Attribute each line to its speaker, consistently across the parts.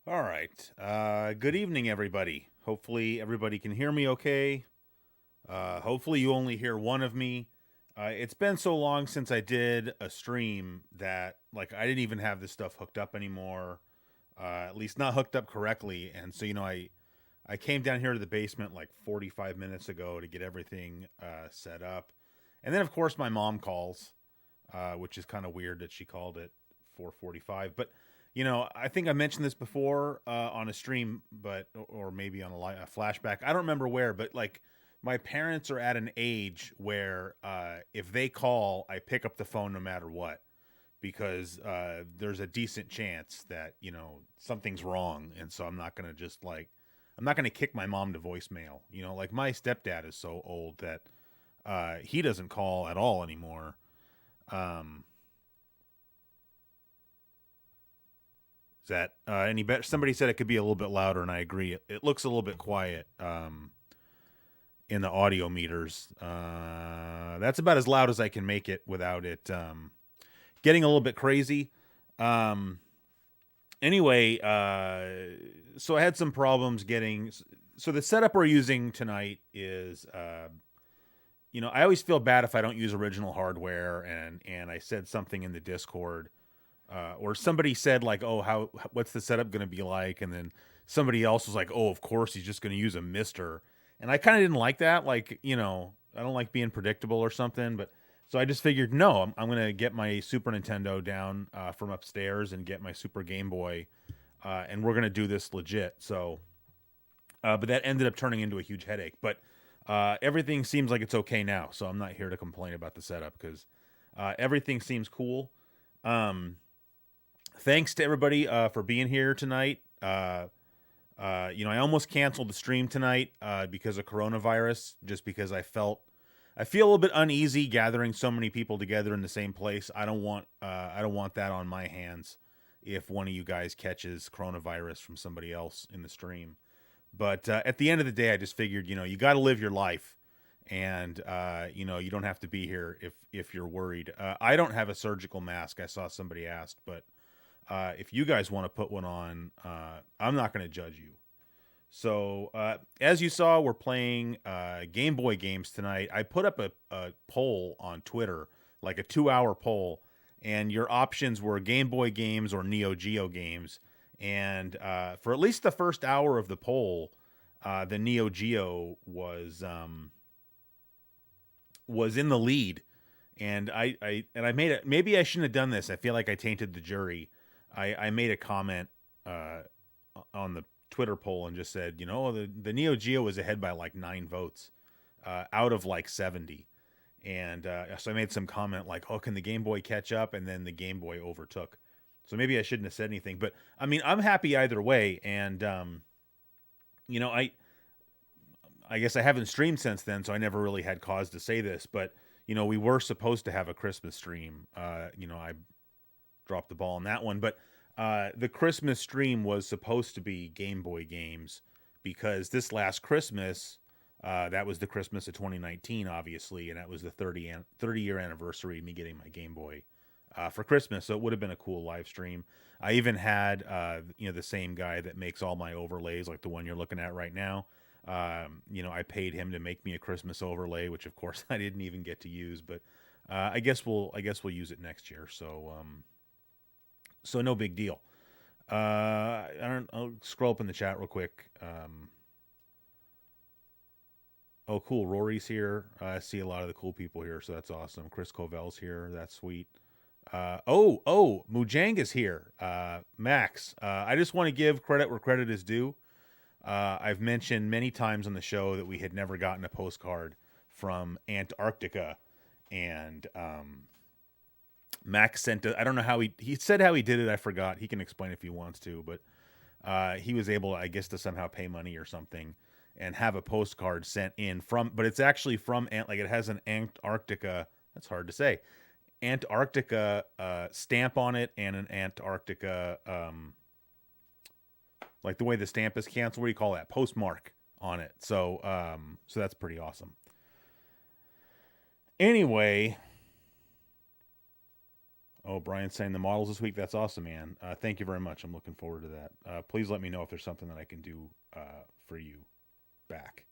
Speaker 1: All right. Good evening, everybody. Hopefully, everybody can hear me okay. Hopefully, you only hear one of me. It's been so long since I did a stream that, like, I didn't even have this stuff hooked up anymore. At least not hooked up correctly. And so, I came down here to the basement like 45 minutes ago to get everything set up. And then, of course, my mom calls, which is kind of weird that she called at 4:45. But I think I mentioned this before on a stream, but or maybe on a flashback. I don't remember where, but like my parents are at an age where if they call, I pick up the phone no matter what because there's a decent chance that something's wrong, and so I'm not gonna kick my mom to voicemail. Like my stepdad is so old that he doesn't call at all anymore. Um, is that any better? Somebody said it could be a little bit louder, and I agree. It looks a little bit quiet in the audio meters. That's about as loud as I can make it without it getting a little bit crazy. Um, anyway, so I had some problems getting. So the setup we're using tonight is I always feel bad if I don't use original hardware, and I said something in the Discord, or somebody said like, "Oh, what's the setup going to be like?" And then somebody else was like, "Oh, of course he's just going to use a Mister," and I kind of didn't like that. Like, I don't like being predictable or something, but so I just figured, no, I'm going to get my Super Nintendo down from upstairs and get my Super Game Boy, and we're going to do this legit. So but that ended up turning into a huge headache. But everything seems like it's okay now, so I'm not here to complain about the setup because everything seems cool. Um, Thanks to everybody for being here tonight. I almost canceled the stream tonight because of coronavirus, just because I feel a little bit uneasy gathering so many people together in the same place. I don't want that on my hands if one of you guys catches coronavirus from somebody else in the stream. But at the end of the day, I just figured, you got to live your life, and you don't have to be here if you're worried. I don't have a surgical mask. I saw somebody asked, but if you guys want to put one on, I'm not going to judge you. So as you saw, we're playing Game Boy games tonight. I put up a poll on Twitter, like a 2-hour poll, and your options were Game Boy games or Neo Geo games. And for at least the first hour of the poll, the Neo Geo was in the lead. And I made it. Maybe I shouldn't have done this. I feel like I tainted the jury. I made a comment uh, on the Twitter poll and just said, the Neo Geo was ahead by like 9 votes out of like 70. And so I made some comment like, "Oh, can the Game Boy catch up?" And then the Game Boy overtook. So maybe I shouldn't have said anything, but I mean, I'm happy either way. And you know, I guess I haven't streamed since then, so I never really had cause to say this. But we were supposed to have a Christmas stream. I dropped the ball on that one, but the Christmas stream was supposed to be Game Boy games because this last Christmas, that was the Christmas of 2019, obviously, and that was the 30-year anniversary of me getting my Game Boy for Christmas. So it would have been a cool live stream. I even had, the same guy that makes all my overlays, like the one you're looking at right now. I paid him to make me a Christmas overlay, which of course I didn't even get to use, but I guess we'll use it next year. So no big deal. I'll scroll up in the chat real quick. Oh, cool. Rory's here. I see a lot of the cool people here, so that's awesome. Chris Covell's here. That's sweet. Mujanga's here. Max, I just want to give credit where credit is due. I've mentioned many times on the show that we had never gotten a postcard from Antarctica, and Max sent it. I don't know how he said how he did it. I forgot. He can explain if he wants to, but he was able, I guess, to somehow pay money or something and have a postcard sent in from. But it's actually from like it has an Antarctica. That's hard to say. Antarctica stamp on it and an Antarctica like the way the stamp is canceled. What do you call that? Postmark on it. So that's pretty awesome. Anyway, Oh, Brian's saying the models this week. That's awesome, man. Thank you very much. I'm looking forward to that. Please let me know if there's something that I can do for you back.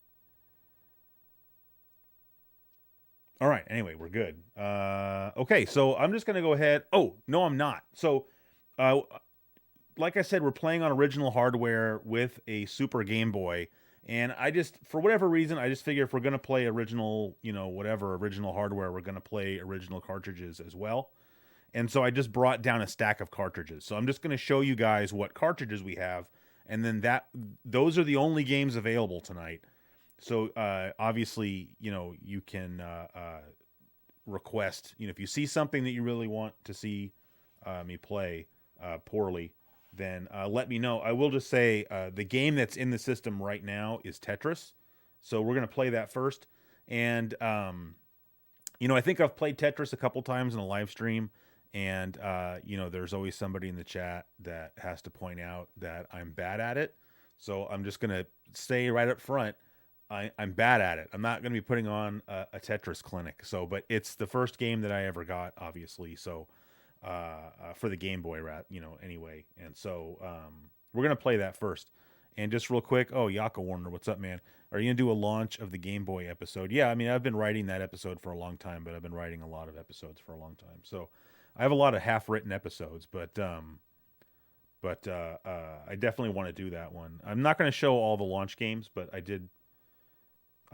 Speaker 1: All right. Anyway, we're good. Okay, so I'm just going to go ahead. Oh, no, I'm not. So, like I said, we're playing on original hardware with a Super Game Boy. And I just, for whatever reason, I just figure if we're going to play original, whatever, original hardware, we're going to play original cartridges as well. And so I just brought down a stack of cartridges. So I'm just going to show you guys what cartridges we have. And then those are the only games available tonight. So obviously, you can request, if you see something that you really want to see me play poorly, then let me know. I will just say the game that's in the system right now is Tetris. So we're going to play that first. And, I think I've played Tetris a couple times in a live stream. And, there's always somebody in the chat that has to point out that I'm bad at it. So I'm just going to say right up front, I'm bad at it. I'm not going to be putting on a Tetris clinic. So, but it's the first game that I ever got, obviously. So, for the Game Boy, anyway. And so, we're going to play that first. And just real quick, Yaka Warner, what's up, man? Are you going to do a launch of the Game Boy episode? Yeah, I mean, I've been writing that episode for a long time, but I've been writing a lot of episodes for a long time. So, I have a lot of half-written episodes, but I definitely want to do that one. I'm not going to show all the launch games, but I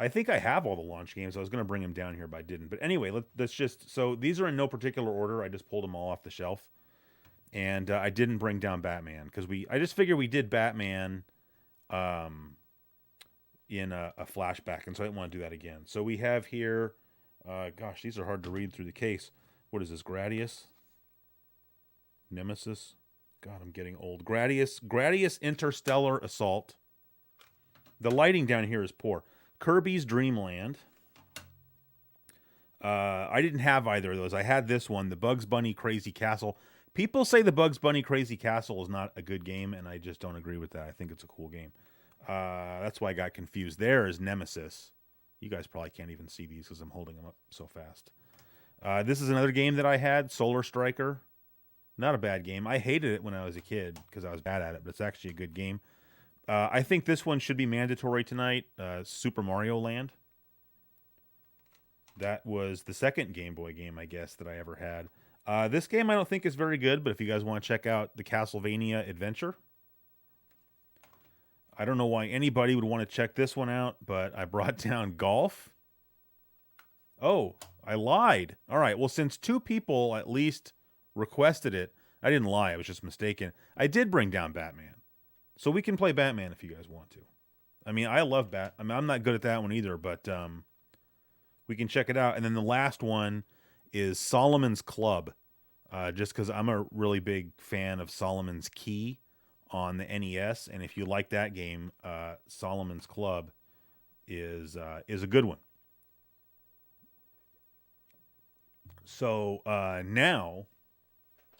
Speaker 1: think I have all the launch games. I was going to bring them down here, but I didn't. But anyway, let's just... So these are in no particular order. I just pulled them all off the shelf. And I didn't bring down Batman, because I just figured we did Batman in a flashback, and so I didn't want to do that again. So we have here... gosh, these are hard to read through the case. What is this? Gradius? Nemesis? God, I'm getting old. Gradius Interstellar Assault. The lighting down here is poor. Kirby's Dream Land. I didn't have either of those. I had this one, the Bugs Bunny Crazy Castle. People say the Bugs Bunny Crazy Castle is not a good game, and I just don't agree with that. I think it's a cool game. That's why I got confused. There is Nemesis. You guys probably can't even see these because I'm holding them up so fast. This is another game that I had, Solar Striker. Not a bad game. I hated it when I was a kid because I was bad at it, but it's actually a good game. I think this one should be mandatory tonight, Super Mario Land. That was the second Game Boy game, I guess, that I ever had. This game I don't think is very good, but if you guys want to check out the Castlevania Adventure, I don't know why anybody would want to check this one out, but I brought down Golf. Oh, I lied. All right, well, since 2 people at least requested it, I didn't lie, I was just mistaken. I did bring down Batman. So we can play Batman if you guys want to. I mean, I love I'm not good at that one either, but we can check it out. And then the last one is Solomon's Club, just because I'm a really big fan of Solomon's Key on the NES. And if you like that game, Solomon's Club is a good one. So now...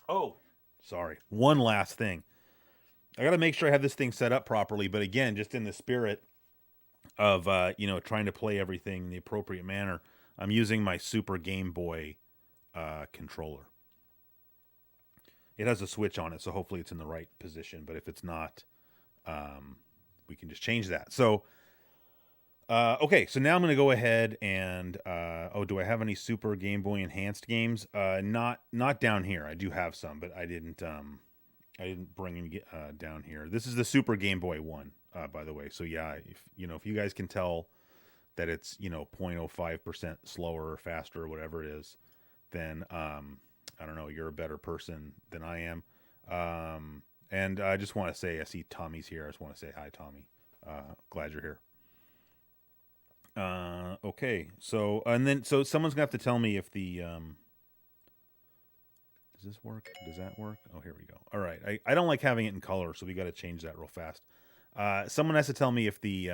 Speaker 1: Oh, sorry. One last thing. I got to make sure I have this thing set up properly, but again, just in the spirit of, trying to play everything in the appropriate manner, I'm using my Super Game Boy controller. It has a switch on it, so hopefully it's in the right position, but if it's not, we can just change that. So, okay, so now I'm going to go ahead and, do I have any Super Game Boy Enhanced games? Not down here. I do have some, but I didn't bring them down here. This is the Super Game Boy 1, by the way. So yeah, if you guys can tell that it's, 0.05% slower or faster or whatever it is, then, I don't know, you're a better person than I am. And I just want to say, I see Tommy's here. I just want to say hi, Tommy. Glad you're here. Okay, so someone's gonna have to tell me if the does this work? Does that work? Oh, here we go. All right, I don't like having it in color, so we got to change that real fast. Someone has to tell me if the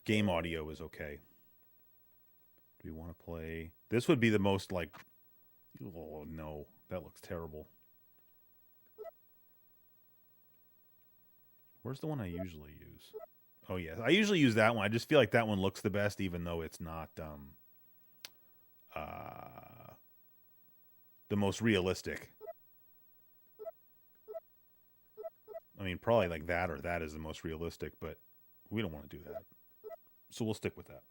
Speaker 1: game audio is okay. Do we want to play? This would be the most like. Oh no, that looks terrible. Where's the one I usually use? Oh, yeah. I usually use that one. I just feel like that one looks the best, even though it's not... the most realistic. I mean, probably like that or that is the most realistic, but we don't want to do that. So we'll stick with that.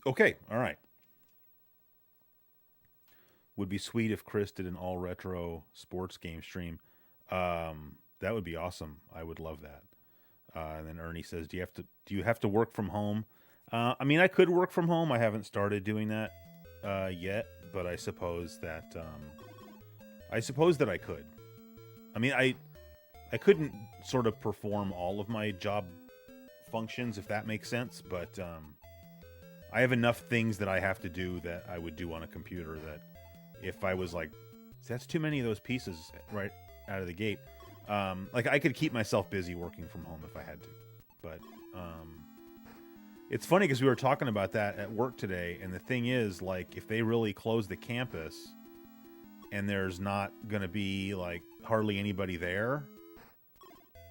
Speaker 1: Okay, all right. Would be sweet if Chris did an all retro sports game stream. That would be awesome. I would love that. And then Ernie says, "Do you have to work from home?" I mean, I could work from home. I haven't started doing that yet, but I suppose that I could. I mean, I couldn't sort of perform all of my job functions, if that makes sense, but I have enough things that I have to do that I would do on a computer that if I was like, that's too many of those pieces right out of the gate. Like I could keep myself busy working from home if I had to, but it's funny because we were talking about that at work today, and the thing is, like, if they really close the campus and there's not going to be like hardly anybody there,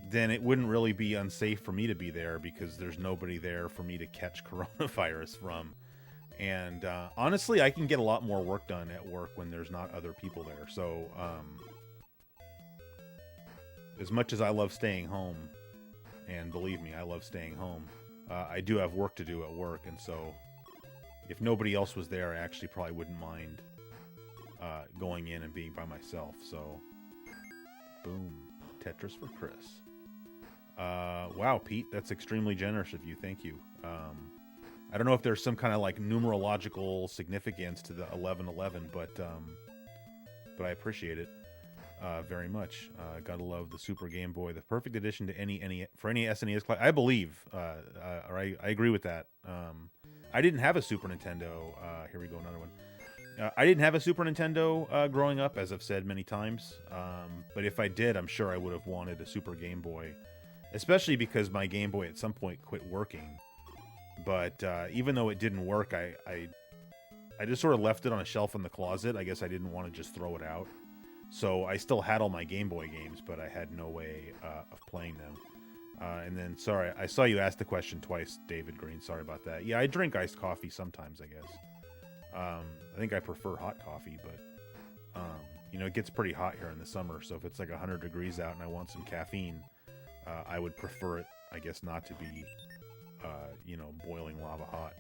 Speaker 1: then it wouldn't really be unsafe for me to be there because there's nobody there for me to catch coronavirus from. And honestly, I can get a lot more work done at work when there's not other people there. So as much as I love staying home, and believe me, I love staying home, I do have work to do at work. And so if nobody else was there, I actually probably wouldn't mind going in and being by myself. So boom, Tetris for Chris. Wow, Pete, that's extremely generous of you. Thank you. I don't know if there's some kind of like numerological significance to the 1111, but I appreciate it very much. Gotta love the Super Game Boy, the perfect addition to any SNES class. I believe, or I agree with that. I didn't have a Super Nintendo. Here we go, another one. I didn't have a Super Nintendo growing up, as I've said many times. But if I did, I'm sure I would have wanted a Super Game Boy, especially because my Game Boy at some point quit working. But even though it didn't work, I just sort of left it on a shelf in the closet. I guess I didn't want to just throw it out. So I still had all my Game Boy games, but I had no way of playing them. And then, sorry, I saw you ask the question twice, David Green. Sorry about that. Yeah, I drink iced coffee sometimes, I guess. I think I prefer hot coffee, but, you know, it gets pretty hot here in the summer. So if it's like 100 degrees out and I want some caffeine, I would prefer it, I guess, not to be, you know, boiling lava hot.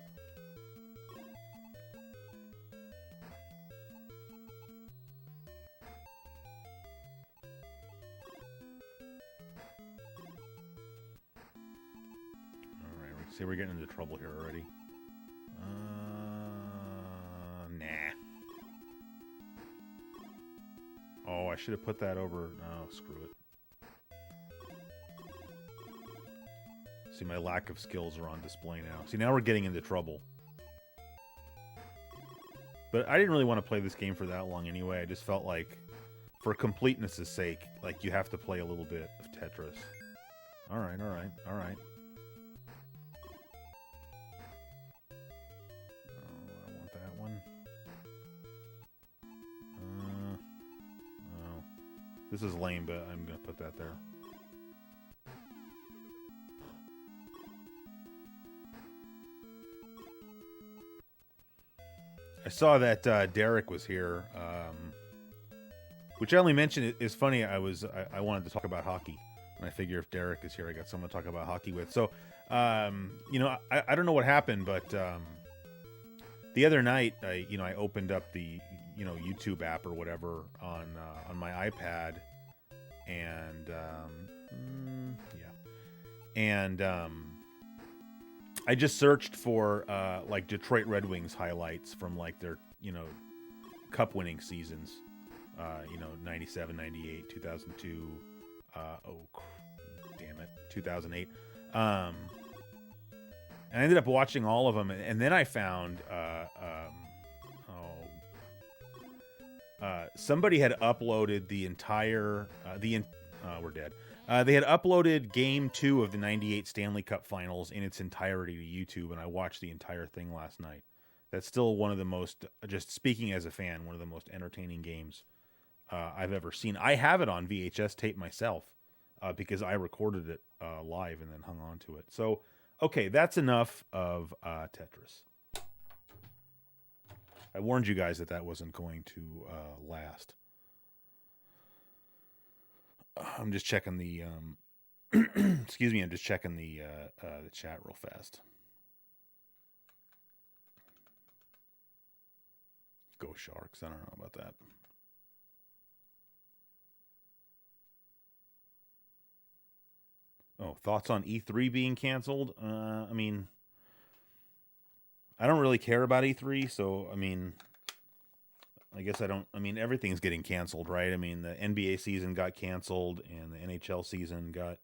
Speaker 1: Alright, see, we're getting into trouble here already. Nah. Oh, I should have put that over. Oh, screw it. See, my lack of skills are on display now. See, now we're getting into trouble. But I didn't really want to play this game for that long anyway. I just felt like, for completeness' sake, like you have to play a little bit of Tetris. Alright, alright, alright. Oh, I want that one. Oh. This is lame, but I'm going to put that there. I saw that Derek was here, which I only mentioned is funny. I wanted to talk about hockey, and I figure if Derek is here, I got someone to talk about hockey with. So, you know, I don't know what happened, but the other night, I opened up the YouTube app or whatever on my iPad, and I just searched for like Detroit Red Wings highlights from like their cup winning seasons, 97, 98, 2002, damn it, 2008. And I ended up watching all of them, and then I found somebody had uploaded the entire we're dead. They had uploaded Game 2 of the 98 Stanley Cup Finals in its entirety to YouTube, and I watched the entire thing last night. That's still one of the most, just speaking as a fan, one of the most entertaining games I've ever seen. I have it on VHS tape myself because I recorded it live and then hung on to it. So, okay, that's enough of Tetris. I warned you guys that that wasn't going to last. I'm just checking the excuse me. I'm just checking the chat real fast. Go Sharks. I don't know about that. Oh, thoughts on E3 being canceled? I mean, I don't really care about E3, so I mean, I guess I don't. I mean, everything's getting canceled, right? I mean, the NBA season got canceled, and the NHL season got,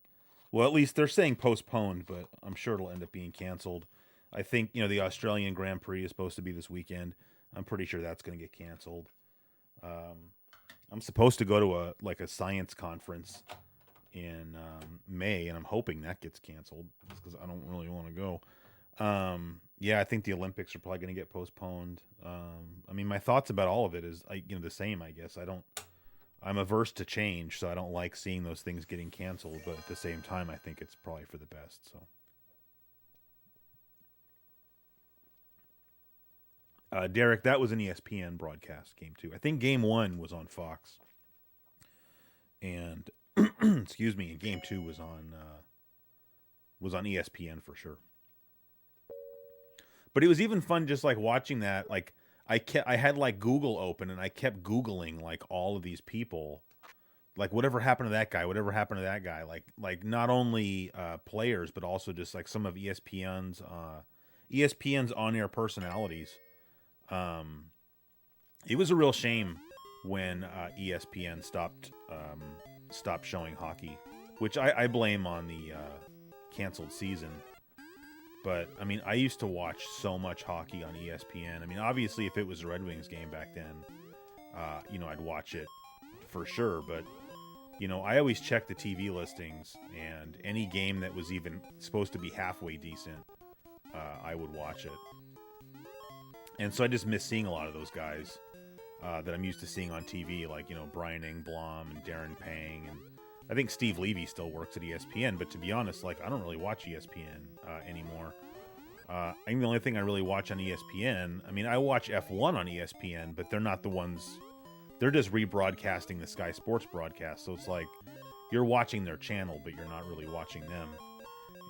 Speaker 1: well, at least they're saying postponed, but I'm sure it'll end up being canceled. I think the Australian Grand Prix is supposed to be this weekend. I'm pretty sure that's going to get canceled. I'm supposed to go to a science conference in May, and I'm hoping that gets canceled because I don't really want to go. Yeah, I think the Olympics are probably going to get postponed. I mean, my thoughts about all of it is, the same. I guess I'm averse to change, so I don't like seeing those things getting canceled. But at the same time, I think it's probably for the best. So, Derek, that was an ESPN broadcast, game 2. I think game 1 was on Fox, and excuse me, and game 2 was on ESPN for sure. But it was even fun just like watching that. Like I had like Google open and I kept Googling like all of these people. Like whatever happened to that guy, whatever happened to that guy. Like not only players, but also just like some of ESPN's on-air personalities. It was a real shame when ESPN stopped showing hockey, which I blame on the canceled season. But, I mean, I used to watch so much hockey on ESPN. I mean, obviously, if it was a Red Wings game back then, I'd watch it for sure. But, I always check the TV listings, and any game that was even supposed to be halfway decent, I would watch it. And so I just miss seeing a lot of those guys that I'm used to seeing on TV, like, Brian Engblom and Darren Pang. And I think Steve Levy still works at ESPN, but to be honest, like, I don't really watch ESPN anymore. I think the only thing I really watch on ESPN, I mean, I watch F1 on ESPN, but they're not the ones, they're just rebroadcasting the Sky Sports broadcast. So it's like you're watching their channel, but you're not really watching them.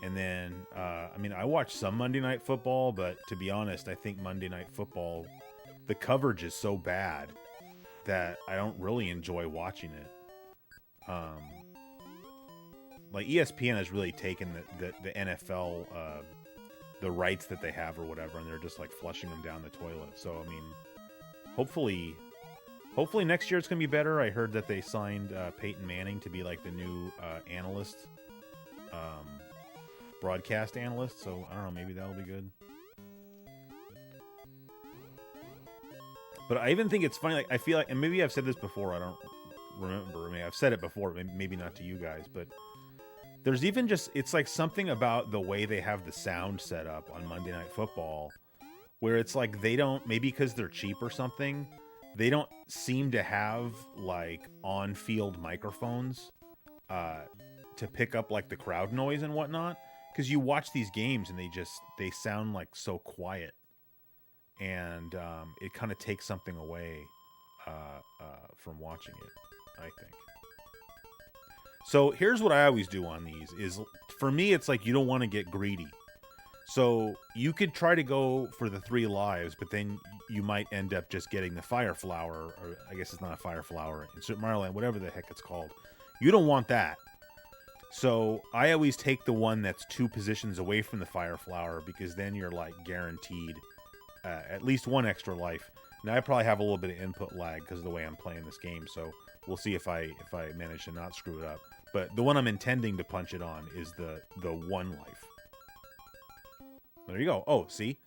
Speaker 1: And then, I mean, I watch some Monday Night Football, but to be honest, I think Monday Night Football, the coverage is so bad that I don't really enjoy watching it. Like ESPN has really taken the NFL, the rights that they have or whatever, and they're just like flushing them down the toilet. So, I mean, hopefully next year it's going to be better. I heard that they signed Peyton Manning to be like the new analyst, broadcast analyst. So I don't know, maybe that'll be good. But I even think it's funny. Like I feel like, and maybe I've said this before. I don't remember. I mean, I've said it before, maybe not to you guys, but there's even just, it's like something about the way they have the sound set up on Monday Night Football where it's like they don't, maybe because they're cheap or something, they don't seem to have like on-field microphones to pick up like the crowd noise and whatnot. Because you watch these games and they sound like so quiet. And it kind of takes something away from watching it, I think. So here's what I always do on these is, for me, it's like you don't want to get greedy. So you could try to go for the 3 lives, but then you might end up just getting the Fire Flower, or I guess it's not a Fire Flower, in Super Mario Land, whatever the heck it's called. You don't want that. So I always take the one that's 2 positions away from the Fire Flower, because then you're like guaranteed at least 1 extra life. Now I probably have a little bit of input lag because of the way I'm playing this game, so we'll see if I manage to not screw it up. But the one I'm intending to punch it on is the 1 life. There you go. Oh, see?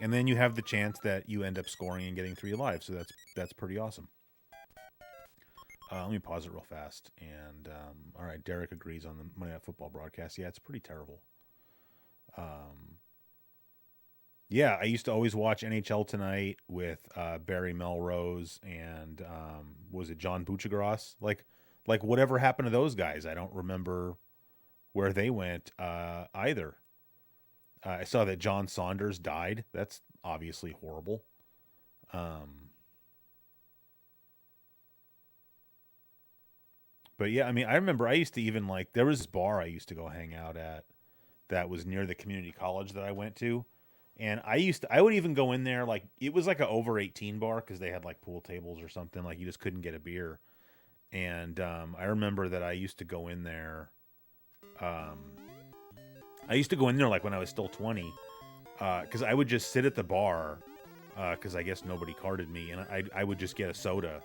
Speaker 1: And then you have the chance that you end up scoring and getting 3 lives, so that's pretty awesome. Let me pause it real fast. And all right, Derek agrees on the Monday Night Football broadcast. Yeah, it's pretty terrible. Yeah, I used to always watch NHL Tonight with Barry Melrose and was it John Buccigross? Like whatever happened to those guys? I don't remember where they went either. I saw that John Saunders died. That's obviously horrible. Um, but yeah, I mean, I remember I used to even like there was this bar I used to go hang out at that was near the community college that I went to, and I would even go in there like it was like a over 18 bar because they had like pool tables or something like you just couldn't get a beer, and I remember that I used to go in there. Um, I used to go in there like when I was still 20, because I would just sit at the bar, because I guess nobody carded me, and I would just get a soda,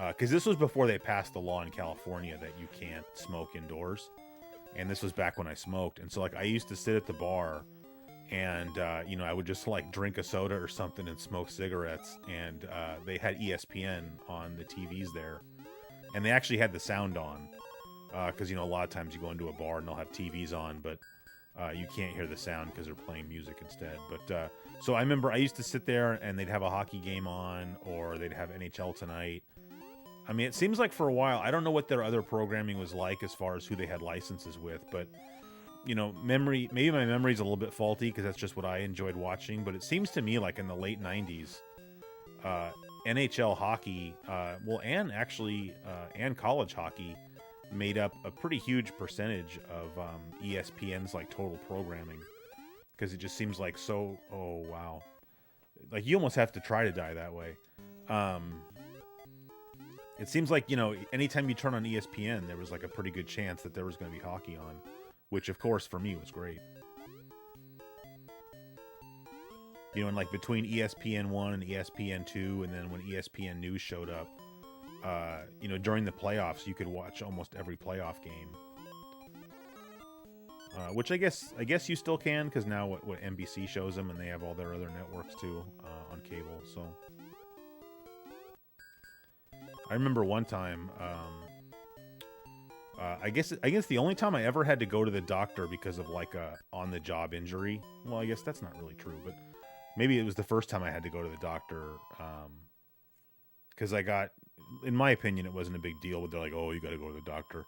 Speaker 1: because this was before they passed the law in California that you can't smoke indoors, and this was back when I smoked, and so like I used to sit at the bar, and I would just like drink a soda or something and smoke cigarettes, and they had ESPN on the TVs there, and they actually had the sound on, because a lot of times you go into a bar and they'll have TVs on, but you can't hear the sound because they're playing music instead. But so I remember I used to sit there and they'd have a hockey game on, or they'd have NHL Tonight. I mean, it seems like for a while, I don't know what their other programming was like as far as who they had licenses with, but maybe my memory's a little bit faulty because that's just what I enjoyed watching. But it seems to me like in the late '90s, NHL hockey, and college hockey made up a pretty huge percentage of ESPN's like total programming, because it just seems like oh wow, like you almost have to try to die that way. It seems like anytime you turn on ESPN there was like a pretty good chance that there was going to be hockey on, which of course for me was great. And like between ESPN 1 and ESPN 2, and then when ESPN News showed up, during the playoffs, you could watch almost every playoff game. Which I guess you still can, because now what NBC shows them, and they have all their other networks too on cable. So I remember one time, I guess the only time I ever had to go to the doctor because of like a on-the-job injury. Well, I guess that's not really true, but maybe it was the first time I had to go to the doctor. Because I got, in my opinion, it wasn't a big deal, but they're like, oh, you got to go to the doctor.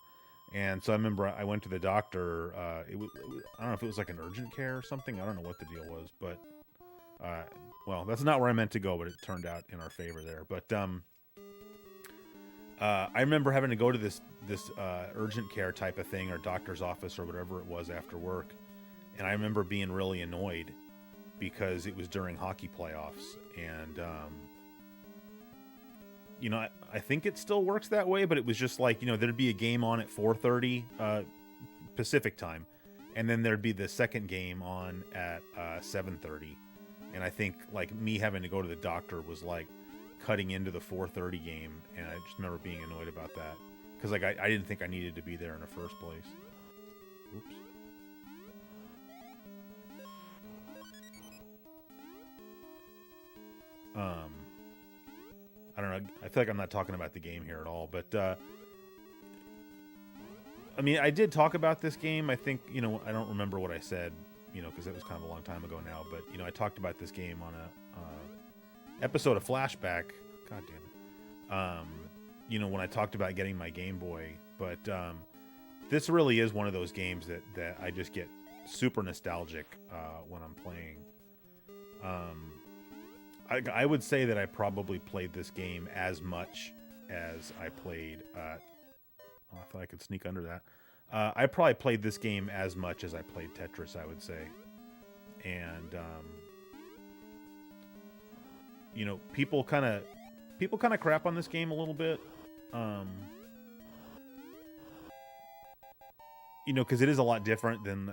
Speaker 1: And so I remember I went to the doctor. It was, I don't know if it was like an urgent care or something. I don't know what the deal was, but well, that's not where I meant to go, but it turned out in our favor there. But I remember having to go to this urgent care type of thing, or doctor's office or whatever it was after work. And I remember being really annoyed because it was during hockey playoffs, and I think it still works that way, but it was just like, there'd be a game on at 4:30 Pacific time, and then there'd be the second game on at 7:30. And I think like me having to go to the doctor was like cutting into the 4:30 game, and I just remember being annoyed about that because like I didn't think I needed to be there in the first place. Oops. I don't know. I feel like I'm not talking about the game here at all, but I mean, I did talk about this game. I think, I don't remember what I said, because it was kind of a long time ago now, but I talked about this game on a episode of Flashback. God damn it. When I talked about getting my Game Boy, but this really is one of those games that I just get super nostalgic when I'm playing. I would say that I probably played this game as much as I played. I thought I could sneak under that. I probably played this game as much as I played Tetris, I would say. And people kind of crap on this game a little bit. Because it is a lot different than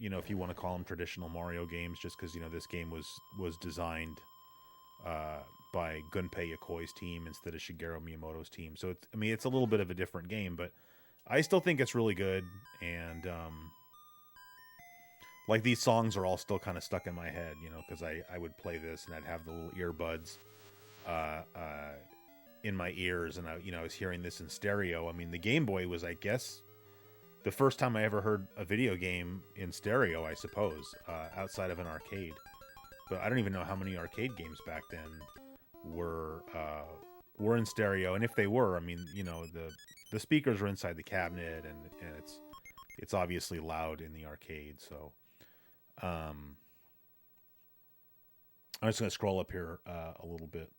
Speaker 1: if you want to call them traditional Mario games, just because this game was designed by Gunpei Yokoi's team instead of Shigeru Miyamoto's team. So it's a little bit of a different game, but I still think it's really good. And like these songs are all still kind of stuck in my head, because I would play this and I'd have the little earbuds in my ears, and I was hearing this in stereo. I mean, the Game Boy was, I guess, the first time I ever heard a video game in stereo, I suppose, outside of an arcade. But I don't even know how many arcade games back then were in stereo, and if they were, I mean, the speakers are inside the cabinet, and it's obviously loud in the arcade. So, I'm just going to scroll up here a little bit.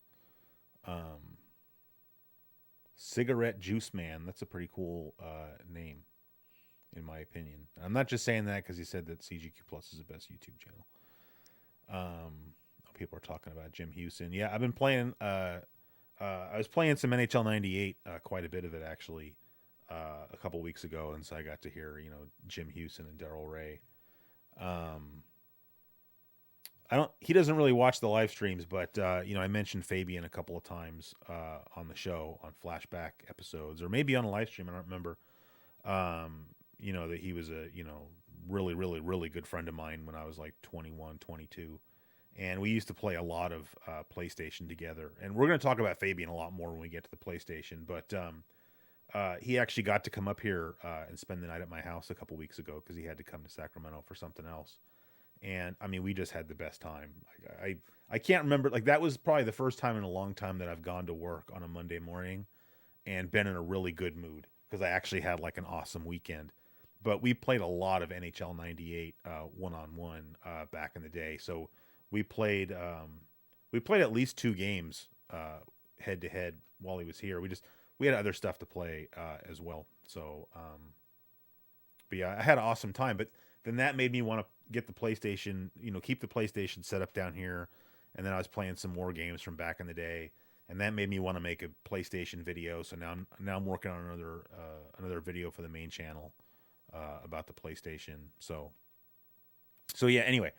Speaker 1: Cigarette Juice Man. That's a pretty cool name, in my opinion. I'm not just saying that because he said that CGQ Plus is the best YouTube channel. People are talking about Jim Houston. Yeah, I've been playing. I was playing some NHL '98, quite a bit of it actually, a couple weeks ago, and so I got to hear Jim Houston and Daryl Ray. I don't. He doesn't really watch the live streams, but I mentioned Fabian a couple of times on the show on flashback episodes, or maybe on a live stream. I don't remember. That he was a really really really good friend of mine when I was like 21, 22. And we used to play a lot of PlayStation together. And we're going to talk about Fabian a lot more when we get to the PlayStation. But he actually got to come up here and spend the night at my house a couple weeks ago because he had to come to Sacramento for something else. And I mean, we just had the best time. I can't remember. Like, that was probably the first time in a long time that I've gone to work on a Monday morning and been in a really good mood because I actually had like an awesome weekend. But we played a lot of NHL '98 one-on-one back in the day. So we played at least 2 games head to head while he was here. We had other stuff to play as well. So but yeah, I had an awesome time. But then that made me want to get the PlayStation, keep the PlayStation set up down here. And then I was playing some more games from back in the day, and that made me want to make a PlayStation video. So now I'm working on another video for the main channel about the PlayStation. So yeah. Anyway.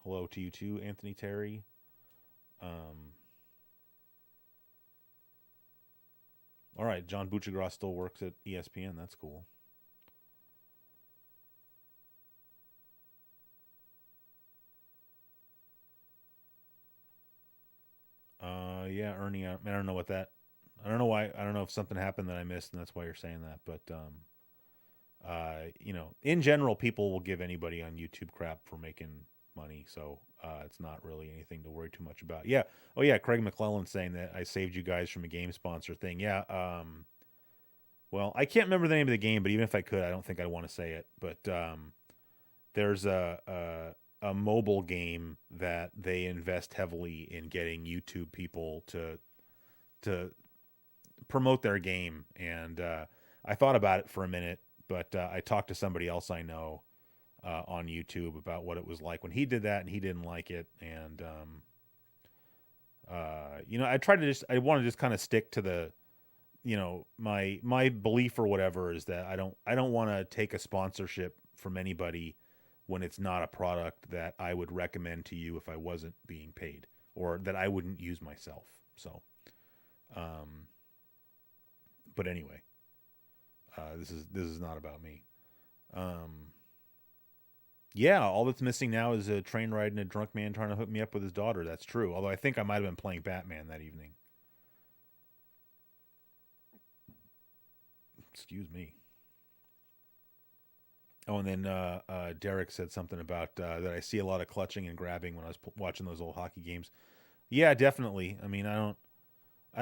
Speaker 1: Hello to you too, Anthony Terry. All right, John Buchagras still works at ESPN. That's cool. Yeah, Ernie. I don't know what that. I don't know why. I don't know if something happened that I missed, and that's why you're saying that. But in general, people will give anybody on YouTube crap for making money, so it's not really anything to worry too much about. Yeah. Oh yeah, Craig McClellan saying that I saved you guys from a game sponsor thing. Yeah. Well, I can't remember the name of the game, but even if I could, I don't think I'd want to say it. But there's a mobile game that they invest heavily in getting YouTube people to promote their game, and I thought about it for a minute. But I talked to somebody else I know on YouTube about what it was like when he did that, and he didn't like it. And I want to just kind of stick to the, my belief or whatever is that I don't want to take a sponsorship from anybody when it's not a product that I would recommend to you if I wasn't being paid, or that I wouldn't use myself. So, but anyway. This is not about me. Yeah, all that's missing now is a train ride and a drunk man trying to hook me up with his daughter. That's true. Although I think I might have been playing Batman that evening. Excuse me. Oh, and then Derek said something about that I see a lot of clutching and grabbing when I was watching those old hockey games. Yeah, definitely. I mean, I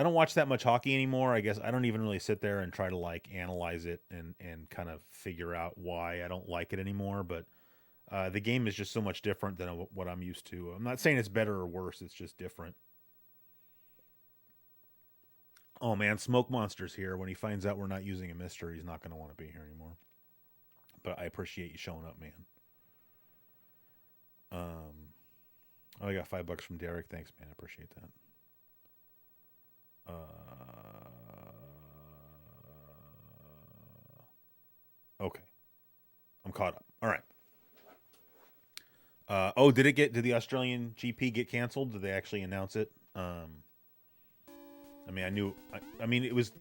Speaker 1: don't watch that much hockey anymore. I guess I don't even really sit there and try to like analyze it and kind of figure out why I don't like it anymore. But the game is just so much different than what I'm used to. I'm not saying it's better or worse. It's just different. Oh man, Smoke Monster's here. When he finds out we're not using a mister, he's not going to want to be here anymore. But I appreciate you showing up, man. Oh, I got $5 from Derek. Thanks, man. I appreciate that. Okay, I'm caught up. All right. Did the Australian GP get canceled? Did they actually announce it? I mean, I mean, it was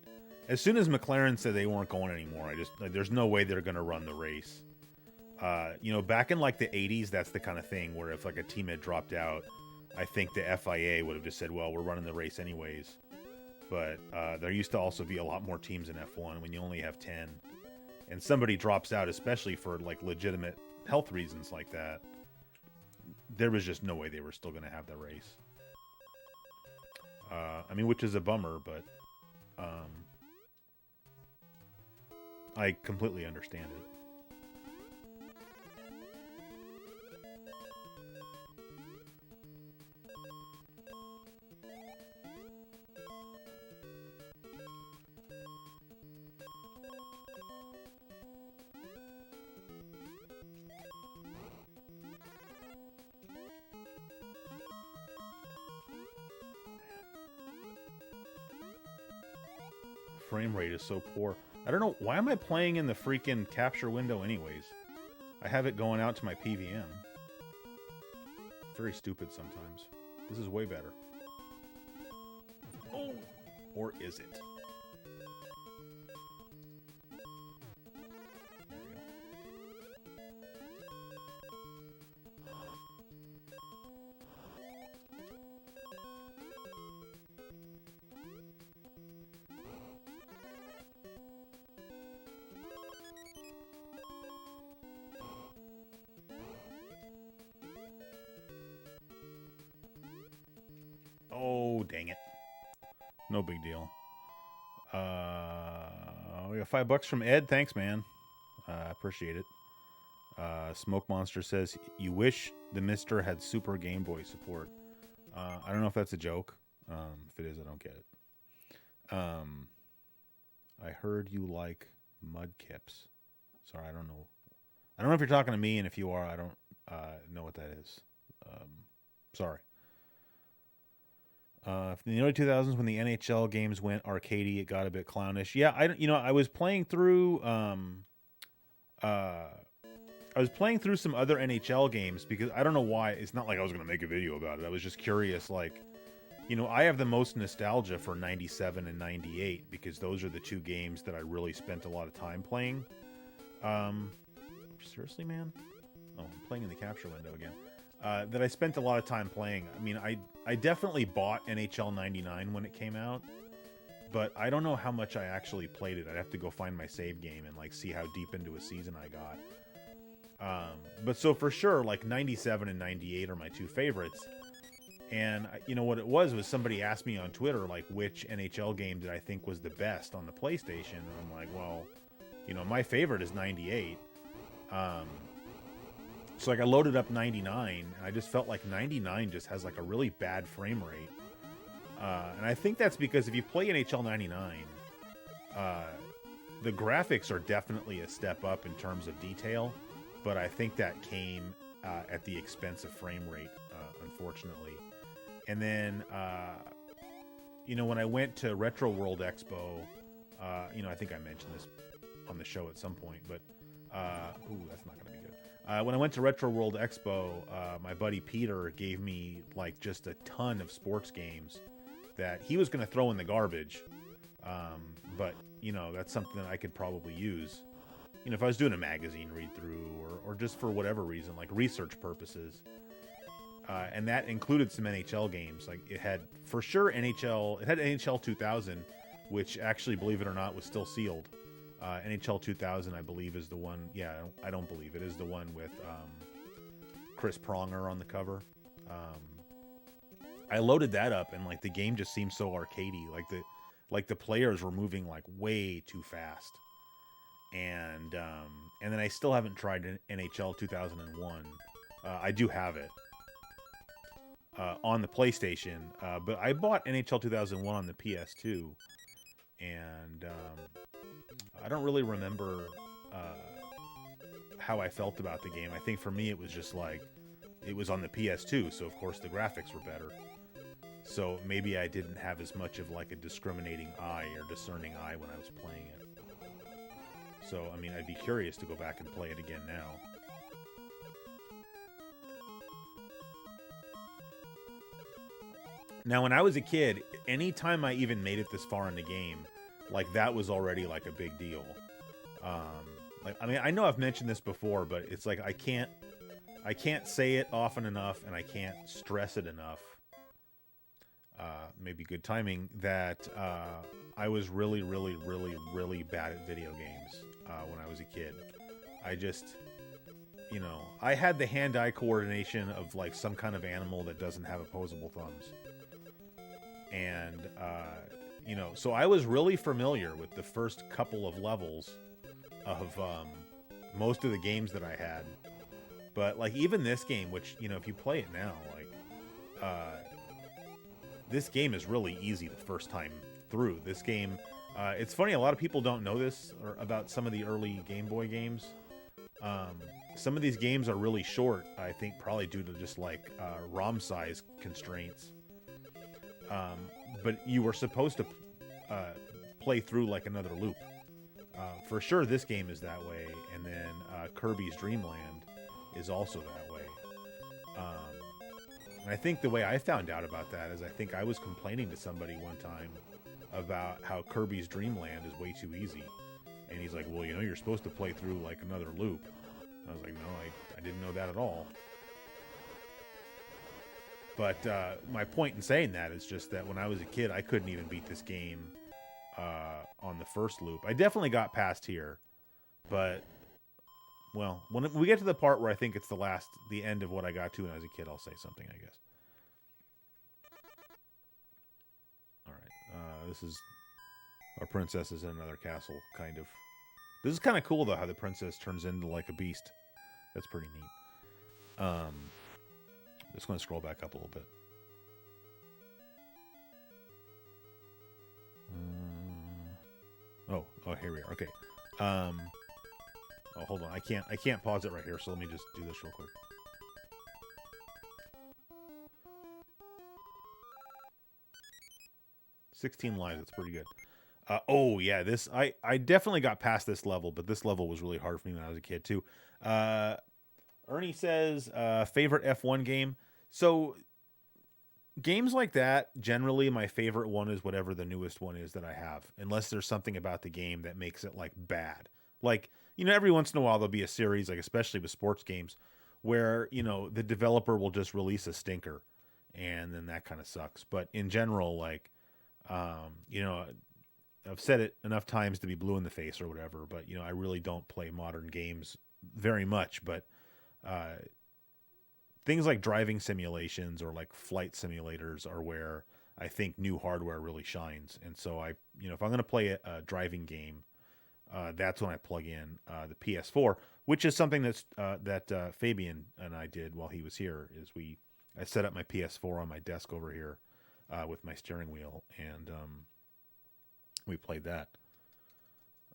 Speaker 1: as soon as McLaren said they weren't going anymore. There's no way they're going to run the race. Back in like the 80s, that's the kind of thing where if like a team had dropped out, I think the FIA would have just said, well, we're running the race anyways. But there used to also be a lot more teams in F1 when you only have 10. And somebody drops out, especially for like legitimate health reasons like that, there was just no way they were still going to have the race. I mean, which is a bummer, but I completely understand it. frame rate is so poor. I don't know. Why am I playing in the freaking capture window anyways? I have it going out to my PVM. Very stupid sometimes. This is way better. Oh! Or is it? Oh, dang it. No big deal. We got $5 from Ed. Thanks, man. Appreciate it. Smoke Monster says, you wish the Mister had Super Game Boy support. I don't know if that's a joke. If it is, I don't get it. I heard you like Mudkips. Sorry, I don't know. I don't know if you're talking to me, and if you are, I don't know what that is. Sorry. In the early 2000s, when the NHL games went arcadey, it got a bit clownish. Yeah, I was playing through some other NHL games because I don't know why. It's not like I was going to make a video about it. I was just curious, like, I have the most nostalgia for 97 and 98 because those are the two games that I really spent a lot of time playing. Seriously, man? Oh, I'm playing in the capture window again. That I spent a lot of time playing. I mean, I definitely bought NHL 99 when it came out, but I don't know how much I actually played it. I'd have to go find my save game and like see how deep into a season I got. But so for sure, like 97 and 98 are my two favorites. And what it was somebody asked me on Twitter, like, which NHL game did I think was the best on the PlayStation? And I'm like, well, my favorite is 98. So like I loaded up 99, and I just felt like 99 just has like a really bad frame rate. And I think that's because if you play NHL 99, the graphics are definitely a step up in terms of detail, but I think that came at the expense of frame rate, unfortunately. And then, when I went to Retro World Expo, I think I mentioned this on the show at some point, but, ooh, that's not going to be good. When I went to Retro World Expo, my buddy Peter gave me like just a ton of sports games that he was going to throw in the garbage. But that's something that I could probably use. If I was doing a magazine read through or just for whatever reason, like research purposes. And that included some NHL games. Like it had for sure NHL. It had NHL 2000, which actually, believe it or not, was still sealed. NHL 2000, I believe, is the one. Yeah, I don't believe it is the one with Chris Pronger on the cover. I loaded that up, and like the game just seemed so arcadey. Like the players were moving like way too fast. And then I still haven't tried NHL 2001. I do have it on the PlayStation, but I bought NHL 2001 on the PS2, and I don't really remember how I felt about the game. I think for me it was just like, it was on the PS2, so of course the graphics were better. So maybe I didn't have as much of like a discriminating eye or discerning eye when I was playing it. So, I mean, I'd be curious to go back and play it again now. Now, when I was a kid, anytime I even made it this far in the game, like that was already like a big deal. I mean, I know I've mentioned this before, but it's like I can't say it often enough, and I can't stress it enough. Maybe good timing that I was really, really, really, really bad at video games when I was a kid. I just, I had the hand-eye coordination of like some kind of animal that doesn't have opposable thumbs. And, so I was really familiar with the first couple of levels of most of the games that I had. But, like, even this game, which, if you play it now, like, this game is really easy the first time through. This game, it's funny, a lot of people don't know this or about some of the early Game Boy games. Some of these games are really short, I think probably due to just, like, ROM size constraints. But you were supposed to play through like another loop. For sure, this game is that way, and then Kirby's Dream Land is also that way. And I think the way I found out about that is I think I was complaining to somebody one time about how Kirby's Dream Land is way too easy. And he's like, well, you know, you're supposed to play through like another loop. I was like, no, I didn't know that at all. But my point in saying that is just that when I was a kid, I couldn't even beat this game on the first loop. I definitely got past here, but well, when we get to the part where I think it's the end of what I got to when I was a kid, I'll say something, I guess. All right, this is our princess is in another castle, kind of. This is kind of cool though, how the princess turns into like a beast. That's pretty neat. Just going to scroll back up a little bit. Oh, here we are. Okay. Oh, hold on. I can't pause it right here. So let me just do this real quick. $16 lives. That's pretty good. Oh yeah, I definitely got past this level, but this level was really hard for me when I was a kid too. Ernie says favorite F1 game. So games like that, generally my favorite one is whatever the newest one is that I have, unless there's something about the game that makes it like bad. Like, you know, every once in a while there'll be a series, like especially with sports games, where, you know, the developer will just release a stinker and then that kind of sucks. But in general, like, you know, I've said it enough times to be blue in the face or whatever, but, you know, I really don't play modern games very much, but things like driving simulations or like flight simulators are where I think new hardware really shines. And so you know, if I'm going to play a driving game, that's when I plug in the PS4, which is something that Fabian and I did while he was here. I set up my PS4 on my desk over here with my steering wheel, and we played that.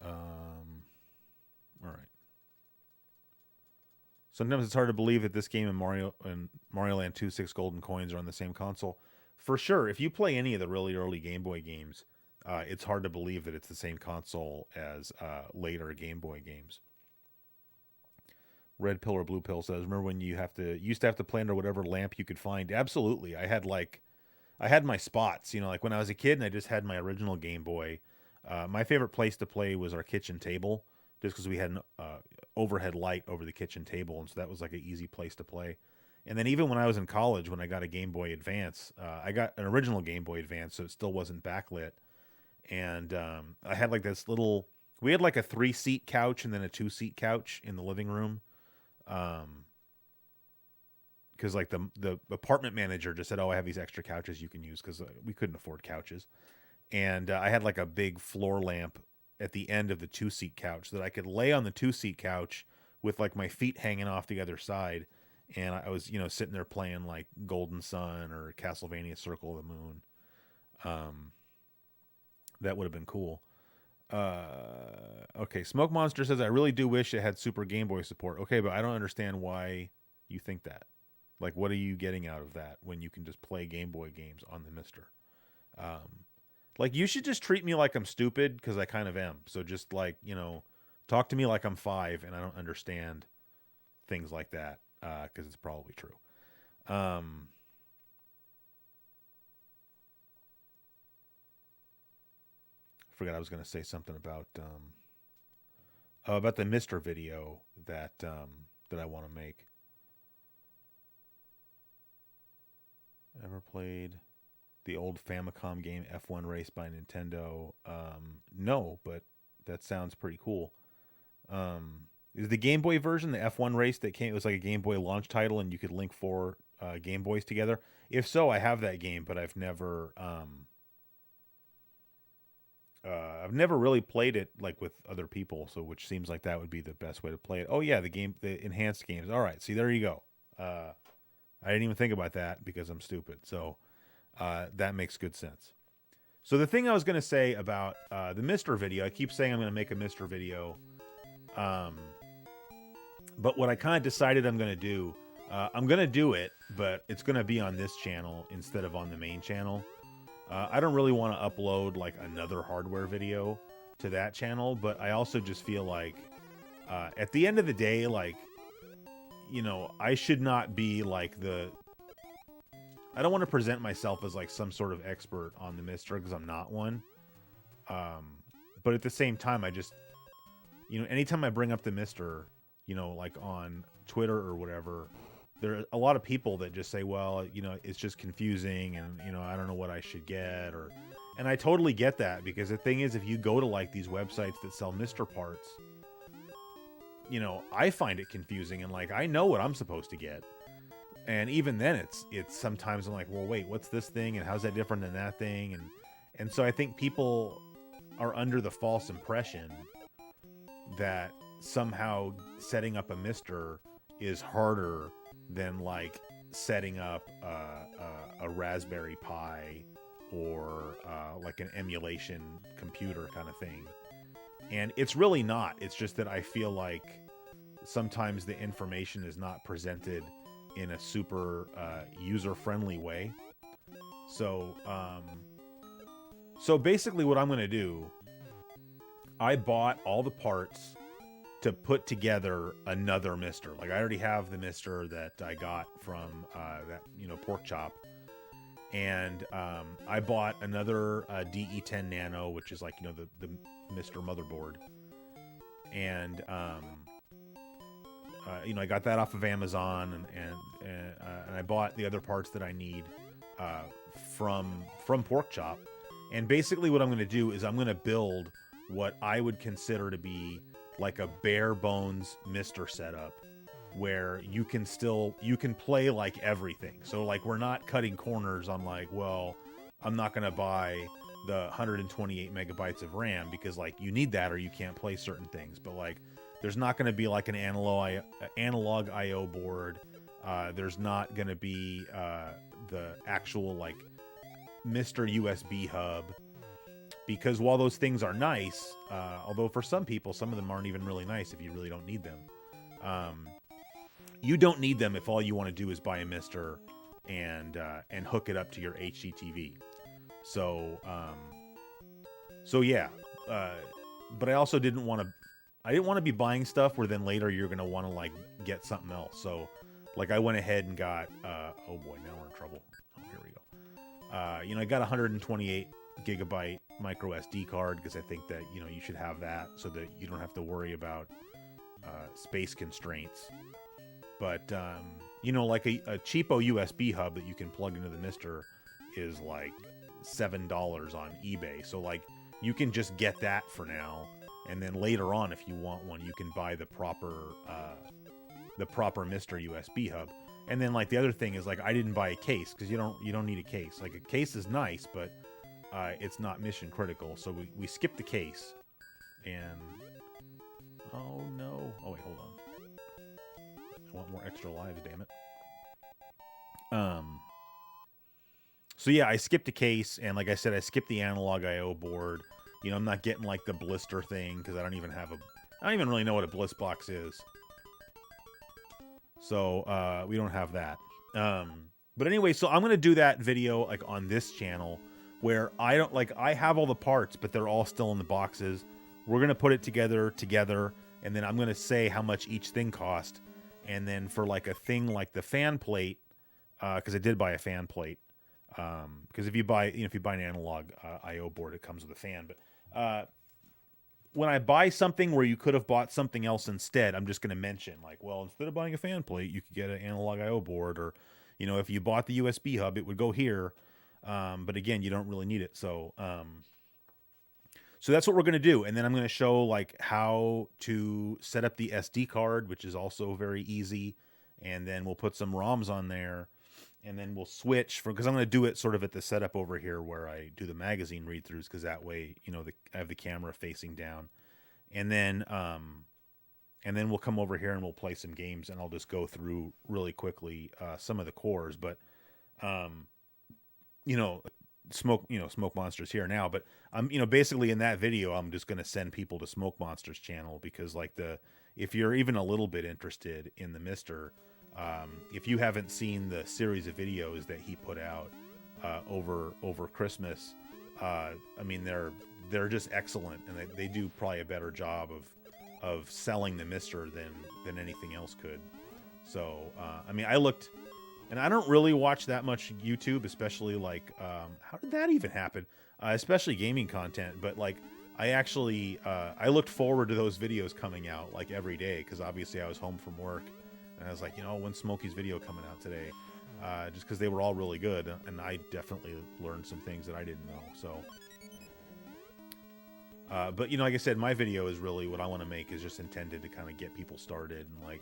Speaker 1: All right. Sometimes it's hard to believe that this game and Mario Land 2 6 Golden Coins are on the same console. For sure, if you play any of the really early Game Boy games, it's hard to believe that it's the same console as later Game Boy games. Red Pill or Blue Pill says, remember when you used to have to play under whatever lamp you could find? Absolutely. I had my spots, you know, like when I was a kid and I just had my original Game Boy. My favorite place to play was our kitchen table, just because we had an overhead light over the kitchen table, and so that was like an easy place to play. And then even when I was in college, when I got a Game Boy Advance, I got an original Game Boy Advance, so it still wasn't backlit. And I had like this we had like a 3-seat couch and then a 2-seat couch in the living room. Because like the apartment manager just said, oh, I have these extra couches you can use, because we couldn't afford couches. And I had like a big floor lamp at the end of the 2-seat couch that I could lay on the 2-seat couch with like my feet hanging off the other side. And I was, you know, sitting there playing like Golden Sun or Castlevania Circle of the Moon. That would have been cool. Okay, Smoke Monster says, I really do wish it had Super Game Boy support. Okay, but I don't understand why you think that. Like, what are you getting out of that when you can just play Game Boy games on the Mister? Like, you should just treat me like I'm stupid, because I kind of am. So just, like, you know, talk to me like I'm 5 and I don't understand things like that, because it's probably true. I forgot I was going to say something about the Mr. video that I want to make. Ever played the old Famicom game F1 Race by Nintendo? No, but that sounds pretty cool. Is the Game Boy version the F1 Race that came? It was like a Game Boy launch title, and you could link 4 Game Boys together. If so, I have that game, but I've never really played it like with other people. So, which seems like that would be the best way to play it. Oh yeah, the enhanced games. All right, see, there you go. I didn't even think about that because I'm stupid. So that makes good sense. So the thing I was going to say about the Mr. video, I keep saying I'm going to make a Mr. video. But what I kind of decided I'm going to do, I'm going to do it, but it's going to be on this channel instead of on the main channel. I don't really want to upload like another hardware video to that channel, but I also just feel like at the end of the day, like, you know, I should not be like I don't want to present myself as like some sort of expert on the Mister, because I'm not one. But at the same time, I just, you know, anytime I bring up the Mister, you know, like on Twitter or whatever, there are a lot of people that just say, well, you know, it's just confusing and, you know, I don't know what I should get, and I totally get that, because the thing is, if you go to like these websites that sell Mister parts, you know, I find it confusing, and like, I know what I'm supposed to get. And even then it's sometimes I'm like, well, wait, what's this thing? And how's that different than that thing? And so I think people are under the false impression that somehow setting up a Mister is harder than like setting up a Raspberry Pi or like an emulation computer kind of thing. And it's really not. It's just that I feel like sometimes the information is not presented in a super user-friendly way. So so basically what I'm going to do, I bought all the parts to put together another Mister. Like, I already have the Mister that I got from that, you know, pork chop. And I bought another DE10 Nano, which is like, you know, the Mister motherboard. And you know, I got that off of Amazon, and I bought the other parts that I need from pork chop. And basically what I'm going to do is I'm going to build what I would consider to be like a bare bones Mister setup, where you can play like everything. So like, we're not cutting corners on like, well, I'm not going to buy the 128 megabytes of RAM because like you need that or you can't play certain things. But like, there's not going to be like an analog IO board. There's not going to be the actual like Mister USB hub, because while those things are nice, although for some people, some of them aren't even really nice if you really don't need them. You don't need them if all you want to do is buy a Mister and hook it up to your HDTV. So yeah. But I also didn't want to be buying stuff where then later you're going to want to like get something else. So like, I went ahead and got, oh boy, now we're in trouble. Oh, here we go. You know, I got a 128 gigabyte micro SD card because I think that, you know, you should have that so that you don't have to worry about space constraints. But, you know, like a cheapo USB hub that you can plug into the Mister is like $7 on eBay. So like, you can just get that for now. And then later on, if you want one, you can buy the proper Mister USB hub. And then like, the other thing is like, I didn't buy a case because you don't need a case. Like, a case is nice, but it's not mission critical. So we skipped the case. And oh no! Oh wait, hold on. I want more extra lives, damn it. So yeah, I skipped a case, and like I said, I skipped the analog IO board. You know, I'm not getting like the blister thing because I don't even really know what a bliss box is. So we don't have that. But anyway, so I'm gonna do that video like on this channel where I have all the parts, but they're all still in the boxes. We're gonna put it together, and then I'm gonna say how much each thing cost. And then for like a thing like the fan plate, because I did buy a fan plate. Because if you buy an analog IO board, it comes with a fan. But when I buy something where you could have bought something else instead, I'm just going to mention like, well, instead of buying a fan plate, you could get an analog IO board, or, you know, if you bought the USB hub, it would go here. But again, you don't really need it. So that's what we're going to do. And then I'm going to show like how to set up the SD card, which is also very easy. And then we'll put some ROMs on there. And then we'll switch because I'm going to do it sort of at the setup over here where I do the magazine read-throughs, because that way, you know, I have the camera facing down. And then we'll come over here and we'll play some games, and I'll just go through really quickly some of the cores. But, you know, Smoke Monsters here now. But basically in that video, I'm just going to send people to Smoke Monsters channel, because like if you're even a little bit interested in the Mister, if you haven't seen the series of videos that he put out, over Christmas. I mean, they're just excellent, and they do probably a better job of selling the Mister than anything else could. So I mean, I looked, and I don't really watch that much YouTube, especially like how did that even happen? Especially gaming content, but like I actually I looked forward to those videos coming out like every day because obviously I was home from work, and I was like, when's Smokey's video coming out today? Just because they were all really good, and I definitely learned some things that I didn't know. So, but like I said, my video is really what I want to make is just intended to kind of get people started, and like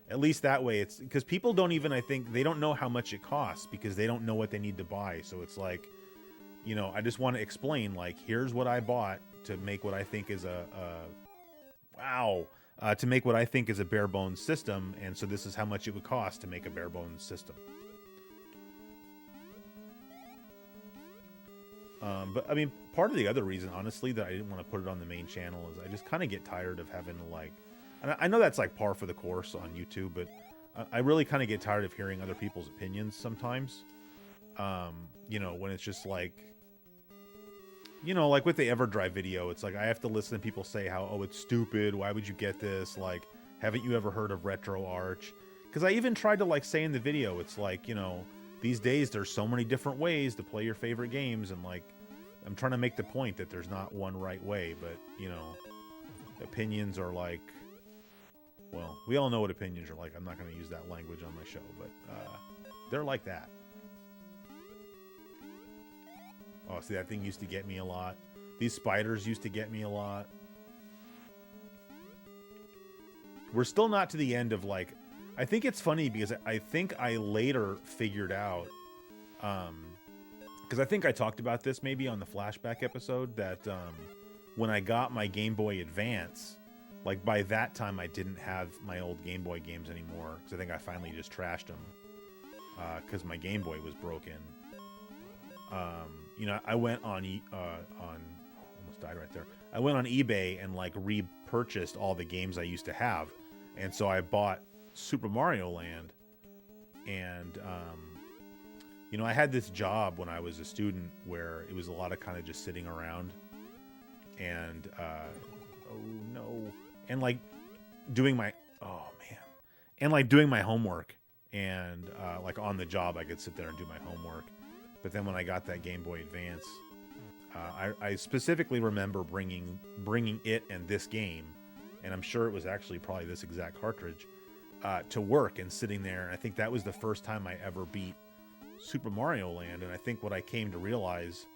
Speaker 1: at least that way, it's because people don't even, I think they don't know how much it costs because they don't know what they need to buy. So it's like, I just want to explain like here's what I bought to make what I think is to make what I think is a bare bones system, and so this is how much it would cost to make a bare bones system. But I mean, part of the other reason, honestly, that I didn't want to put it on the main channel is I just kind of get tired of having to like, and I know that's like par for the course on YouTube, but I really kind of get tired of hearing other people's opinions sometimes. When it's just like, like with the EverDrive video, it's like I have to listen to people say how, oh, it's stupid. Why would you get this? Like, haven't you ever heard of RetroArch? Because I even tried to like say in the video, it's like, these days there's so many different ways to play your favorite games, and like I'm trying to make the point that there's not one right way, but opinions are like, well, we all know what opinions are like. I'm not going to use that language on my show, but they're like that. Oh, see, that thing used to get me a lot. These spiders used to get me a lot. We're still not to the end of like, I think it's funny because I think I later figured out, because I think I talked about this maybe on the flashback episode, that when I got my Game Boy Advance, like by that time I didn't have my old Game Boy games anymore, because I think I finally just trashed them because my Game Boy was broken. I went on almost died right there. I went on eBay and like repurchased all the games I used to have, and so I bought Super Mario Land, and I had this job when I was a student where it was a lot of kind of just sitting around and and like doing my doing my homework, and like on the job I could sit there and do my homework. But then when I got that Game Boy Advance, I specifically remember bringing it and this game, and I'm sure it was actually probably this exact cartridge, to work and sitting there. And I think that was the first time I ever beat Super Mario Land. And I think what I came to realize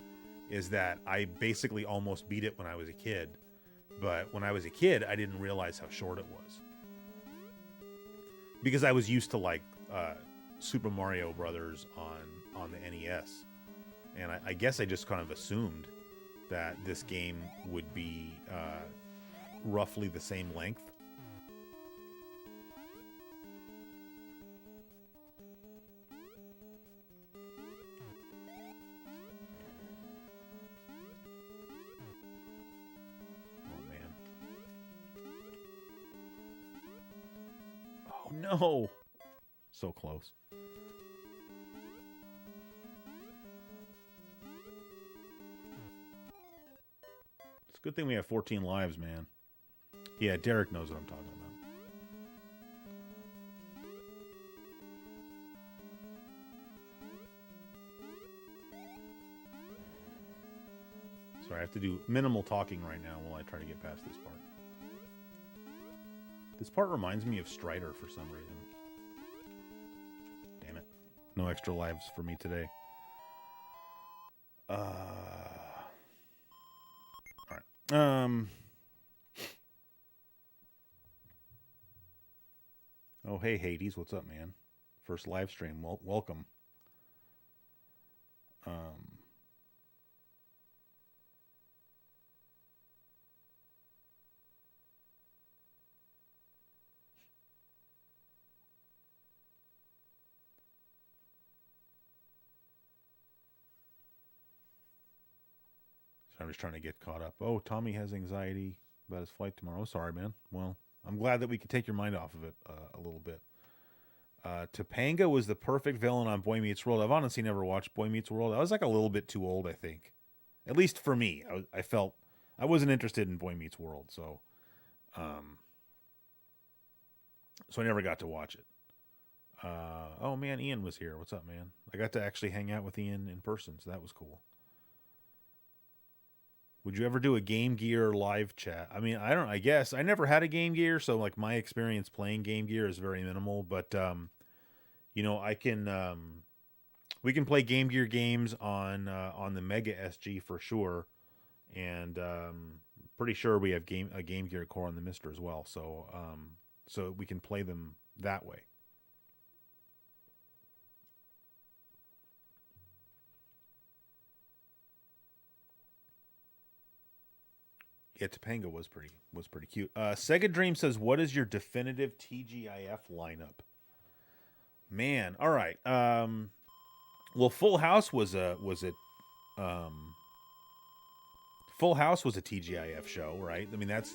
Speaker 1: is that I basically almost beat it when I was a kid. But when I was a kid, I didn't realize how short it was, because I was used to like Super Mario Brothers on the NES. And I guess I just kind of assumed that this game would be roughly the same length. No, so close. It's a good thing we have 14 lives, man. Yeah, Derek knows what I'm talking about. Sorry, I have to do minimal talking right now while I try to get past this part. This part reminds me of Strider for some reason. Damn it. No extra lives for me today. Alright. Oh, hey, Hades. What's up, man? First live stream. Welcome. I'm just trying to get caught up. Oh, Tommy has anxiety about his flight tomorrow. Sorry, man. Well, I'm glad that we could take your mind off of it a little bit. Topanga was the perfect villain on Boy Meets World. I've honestly never watched Boy Meets World. I was like a little bit too old, I think. At least for me. I felt I wasn't interested in Boy Meets World, um, so I never got to watch it. Oh man, Ian was here. What's up, man? I got to actually hang out with Ian in person, so that was cool. Would you ever do a Game Gear live chat? I mean, I don't. I guess I never had a Game Gear, so like my experience playing Game Gear is very minimal. But I can. We can play Game Gear games on the Mega SG for sure, and pretty sure we have a Game Gear core on the Mister as well. So we can play them that way. Yeah, Topanga was pretty cute. Sega Dream says, "What is your definitive TGIF lineup?" Man, all right. Well, um, Full House was a TGIF show, right? I mean, that's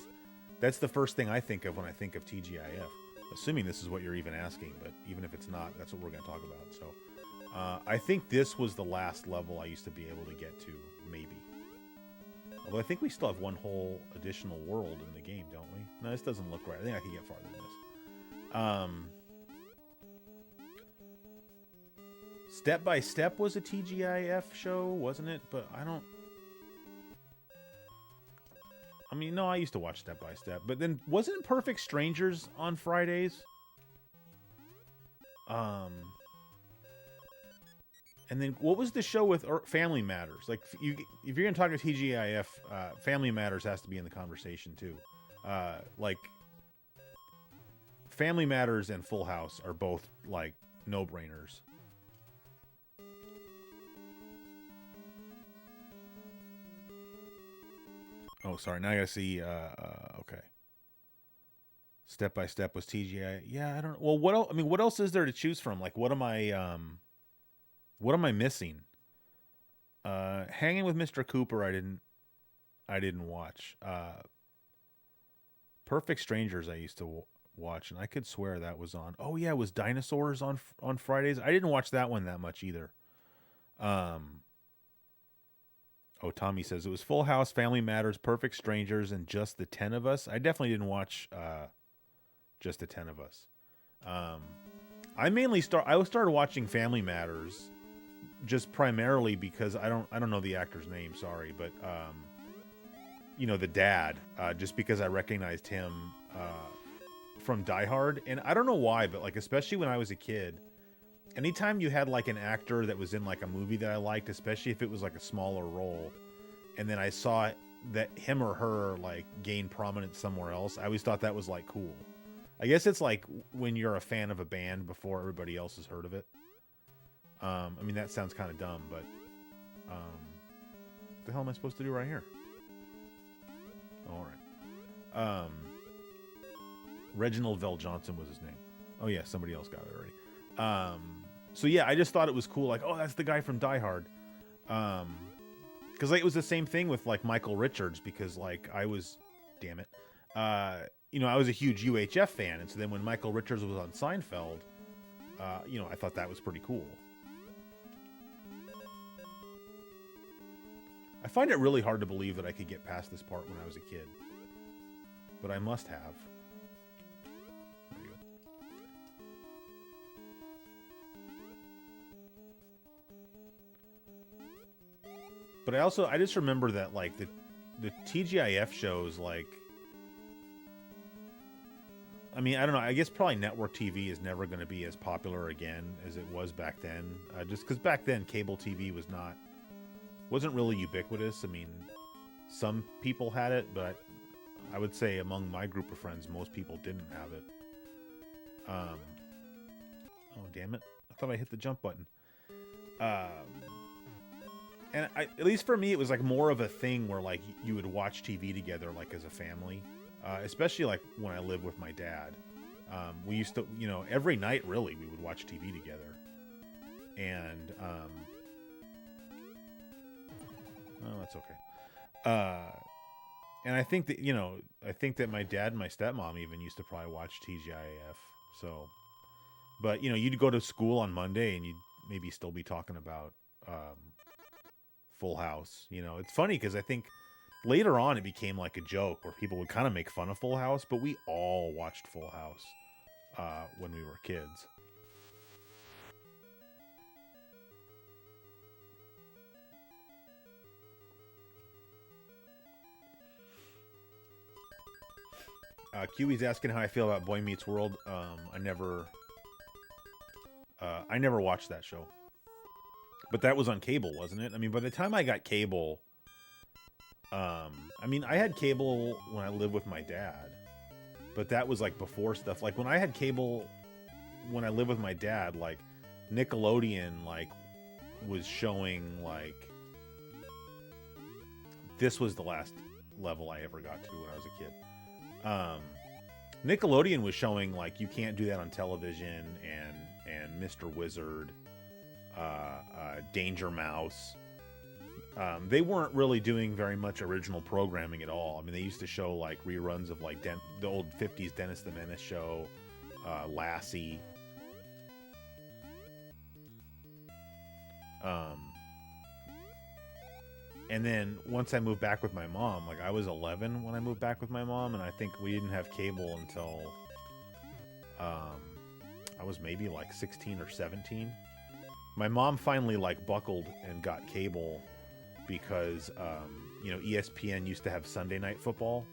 Speaker 1: the first thing I think of when I think of TGIF. Assuming this is what you're even asking, but even if it's not, that's what we're going to talk about. So, I think this was the last level I used to be able to get to, maybe. Although I think we still have one whole additional world in the game, don't we? No, this doesn't look right. I think I can get farther than this. Step by Step was a TGIF show, wasn't it? But no, I used to watch Step by Step. But then, wasn't Perfect Strangers on Fridays? And then what was the show with Family Matters? Like, if you're going to talk to TGIF, Family Matters has to be in the conversation too. Like, Family Matters and Full House are both like no-brainers. Oh, sorry. Now I gotta see. Okay. Step by Step was TGI. Yeah, I don't. Well, what else? I mean, what else is there to choose from? Like, what am I missing? Hanging with Mr. Cooper, I didn't watch. Perfect Strangers, I used to watch, and I could swear that was on. Oh yeah, it was Dinosaurs on Fridays. I didn't watch that one that much either. Oh, Tommy says it was Full House, Family Matters, Perfect Strangers, and Just the 10 of Us. I definitely didn't watch Just the 10 of Us. I started watching Family Matters just primarily because I don't know the actor's name, sorry, but the dad, just because I recognized him from Die Hard, and I don't know why, but like especially when I was a kid, anytime you had like an actor that was in like a movie that I liked, especially if it was like a smaller role, and then I saw that him or her like gain prominence somewhere else, I always thought that was like cool. I guess it's like when you're a fan of a band before everybody else has heard of it. I mean, that sounds kind of dumb, but what the hell am I supposed to do right here? All right. Reginald VelJohnson was his name. Oh yeah, somebody else got it already. So yeah, I just thought it was cool. Like, oh, that's the guy from Die Hard. Because like it was the same thing with like Michael Richards, because like damn it, I was a huge UHF fan, and so then when Michael Richards was on Seinfeld, I thought that was pretty cool. I find it really hard to believe that I could get past this part when I was a kid, but I must have. There you go. But I just remember that like the TGIF shows, like, I mean, I don't know. I guess probably network TV is never going to be as popular again as it was back then. Just because back then cable TV wasn't really ubiquitous. I mean, some people had it, but I would say among my group of friends, most people didn't have it. Oh damn it! I thought I hit the jump button. And at least for me, it was like more of a thing where like you would watch TV together, like as a family. Especially like when I lived with my dad. We used to, every night really we would watch TV together. And oh, that's okay. And I think that my dad and my stepmom even used to probably watch TGIF. So But you'd go to school on Monday and you'd maybe still be talking about Full House. It's funny because I think later on it became like a joke where people would kind of make fun of Full House, but we all watched Full House when we were kids. QE's asking how I feel about Boy Meets World. I never watched that show, but that was on cable, wasn't it? I mean, by the time I got cable, I had cable when I lived with my dad, but that was like before stuff. Like when I had cable when I lived with my dad, like Nickelodeon, like was showing like this was the last level I ever got to when I was a kid. Nickelodeon was showing like You Can't Do That on Television and Mr. Wizard, Danger Mouse. They weren't really doing very much original programming at all. I mean, they used to show like reruns of like the old 50s Dennis the Menace show, Lassie. And then once I moved back with my mom, like I was 11 when I moved back with my mom, and I think we didn't have cable until I was maybe like 16 or 17. My mom finally like buckled and got cable because ESPN used to have Sunday Night Football.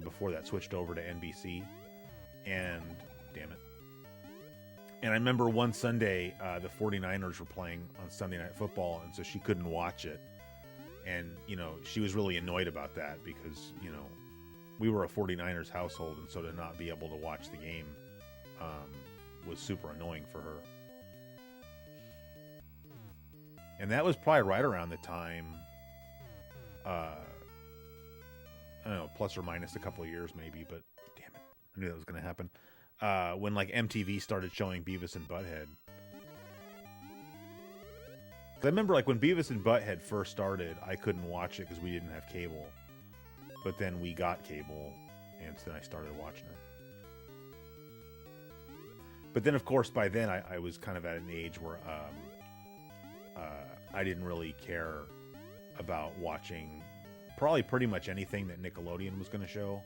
Speaker 1: Before that switched over to NBC, and damn it. And I remember one Sunday, the 49ers were playing on Sunday Night Football, and so she couldn't watch it. And, she was really annoyed about that because, we were a 49ers household, and so to not be able to watch the game was super annoying for her. And that was probably right around the time, I don't know, plus or minus a couple of years maybe, but damn it, I knew that was going to happen. When like MTV started showing Beavis and Butthead. I remember like when Beavis and Butthead first started, I couldn't watch it because we didn't have cable. But then we got cable, and then I started watching it. But then, of course, by then I was kind of at an age where I didn't really care about watching probably pretty much anything that Nickelodeon was going to show.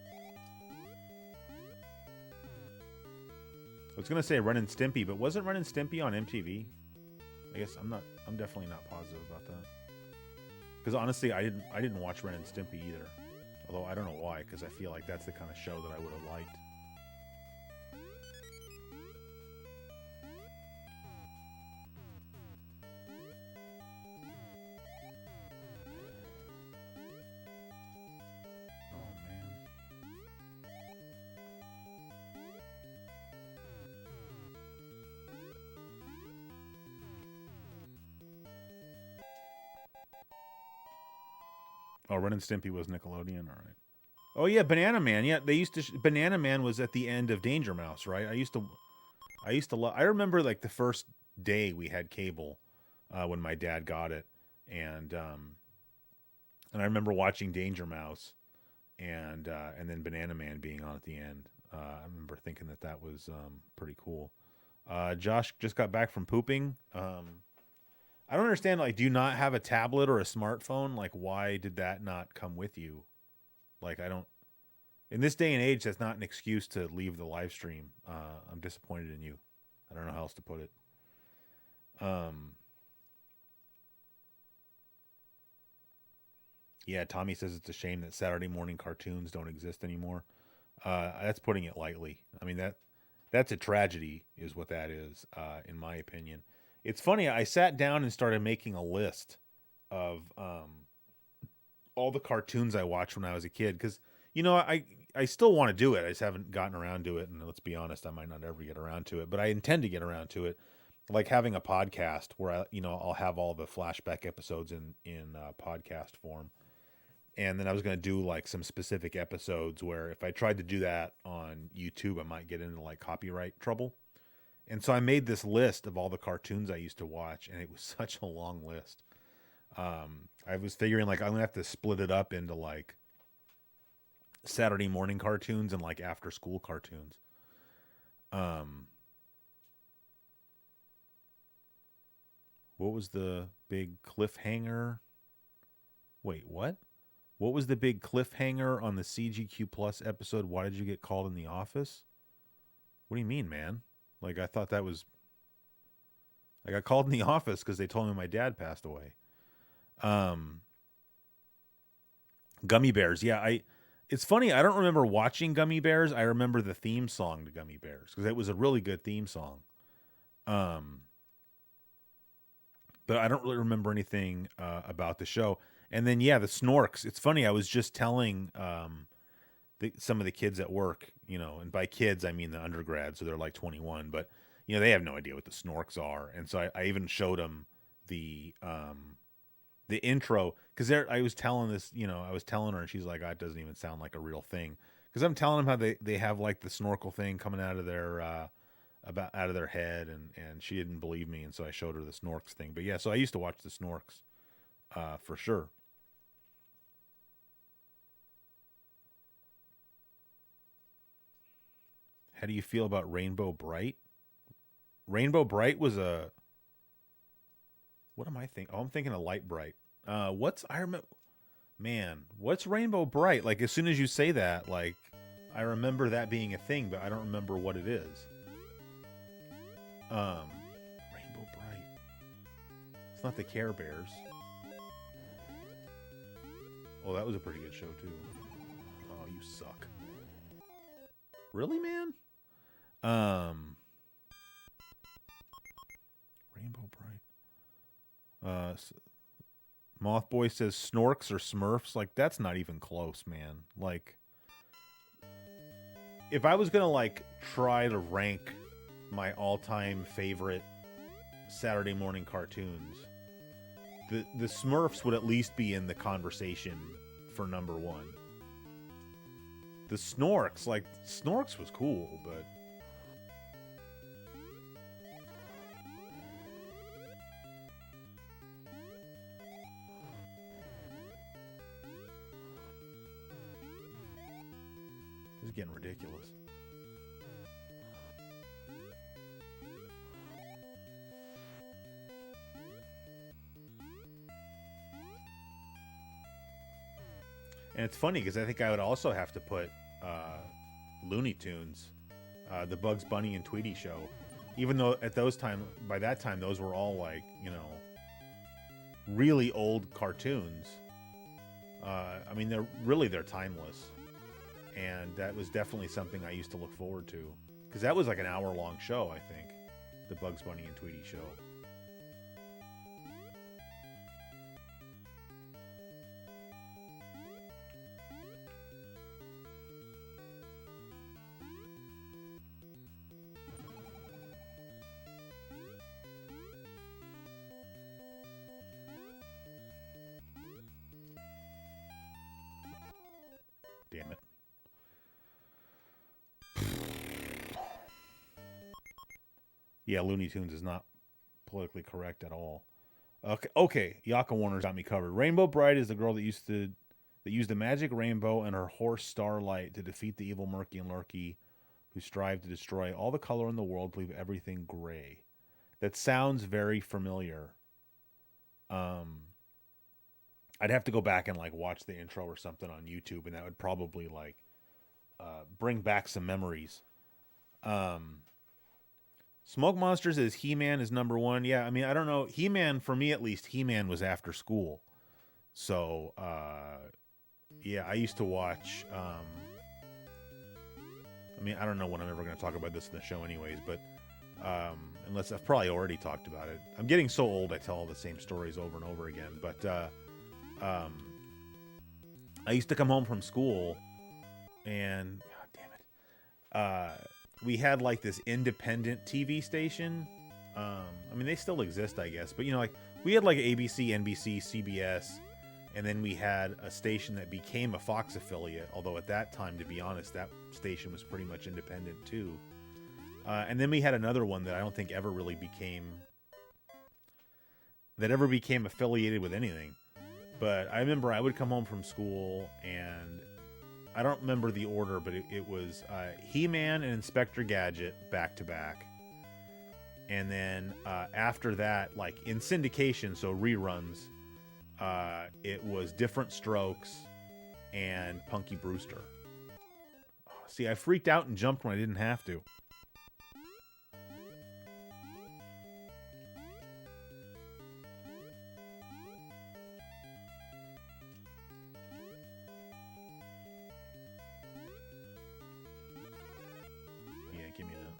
Speaker 1: I was gonna say Ren and Stimpy, but wasn't Ren and Stimpy on MTV? I guess I'm definitely not positive about that. Because honestly, I didn't watch Ren and Stimpy either. Although I don't know why, because I feel like that's the kind of show that I would have liked. Oh, Ren and Stimpy was Nickelodeon? All right. Oh, yeah, Banana Man. Yeah, they used to... Banana Man was at the end of Danger Mouse, right? I used to I remember, like, the first day we had cable when my dad got it. And I remember watching Danger Mouse and then Banana Man being on at the end. I remember thinking that was pretty cool. Josh just got back from pooping. I don't understand, like, do you not have a tablet or a smartphone? Like, why did that not come with you? Like, I don't... In this day and age, that's not an excuse to leave the live stream. I'm disappointed in you. I don't know how else to put it. Yeah, Tommy says it's a shame that Saturday morning cartoons don't exist anymore. That's putting it lightly. I mean, that's a tragedy is what that is, in my opinion. It's funny, I sat down and started making a list of all the cartoons I watched when I was a kid. Because, I still want to do it. I just haven't gotten around to it. And let's be honest, I might not ever get around to it. But I intend to get around to it. Like having a podcast where, I'll have all the flashback episodes in podcast form. And then I was going to do, like, some specific episodes where if I tried to do that on YouTube, I might get into, like, copyright trouble. And so I made this list of all the cartoons I used to watch, and it was such a long list. I was figuring, like, I'm going to have to split it up into, like, Saturday morning cartoons and, like, after-school cartoons. What was the big cliffhanger? Wait, what? What was the big cliffhanger on the CGQ Plus episode? Why did you get called in the office? What do you mean, man? Like, I thought that was. I got called in the office because they told me my dad passed away. Um, Gummy Bears. Yeah, It's funny. I don't remember watching Gummy Bears. I remember the theme song to Gummy Bears because it was a really good theme song. But I don't really remember anything about the show. And then, yeah, the Snorks. It's funny. I was just telling some of the kids at work, and by kids, I mean the undergrads, so they're like 21, but, they have no idea what the Snorks are. And so I even showed them the intro because I was telling this, I was telling her and she's like, oh, it doesn't even sound like a real thing. Because I'm telling them how they have like the snorkel thing coming out of their out of their head, and she didn't believe me, and so I showed her the Snorks thing. But yeah, so I used to watch the Snorks for sure. How do you feel about Rainbow Bright? Rainbow Bright was a. What am I thinking? Oh, I'm thinking of Light Bright. I remember. Man, what's Rainbow Bright? Like, as soon as you say that, like, I remember that being a thing, but I don't remember what it is. Rainbow Bright. It's not the Care Bears. Oh, that was a pretty good show too. Oh, you suck. Really, man? Rainbow Bright. Mothboy says Snorks or Smurfs. Like, that's not even close, man. Like, if I was gonna like try to rank my all-time favorite Saturday morning cartoons, the Smurfs would at least be in the conversation for number one. The Snorks, like, Snorks was cool, but this is getting ridiculous. And it's funny because I think I would also have to put Looney Tunes, the Bugs Bunny and Tweety show, even though by that time, those were all like, really old cartoons. I mean, they're timeless, and that was definitely something I used to look forward to because that was like an hour-long show. I think the Bugs Bunny and Tweety show. Damn it. Yeah, Looney Tunes is not politically correct at all. Okay. Yaka Warner's got me covered. Rainbow Bright is the girl that used the magic rainbow and her horse Starlight to defeat the evil Murky and Lurky, who strive to destroy all the color in the world to leave everything gray. That sounds very familiar. I'd have to go back and like watch the intro or something on YouTube, and that would probably like bring back some memories. Smoke Monsters is He-Man is number one. Yeah, I mean, I don't know. He-Man, for me at least, He-Man was after school. So, yeah, I used to watch. I mean, I don't know when I'm ever going to talk about this in the show anyways, but unless I've probably already talked about it. I'm getting so old I tell all the same stories over and over again. But I used to come home from school and, God damn it, we had like this independent TV station. I mean, they still exist, I guess, but like we had like ABC, NBC, CBS, and then we had a station that became a Fox affiliate. Although at that time, to be honest, that station was pretty much independent too. And then we had another one that I don't think ever really became affiliated with anything. But I remember I would come home from school, and I don't remember the order, but it was He-Man and Inspector Gadget back to back. And then after that, like in syndication, so reruns, it was Different Strokes and Punky Brewster. Oh, see, I freaked out and jumped when I didn't have to. Yeah, give me that.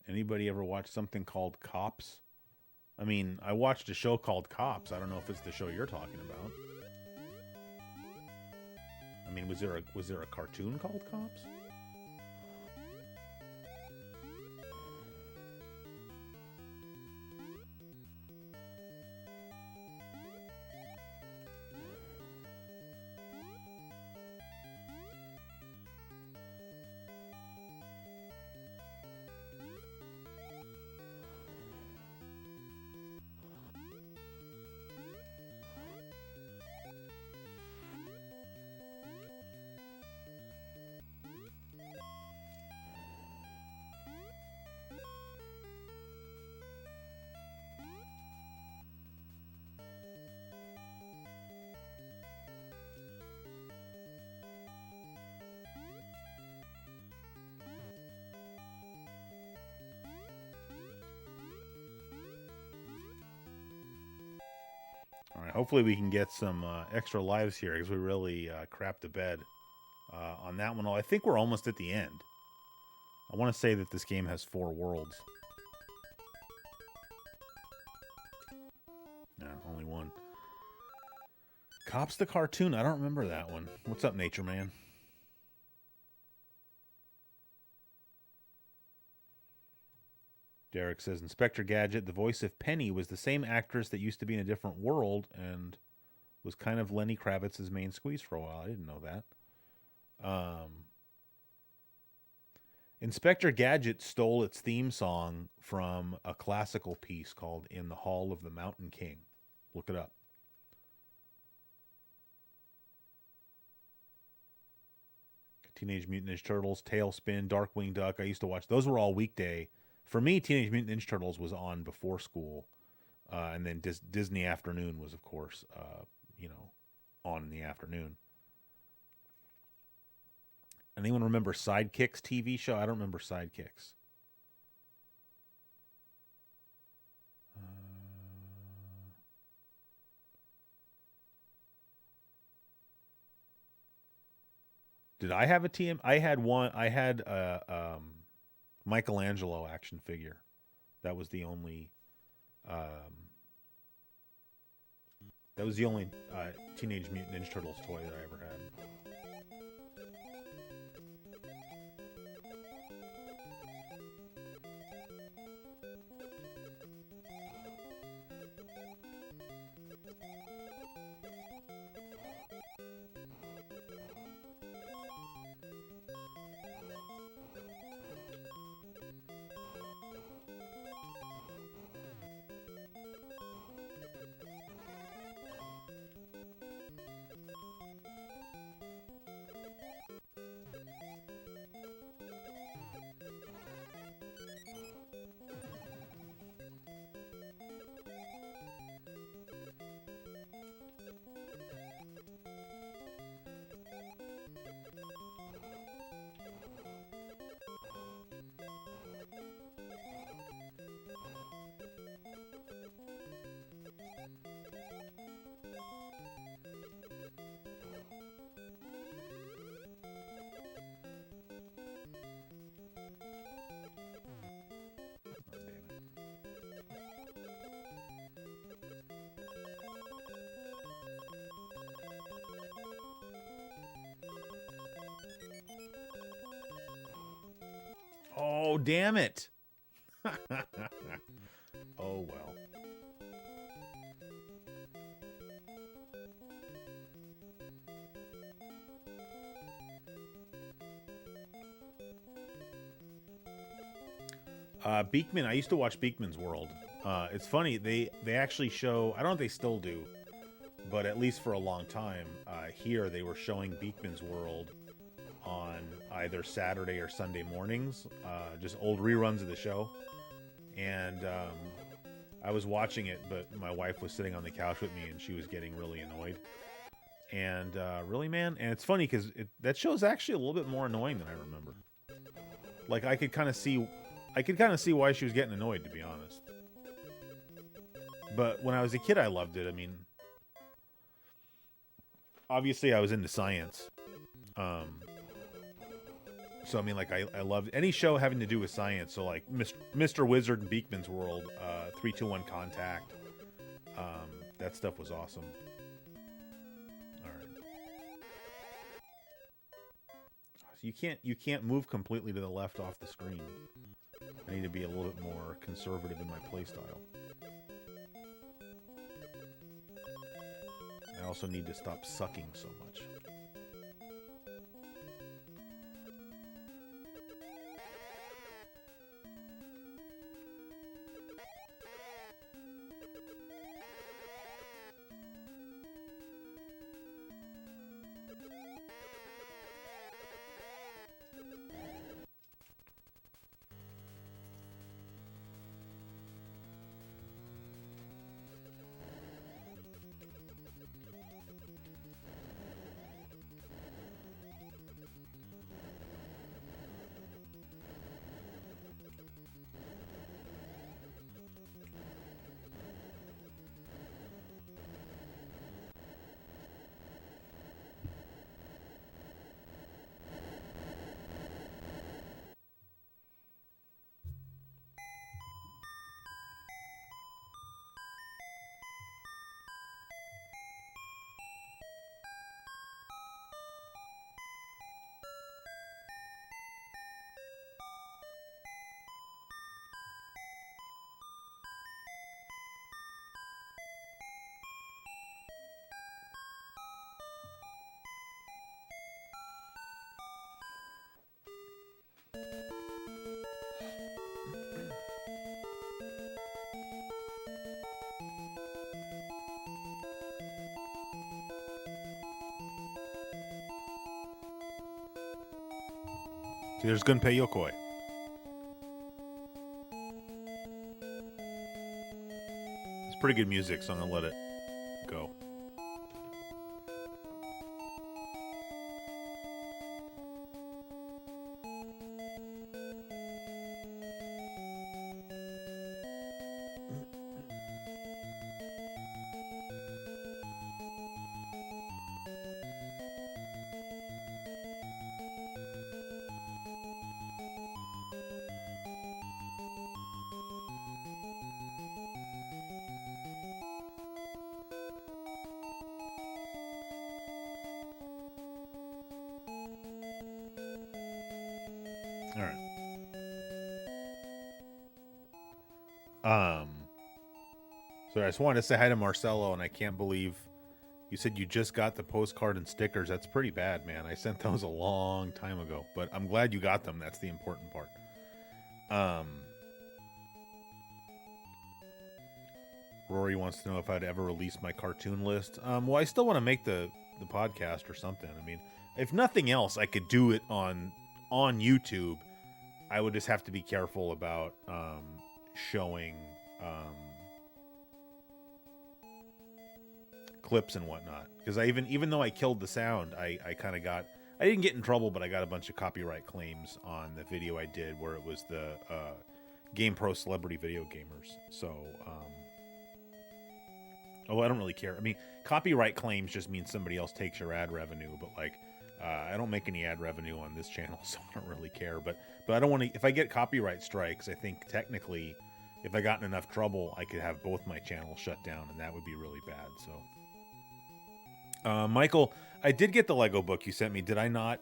Speaker 1: Anybody ever watch something called Cops? I mean, I watched a show called Cops. I don't know if it's the show you're talking about. I mean, was there a cartoon called Cops? All right, hopefully we can get some extra lives here because we really crapped the bed on that one. I think we're almost at the end. I want to say that this game has 4 worlds. No, only one. Cops the cartoon. I don't remember that one. What's up, Nature Man? Derek says, Inspector Gadget, the voice of Penny, was the same actress that used to be in A Different World and was kind of Lenny Kravitz's main squeeze for a while. I didn't know that. Inspector Gadget stole its theme song from a classical piece called In the Hall of the Mountain King. Look it up. Teenage Mutant Ninja Turtles, Tailspin, Darkwing Duck. I used to watch. Those were all weekday. For me, Teenage Mutant Ninja Turtles was on before school, and then Disney Afternoon was, of course, on in the afternoon. Anyone remember Sidekicks TV show? I don't remember Sidekicks. Did I have a TM? I had one. I had Michelangelo action figure. That was the only. That was the only Teenage Mutant Ninja Turtles toy that I ever had. Oh, damn it. Oh, well. Beekman. I used to watch Beekman's World. It's funny. They actually show. I don't know if they still do, but at least for a long time here they were showing Beekman's World on either Saturday or Sunday mornings. Just old reruns of the show, and I was watching it, but my wife was sitting on the couch with me, and she was getting really annoyed. And really, man, and it's funny because that show is actually a little bit more annoying than I remember. Like I could kind of see why she was getting annoyed, to be honest. But when I was a kid, I loved it. I mean, obviously, I was into science. So I mean, like I loved any show having to do with science. So like Mr. Wizard and Beekman's World, 3-2-1 Contact. That stuff was awesome. All right. So you can't move completely to the left off the screen. I need to be a little bit more conservative in my playstyle. I also need to stop sucking so much. See, there's Gunpei Yokoi. It's pretty good music, so I'm gonna let it go. All right. So I just wanted to say hi to Marcelo, and I can't believe you said you just got the postcard and stickers. That's pretty bad, man. I sent those a long time ago, but I'm glad you got them. That's the important part. Rory wants to know if I'd ever release my cartoon list. Well, I still want to make the podcast or something. I mean, if nothing else, I could do it on YouTube. I would just have to be careful about showing clips and whatnot, because even though I killed the sound, I didn't get in trouble, but I got a bunch of copyright claims on the video I did where it was the Game Pro Celebrity Video Gamers. So I don't really care. I mean, copyright claims just means somebody else takes your ad revenue, but like I don't make any ad revenue on this channel, so I don't really care. But I don't want to. If I get copyright strikes, I think technically, if I got in enough trouble, I could have both my channels shut down, and that would be really bad. So, Michael, I did get the Lego book you sent me. Did I not?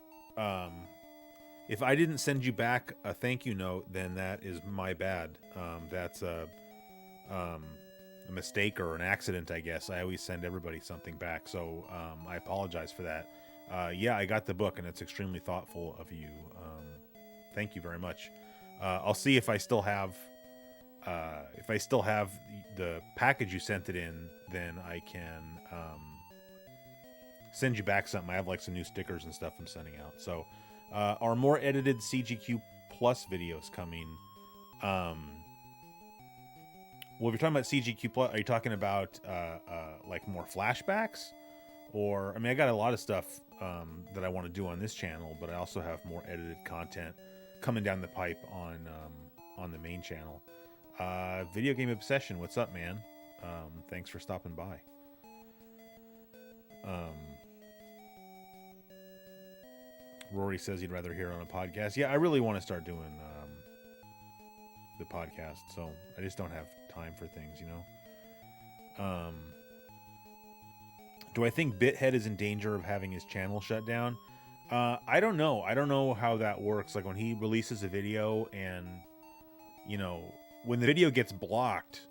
Speaker 1: If I didn't send you back a thank you note, then that is my bad. That's a mistake or an accident, I guess. I always send everybody something back, so I apologize for that. Yeah, I got the book, and it's extremely thoughtful of you. Thank you very much. I'll see if I still have the package you sent it in. Then I can send you back something. I have like some new stickers and stuff I'm sending out. So are more edited CGQ Plus videos coming? Well, if you're talking about CGQ Plus, are you talking about like more flashbacks? Or, I mean, I got a lot of stuff that I want to do on this channel, but I also have more edited content coming down the pipe on the main channel. Video Game Obsession, what's up, man? Thanks for stopping by. Rory says he'd rather hear it on a podcast. Yeah, I really want to start doing the podcast, so I just don't have time for things, you know? Do I think Bithead is in danger of having his channel shut down? I don't know. I don't know how that works. Like when he releases a video and, you know, when the video gets blocked,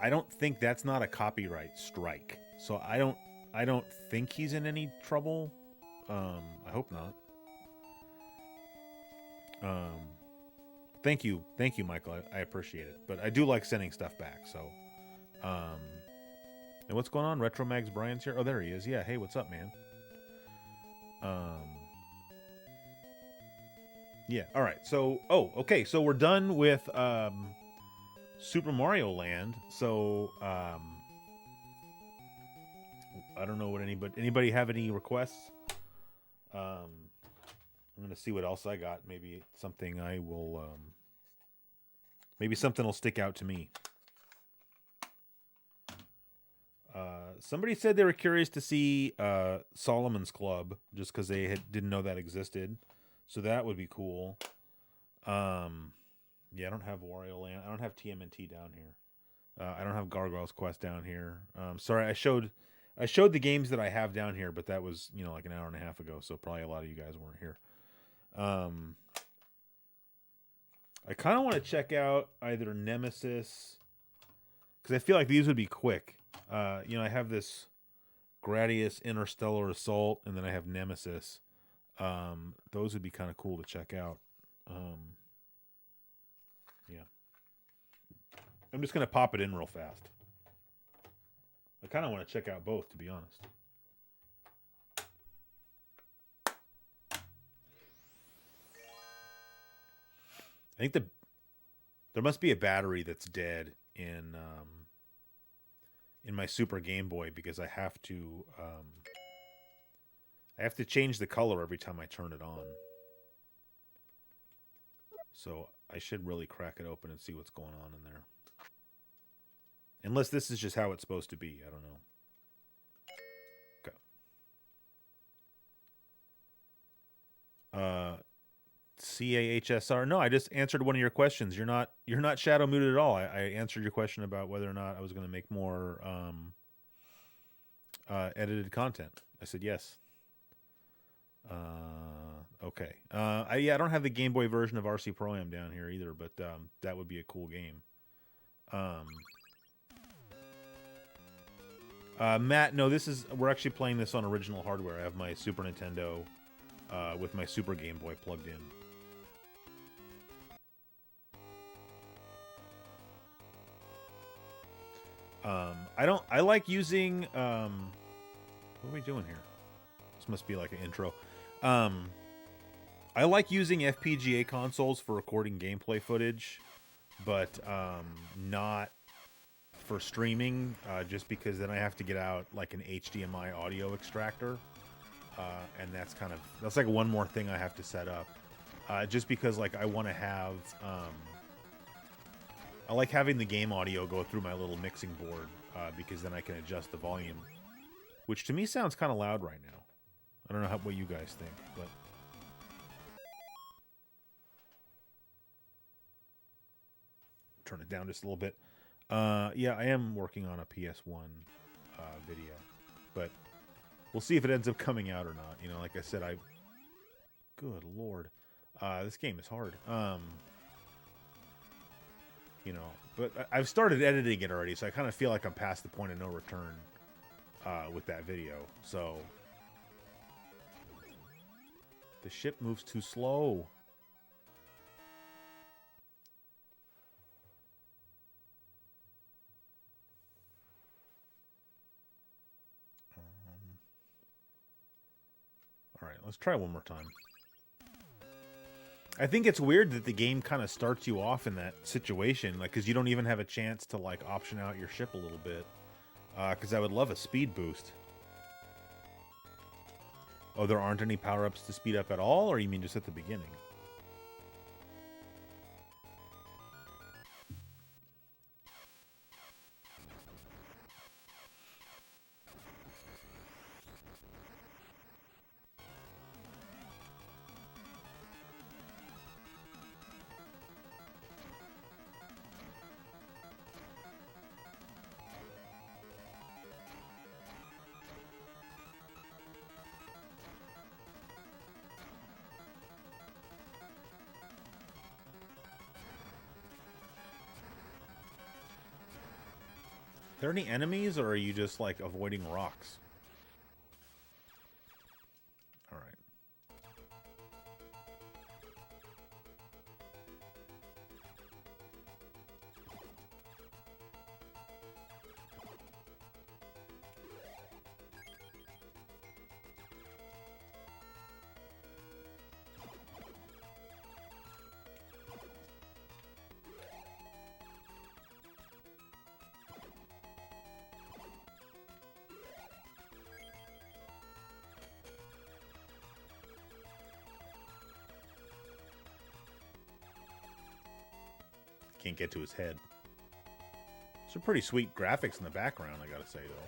Speaker 1: I don't think that's not a copyright strike. So I don't think he's in any trouble. I hope not. Thank you, Michael. I appreciate it. But I do like sending stuff back. So, and what's going on? Retro Mags Brian's here. Oh, there he is. Yeah. Hey, what's up, man? Yeah. All right. So, okay. So we're done with Super Mario Land. So, I don't know what anybody have any requests? I'm gonna see what else I got. Maybe something I will. Maybe something will stick out to me. Somebody said they were curious to see Solomon's Club just because they didn't know that existed, so that would be cool. Yeah, I don't have Wario Land. I don't have TMNT down here. I don't have Gargoyle's Quest down here. Sorry, I showed the games that I have down here, but that was, you know, like an hour and a half ago, so probably a lot of you guys weren't here. I kind of want to check out either Nemesis, because I feel like these would be quick. You know, I have this Gradius Interstellar Assault, and then I have Nemesis. Those would be kind of cool to check out. Yeah. I'm just going to pop it in real fast. I kind of want to check out both, to be honest. I think there must be a battery that's dead in my Super Game Boy, because I have to change the color every time I turn it on. So I should really crack it open and see what's going on in there. Unless this is just how it's supposed to be. I don't know. Okay. CAHSR. No, I just answered one of your questions. You're not shadow muted at all. I answered your question about whether or not I was going to make more edited content. I said yes. Okay. I don't have the Game Boy version of RC Pro-Am down here either, but that would be a cool game. Matt, no, we're actually playing this on original hardware. I have my Super Nintendo with my Super Game Boy plugged in. I like using, what are we doing here? This must be like an intro. I like using FPGA consoles for recording gameplay footage, but not for streaming, just because then I have to get out like an HDMI audio extractor. And that's like one more thing I have to set up. Just because like I want to have, I like having the game audio go through my little mixing board, because then I can adjust the volume, which to me sounds kind of loud right now. I don't know what you guys think, but turn it down just a little bit. Yeah, I am working on a PS1 video, but we'll see if it ends up coming out or not. You know, like I said, good Lord, this game is hard. You know, but I've started editing it already, so I kind of feel like I'm past the point of no return with that video. So the ship moves too slow. right, let's try one more time. I think it's weird that the game kind of starts you off in that situation, like, because you don't even have a chance to, like, option out your ship a little bit. Because I would love a speed boost. Oh, there aren't any power-ups to speed up at all, or you mean just at the beginning? Are there any enemies, or are you just, like, avoiding rocks? All right. Can't get to his head. Some pretty sweet graphics in the background, I gotta say, though.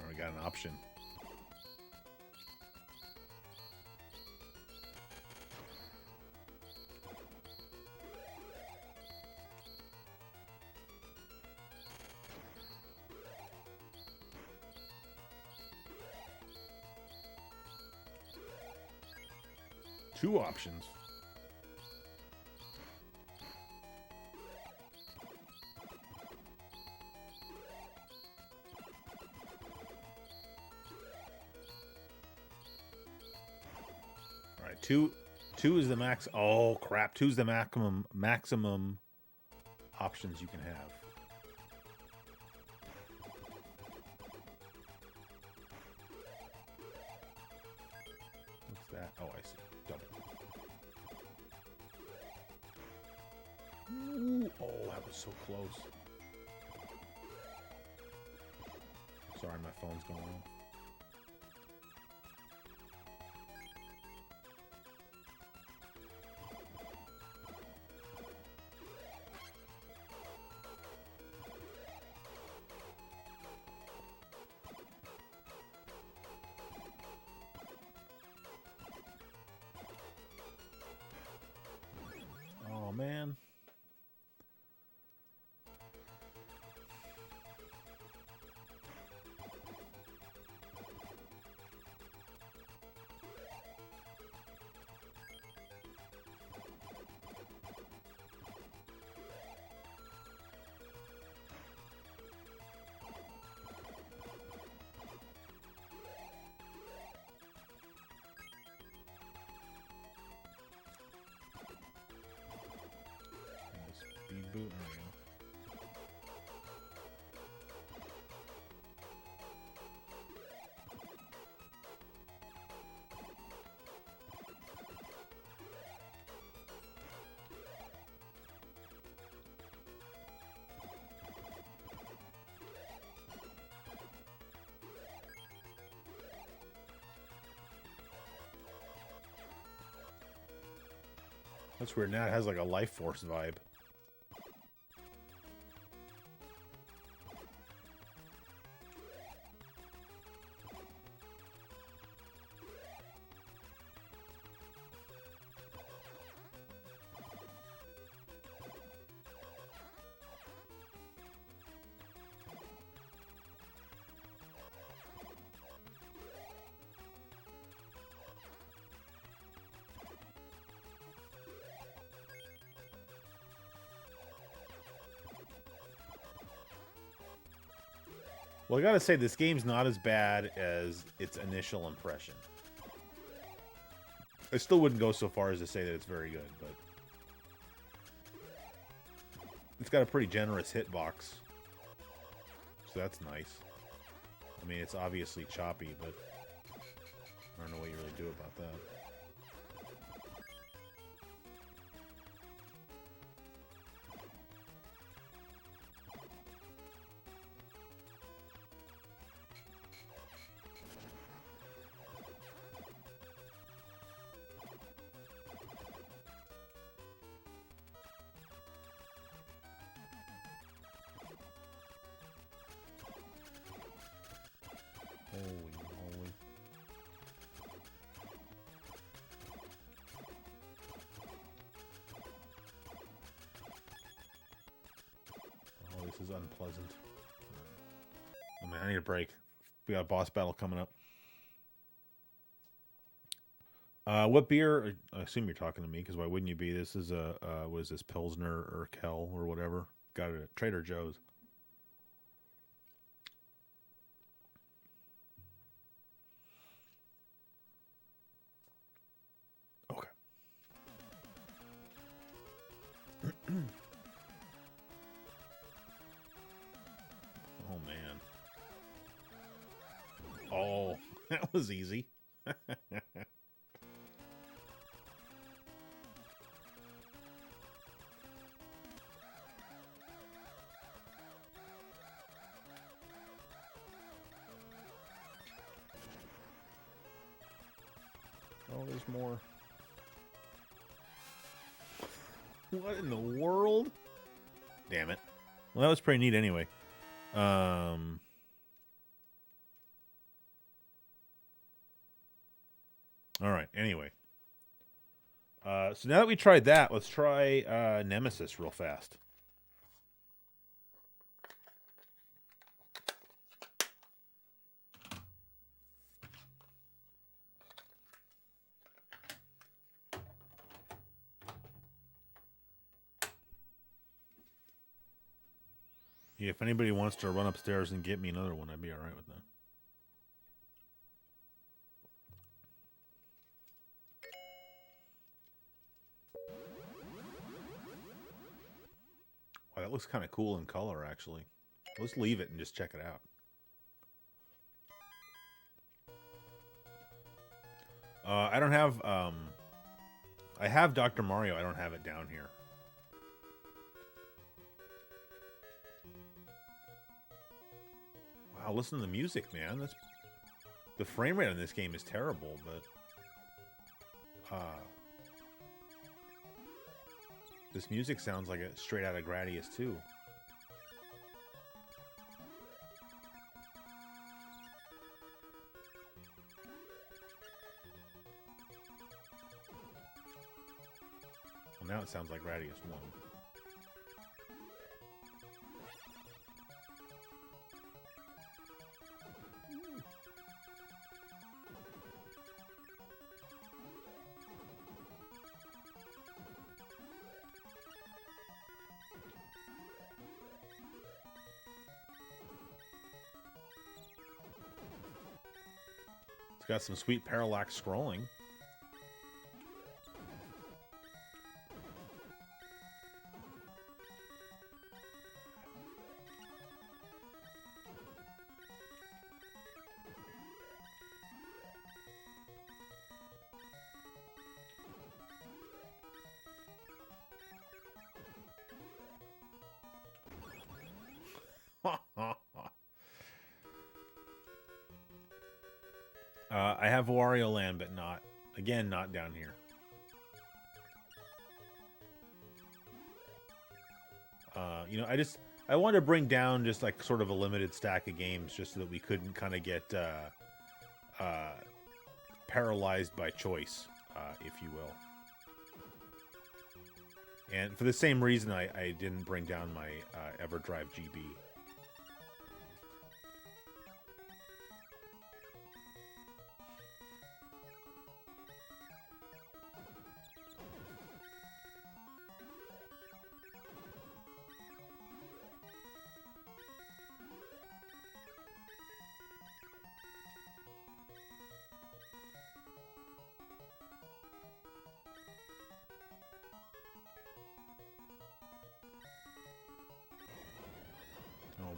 Speaker 1: We got an option. Two options. Two is the max. Oh crap! Two's the maximum options you can have. What's that? Oh, I see. Double. Ooh, oh, that was so close. Sorry, my phone's going off. Oh, man. Speed boot. There we go. That's weird. Now it has like a life force vibe. Well, I gotta say, this game's not as bad as its initial impression. I still wouldn't go so far as to say that it's very good, but it's got a pretty generous hitbox, so that's nice. I mean, it's obviously choppy, but I don't know what you really do about that. Holy moly. Oh, this is unpleasant. Oh man, I need a break. We got a boss battle coming up. What beer? I assume you're talking to me, because why wouldn't you be? This is a, what is this, Pilsner or Kel or whatever. Got it at Trader Joe's. Okay. Oh, man. Oh, that was easy. Oh, there's more. What in the world? Damn it. Well, that was pretty neat anyway. All right, anyway. So now that we tried that, let's try Nemesis real fast. Yeah, if anybody wants to run upstairs and get me another one, I'd be all right with that. Wow, that looks kind of cool in color, actually. Let's leave it and just check it out. I don't have, I have Dr. Mario. I don't have it down here. Wow, listen to the music, man. That's, the frame rate on this game is terrible, but this music sounds like a straight out of Gradius 2. Well, now it sounds like Gradius 1. It's got some sweet parallax scrolling. I have Wario Land, but not, again, not down here. You know, I wanted to bring down just like sort of a limited stack of games just so that we couldn't kind of get paralyzed by choice, if you will. And for the same reason, I didn't bring down my EverDrive GB.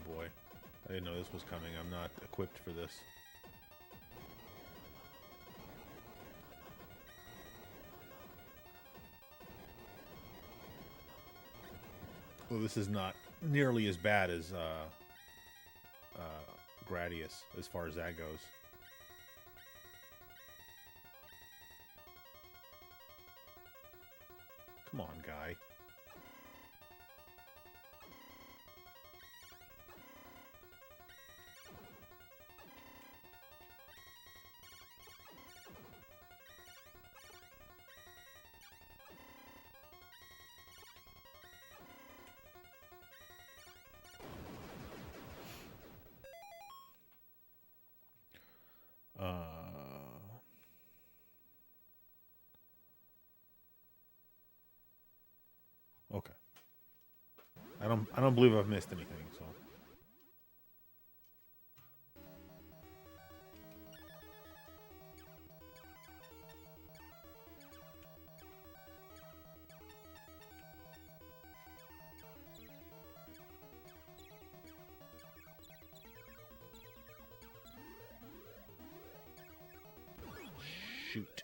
Speaker 1: boy. I didn't know this was coming. I'm not equipped for this. Well, this is not nearly as bad as Gradius, as far as that goes. Come on, guy. Okay. I don't believe I've missed anything, so. Shoot.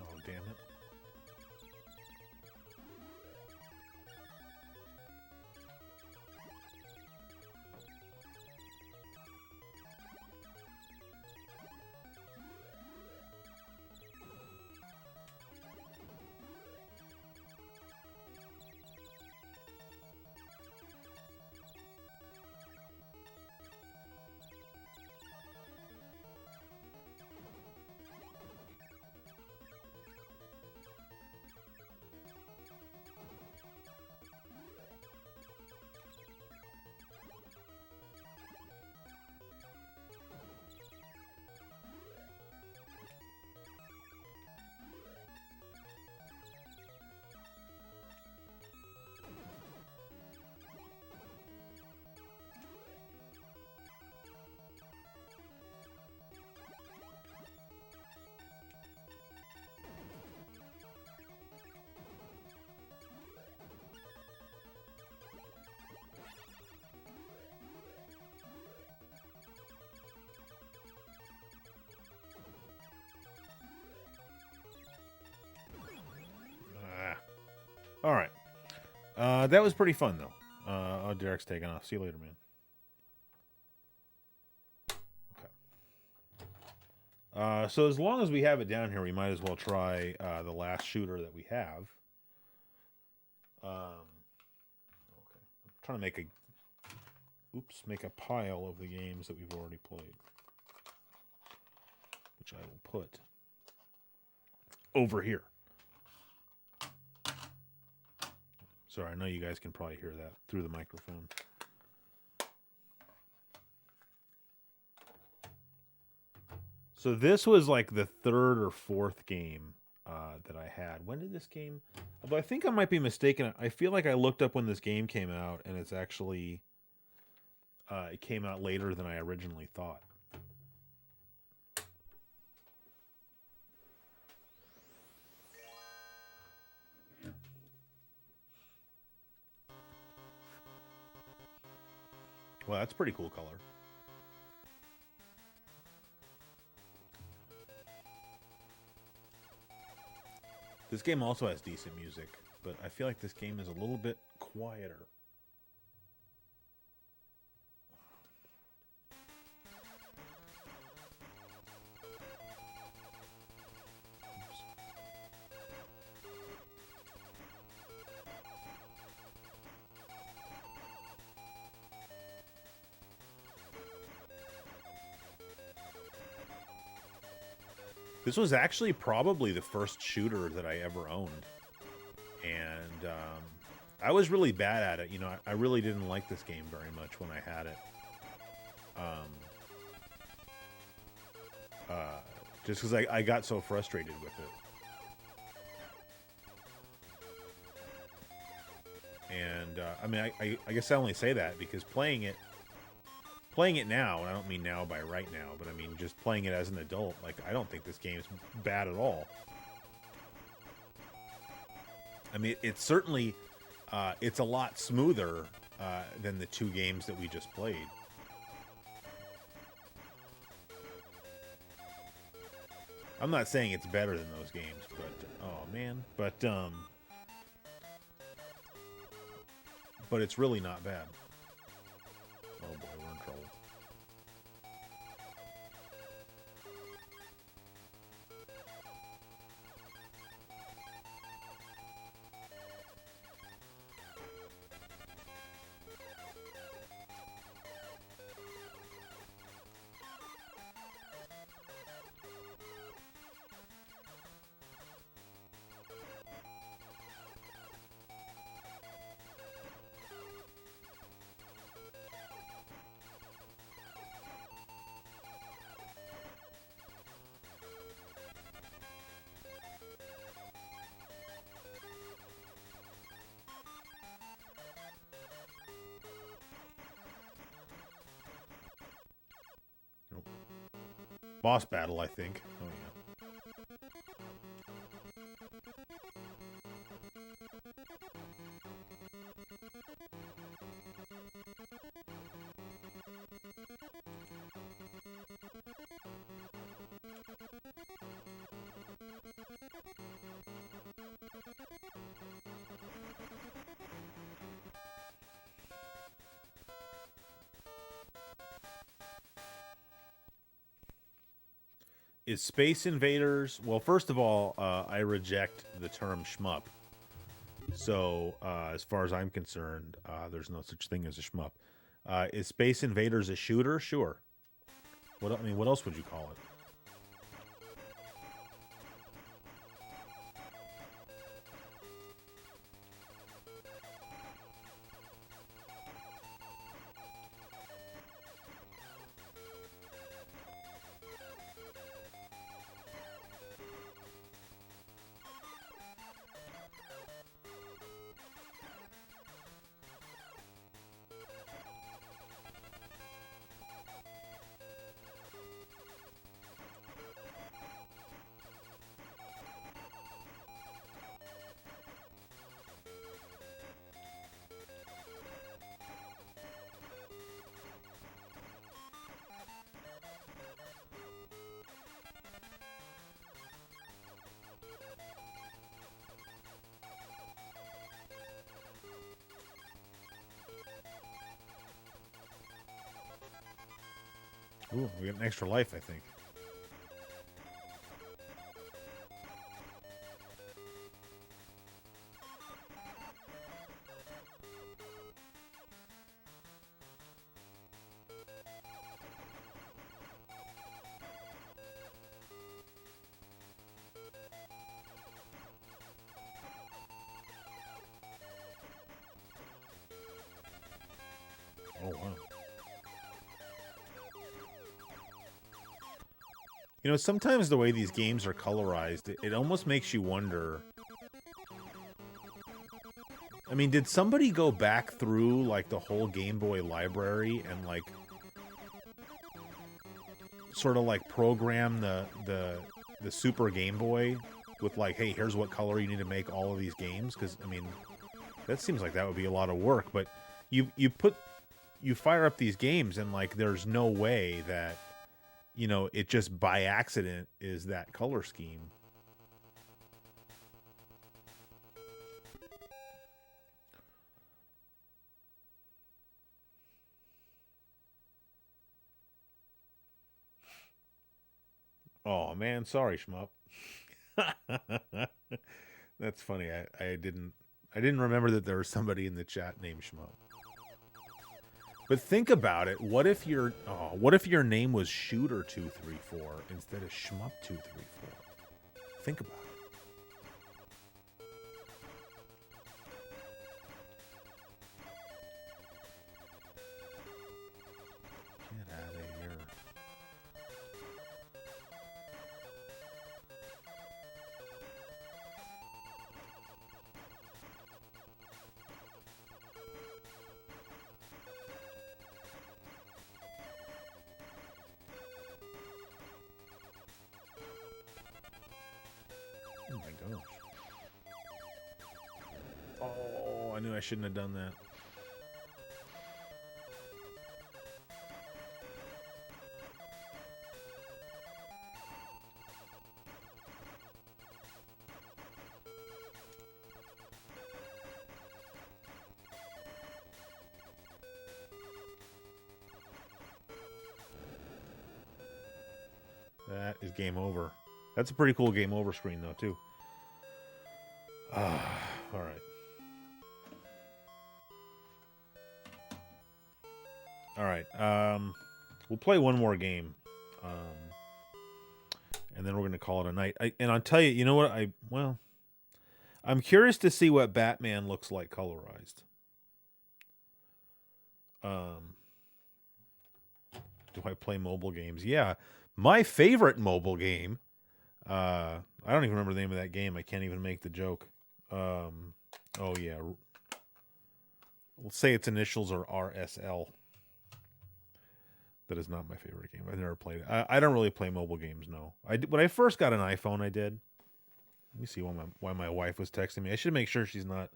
Speaker 1: Oh, damn it. All right. That was pretty fun, though. Oh, Derek's taking off. See you later, man. Okay. So as long as we have it down here, we might as well try the last shooter that we have. Okay. I'm trying to make a pile of the games that we've already played, which I will put over here. Sorry, I know you guys can probably hear that through the microphone. So this was like the third or fourth game that I had. When did this game? Although I think I might be mistaken. I feel like I looked up when this game came out, and it's actually it came out later than I originally thought. Well, that's a pretty cool color. This game also has decent music, but I feel like this game is a little bit quieter. This was actually probably the first shooter that I ever owned. And I was really bad at it. You know, I really didn't like this game very much when I had it. Just because I got so frustrated with it. I mean, I guess I only say that because playing it now, and I don't mean now by right now, but I mean just playing it as an adult, like, I don't think this game is bad at all. I mean, it's certainly, it's a lot smoother than the 2 games that we just played. I'm not saying it's better than those games, but, oh man, but it's really not bad. Oh boy, we're in trouble. Boss battle, I think. Oh, yeah. Is Space Invaders... Well, first of all, I reject the term shmup. So, as far as I'm concerned, there's no such thing as a shmup. Is Space Invaders a shooter? Sure. What else would you call it? Ooh, we got an extra life, I think. Oh, wow. You know, sometimes the way these games are colorized, it almost makes you wonder. I mean, did somebody go back through, like, the whole Game Boy library and, like, sort of, like, program the Super Game Boy with, like, hey, here's what color you need to make all of these games? Because, I mean, that seems like that would be a lot of work. But you fire up these games and, like, there's no way that, you know, it just by accident is that color scheme. Oh man, sorry, Shmup. That's funny. I didn't remember that there was somebody in the chat named Shmup. But think about it. What if your name was Shooter234 instead of Shmup234? Think about it. Get out of here. gosh. Oh, I knew I shouldn't have done that. That is game over. That's a pretty cool game over screen, though, too. All right. All right. We'll play one more game. And then we're going to call it a night. And I'll tell you, you know what? I'm curious to see what Batman looks like colorized. Do I play mobile games? Yeah. My favorite mobile game. I don't even remember the name of that game. I can't even make the joke. Oh, yeah. We'll say its initials are RSL. That is not my favorite game. I've never played it. I don't really play mobile games, no. When I first got an iPhone, I did. Let me see why my wife was texting me. I should make sure she's not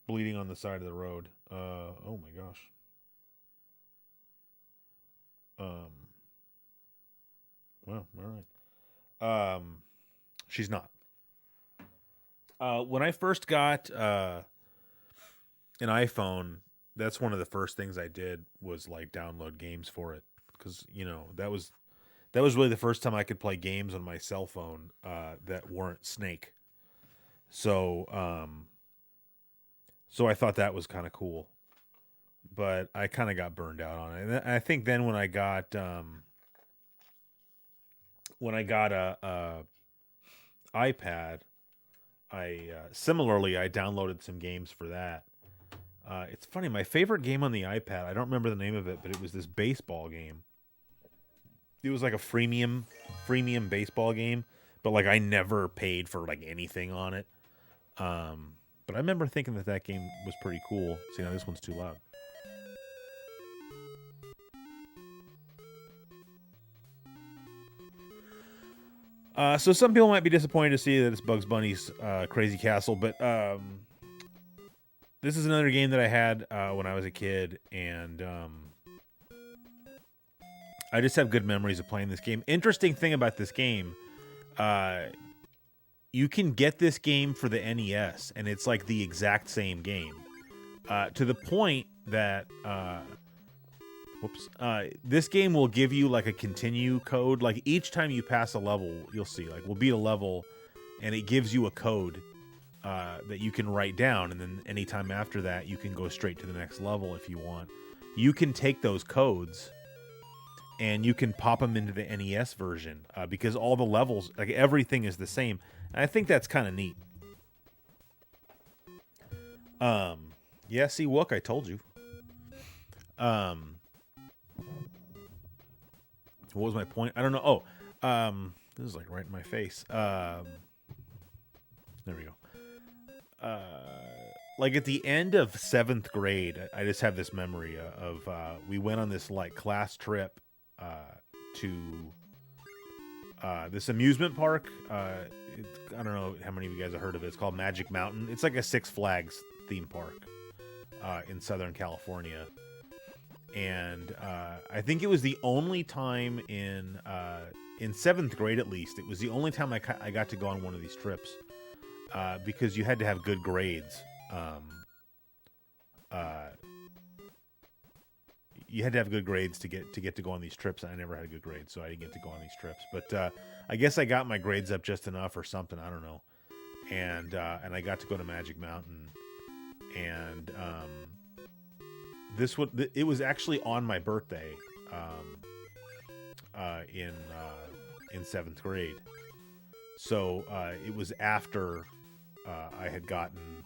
Speaker 1: bleeding on the side of the road. Oh, my gosh. Well, all right. She's not. When I first got an iPhone, that's one of the first things I did was like download games for it, because that was really the first time I could play games on my cell phone that weren't Snake. So I thought that was kind of cool, but I kind of got burned out on it. And I think then when I got a iPad, similarly I downloaded some games for that. It's funny, my favorite game on the iPad, I don't remember the name of it, but it was this baseball game. It was like a freemium baseball game, but like I never paid for like anything on it. But I remember thinking that game was pretty cool. See, now this one's too loud. So some people might be disappointed to see that it's Bugs Bunny's Crazy Castle, but this is another game that I had when I was a kid, and I just have good memories of playing this game. Interesting thing about this game, you can get this game for the NES, and it's like the exact same game, to the point that this game will give you like a continue code. Like each time you pass a level, you'll see like we'll beat a level, and it gives you a code that you can write down, and then anytime after that, you can go straight to the next level if you want. You can take those codes and you can pop them into the NES version because all the levels, like everything is the same. And I think that's kind of neat. Yeah, see, Wook, I told you. What was my point? I don't know. This is like right in my face. There we go. Like at the end of 7th grade, I just have this memory of we went on this like class trip to this amusement park. I don't know how many of you guys have heard of it. It's called Magic Mountain. It's like a Six Flags theme park in Southern California. And I think it was the only time in 7th grade, at least, it was the only time I got to go on one of these trips. Because you had to have good grades. You had to have good grades to get to go on these trips. And I never had good grades, so I didn't get to go on these trips. But I guess I got my grades up just enough or something. I don't know. And I got to go to Magic Mountain. And it was actually on my birthday in 7th grade. So it was after I had gotten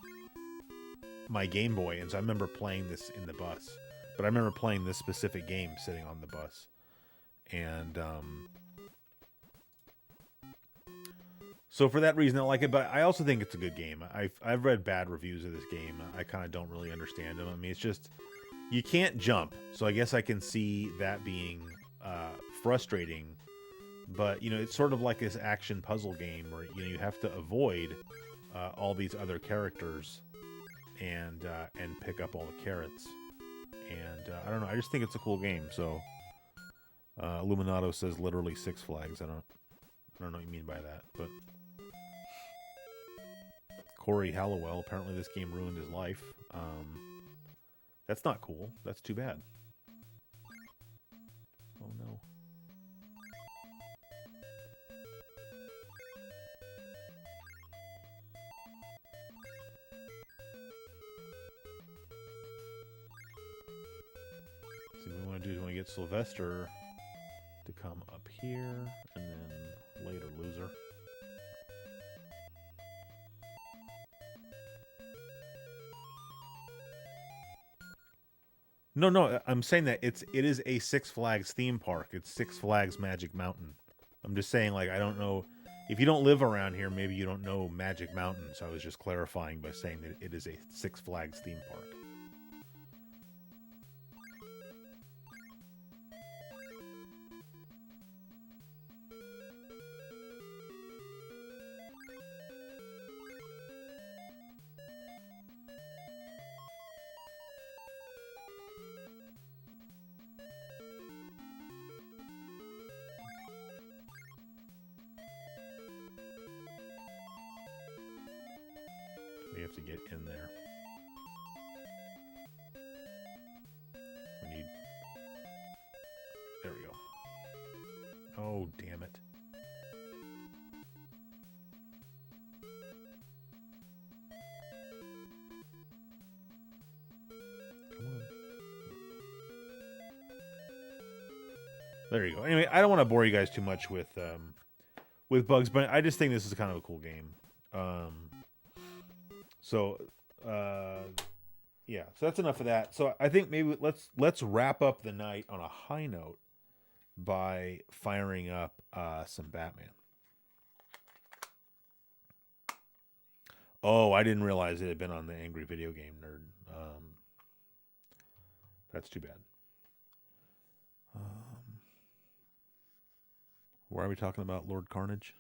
Speaker 1: my Game Boy, and so I remember playing this in the bus. But I remember playing this specific game sitting on the bus. And so for that reason, I like it. But I also think it's a good game. I've read bad reviews of this game. I kind of don't really understand them. I mean, it's just, you can't jump. So I guess I can see that being frustrating but you know, it's sort of like this action puzzle game where you know you have to avoid all these other characters and pick up all the carrots. And I don't know, I just think it's a cool game. So Illuminato says literally Six Flags. I don't know what you mean by that, but Corey Hallowell, apparently this game ruined his life. That's not cool. That's too bad. Oh no. See what we want to do is we want to get Sylvester to come up here, and then later loser. No, I'm saying that it is a Six Flags theme park. It's Six Flags Magic Mountain. I'm just saying, like, I don't know if you don't live around here, maybe you don't know Magic Mountain. So I was just clarifying by saying that it is a Six Flags theme park. We have to get in there. We need... There we go. Oh, damn it. Come on. There you go. Anyway, I don't want to bore you guys too much with Bugs Bunny. I just think this is kind of a cool game. Yeah, so that's enough of that. So I think maybe let's wrap up the night on a high note by firing up some Batman. Oh, I didn't realize it had been on the Angry Video Game Nerd. That's too bad. Why are we talking about Lord Carnage?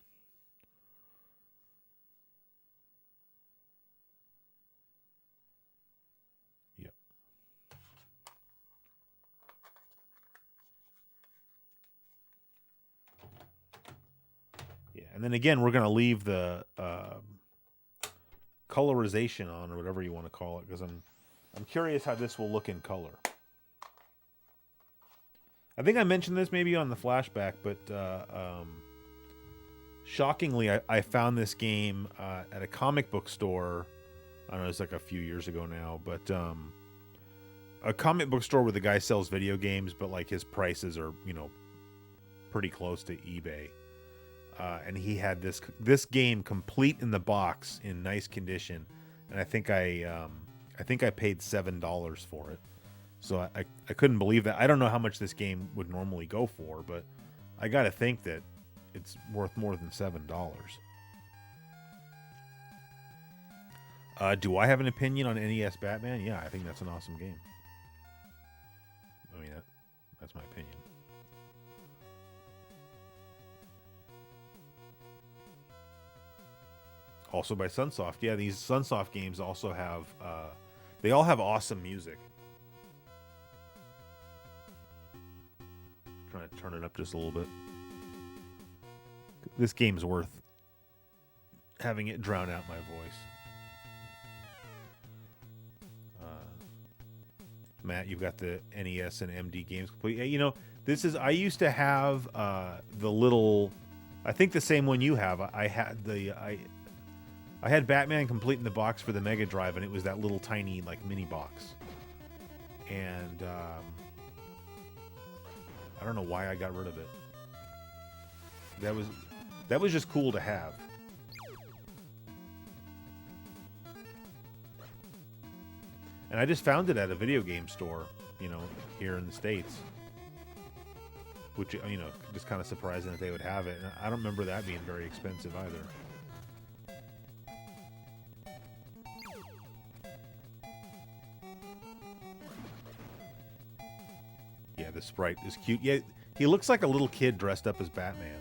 Speaker 1: And then again, we're going to leave the colorization on, or whatever you want to call it, because I'm curious how this will look in color. I think I mentioned this maybe on the flashback, but shockingly, I found this game at a comic book store. I don't know, it's like a few years ago now, but a comic book store where the guy sells video games, but like his prices are, you know, pretty close to eBay. And he had this game complete in the box in nice condition, and I think I paid $7 for it. So I couldn't believe that. I don't know how much this game would normally go for, but I got to think that it's worth more than $7. Do I have an opinion on NES Batman? Yeah, I think that's an awesome game. I mean, that's my opinion. Also by Sunsoft. Yeah, these Sunsoft games also have... they all have awesome music. Trying to turn it up just a little bit. This game's worth having it drown out my voice. Matt, you've got the NES and MD games complete. You know, this is... I used to have the little... I think the same one you have. I had Batman complete in the box for the Mega Drive, and it was that little tiny, like, mini box. And I don't know why I got rid of it. That was just cool to have. And I just found it at a video game store, you know, here in the States. Which, you know, just kind of surprising that they would have it. And I don't remember that being very expensive either. Yeah, the sprite is cute. Yeah, he looks like a little kid dressed up as Batman.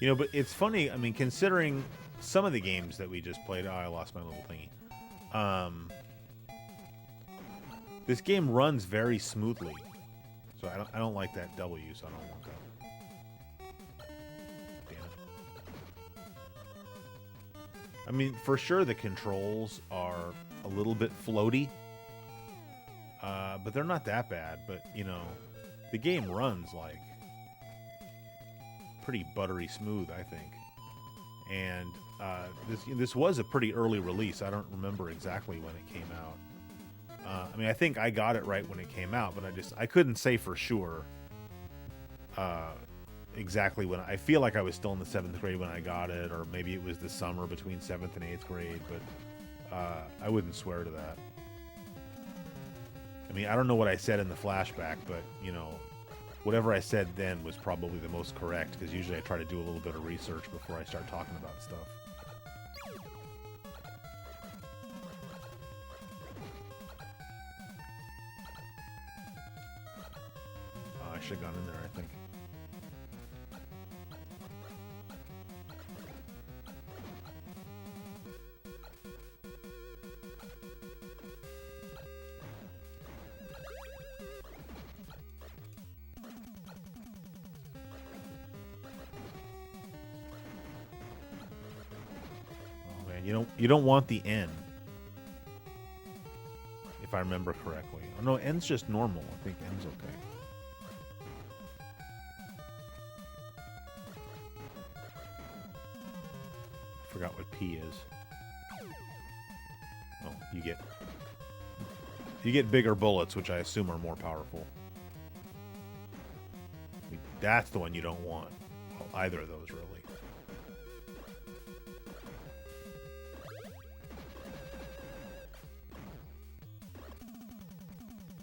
Speaker 1: You know, but it's funny. I mean, considering some of the games that we just played. Oh, I lost my little thingy. This game runs very smoothly, so I don't like that W. So I don't want that. Damn it. I mean, for sure the controls are a little bit floaty, but they're not that bad. But you know, the game runs like pretty buttery smooth, I think. And this was a pretty early release. I don't remember exactly when it came out. I mean, I think I got it right when it came out, but I couldn't say for sure exactly when. I feel like I was still in the 7th grade when I got it, or maybe it was the summer between 7th and 8th grade, but I wouldn't swear to that. I mean, I don't know what I said in the flashback, but, you know, whatever I said then was probably the most correct, because usually I try to do a little bit of research before I start talking about stuff. I should have gone in there, I think. You don't want the N, if I remember correctly. Oh, no, N's just normal. I think N's okay. Forgot what P is. Oh, you get bigger bullets, which I assume are more powerful. That's the one you don't want. Well, either of those, really.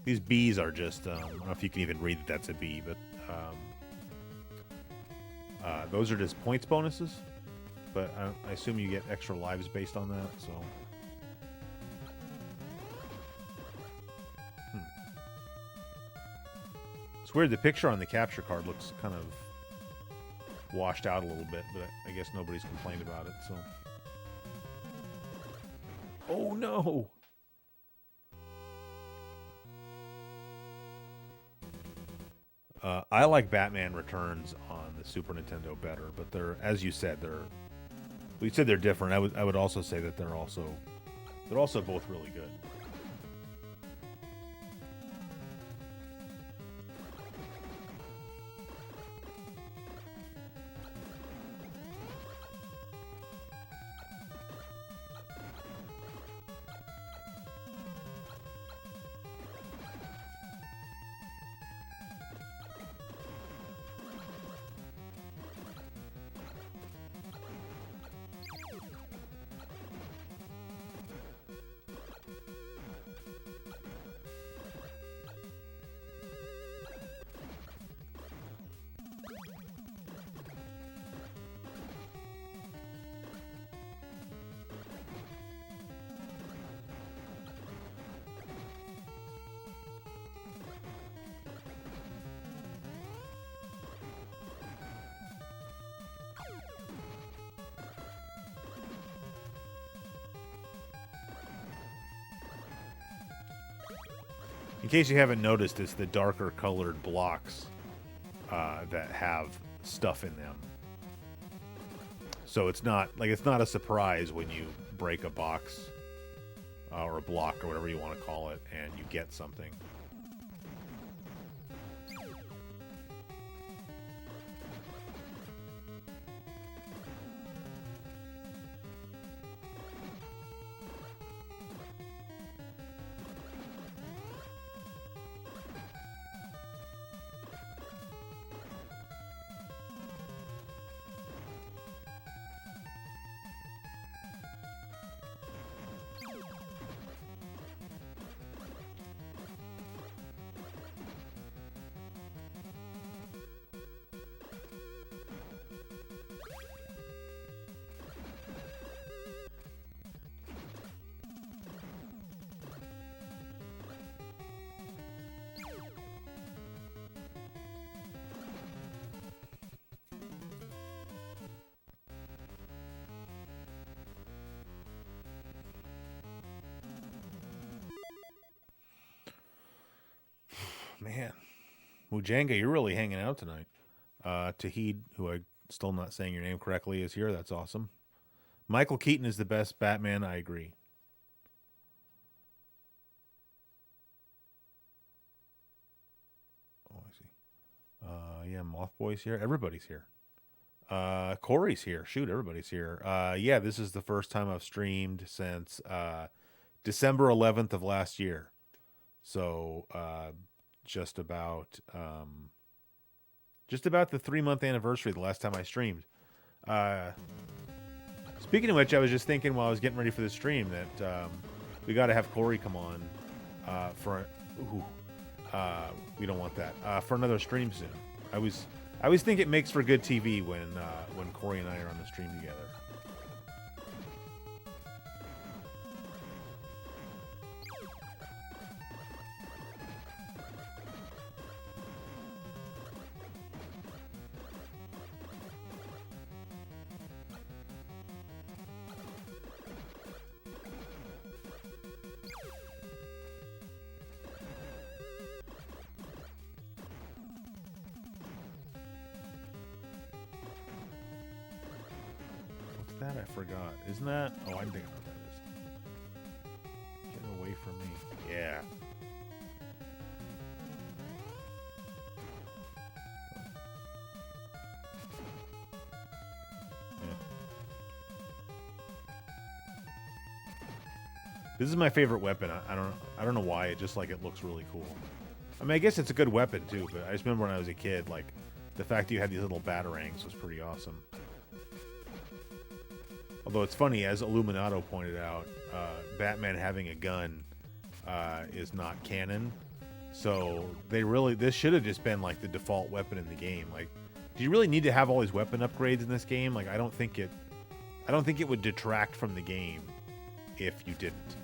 Speaker 1: These Bs are just, I don't know if you can even read that that's a B, but those are just points bonuses. But I assume you get extra lives based on that, so. It's weird, the picture on the capture card looks kind of washed out a little bit, but I guess nobody's complained about it, so. Oh no! I like Batman Returns on the Super Nintendo better, but they're, as you said, we said they're different. I would also say that they're also both really good. In case you haven't noticed, it's the darker colored blocks that have stuff in them. So it's not a surprise when you break a box or a block or whatever you want to call it and you get something. Man, Mujanga, you're really hanging out tonight. Tahid, who I still not saying your name correctly, is here. That's awesome. Michael Keaton is the best Batman. I agree. Oh, I see. Yeah, Mothboy's here. Everybody's here. Corey's here. Shoot, everybody's here. Yeah, this is the first time I've streamed since December 11th of last year. So just about the 3-month anniversary of the last time I streamed. Speaking of which, I was just thinking while I was getting ready for the stream that we got to have Corey come on for. We don't want that for another stream soon. I always think it makes for good TV when Corey and I are on the stream together. That I forgot. Isn't that? Oh, I'm thinking what that is. Get away from me. Yeah. This is my favorite weapon. I don't know why. It just like it looks really cool. I mean, I guess it's a good weapon too. But I just remember when I was a kid, like the fact that you had these little batarangs was pretty awesome. Although it's funny, as Illuminato pointed out, Batman having a gun is not canon. So this should have just been like the default weapon in the game. Like, do you really need to have all these weapon upgrades in this game? Like, I don't think it would detract from the game if you didn't.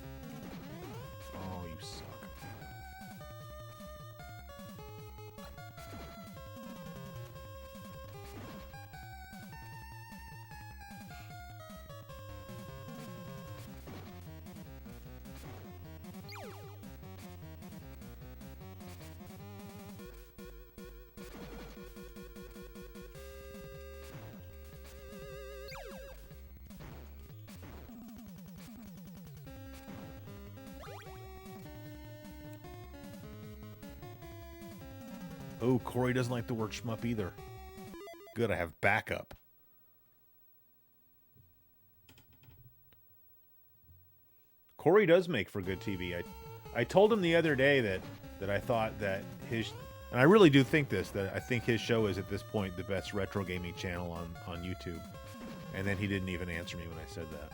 Speaker 1: Oh, you suck. Oh, Corey doesn't like the word shmup either. Good, I have backup. Corey does make for good TV. I told him the other day that I thought that his, and I really do think this, that I think his show is at this point the best retro gaming channel on YouTube. And then he didn't even answer me when I said that.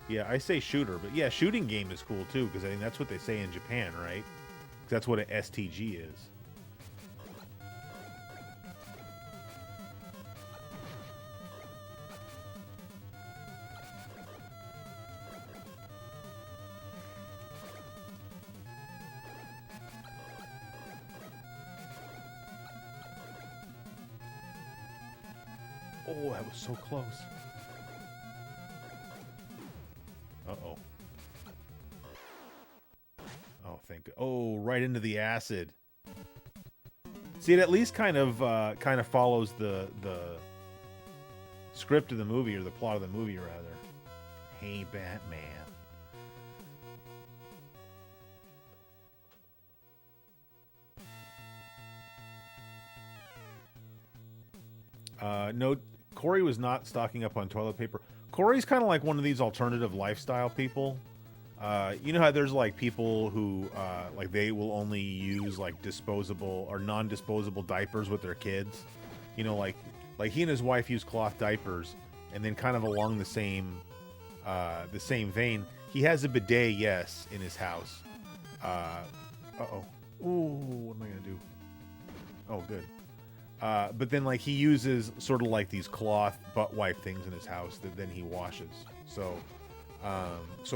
Speaker 1: Yeah, I say shooter, but yeah, shooting game is cool too, because I think that's what they say in Japan, right? That's what an STG is. Oh, that was so close. Uh-oh. Oh, thank God. Oh, right into the acid. See, it at least kind of follows the script of the movie, or the plot of the movie, rather. Hey, Batman. No, Corey was not stocking up on toilet paper. Corey's kind of like one of these alternative lifestyle people. You know how there's like people who like they will only use like disposable or non-disposable diapers with their kids. You know, like he and his wife use cloth diapers, and then kind of along the same vein, he has a bidet, yes, in his house. Uh-oh. Ooh, what am I gonna do? Oh, good. But then, like, he uses sort of like these cloth butt wipe things in his house that then he washes. So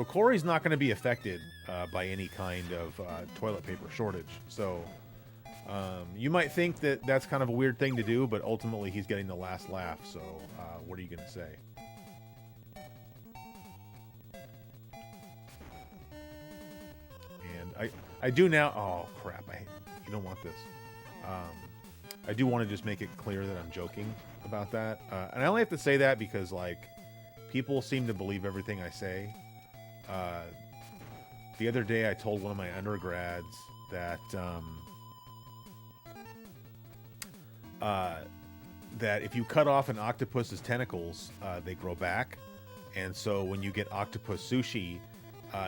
Speaker 1: Corey's not going to be affected by any kind of toilet paper shortage. So you might think that that's kind of a weird thing to do, but ultimately he's getting the last laugh. So what are you going to say? I do now. Oh crap! You don't want this. I do want to just make it clear that I'm joking about that, and I only have to say that because like people seem to believe everything I say. The other day, I told one of my undergrads that that if you cut off an octopus's tentacles, they grow back, and so when you get octopus sushi,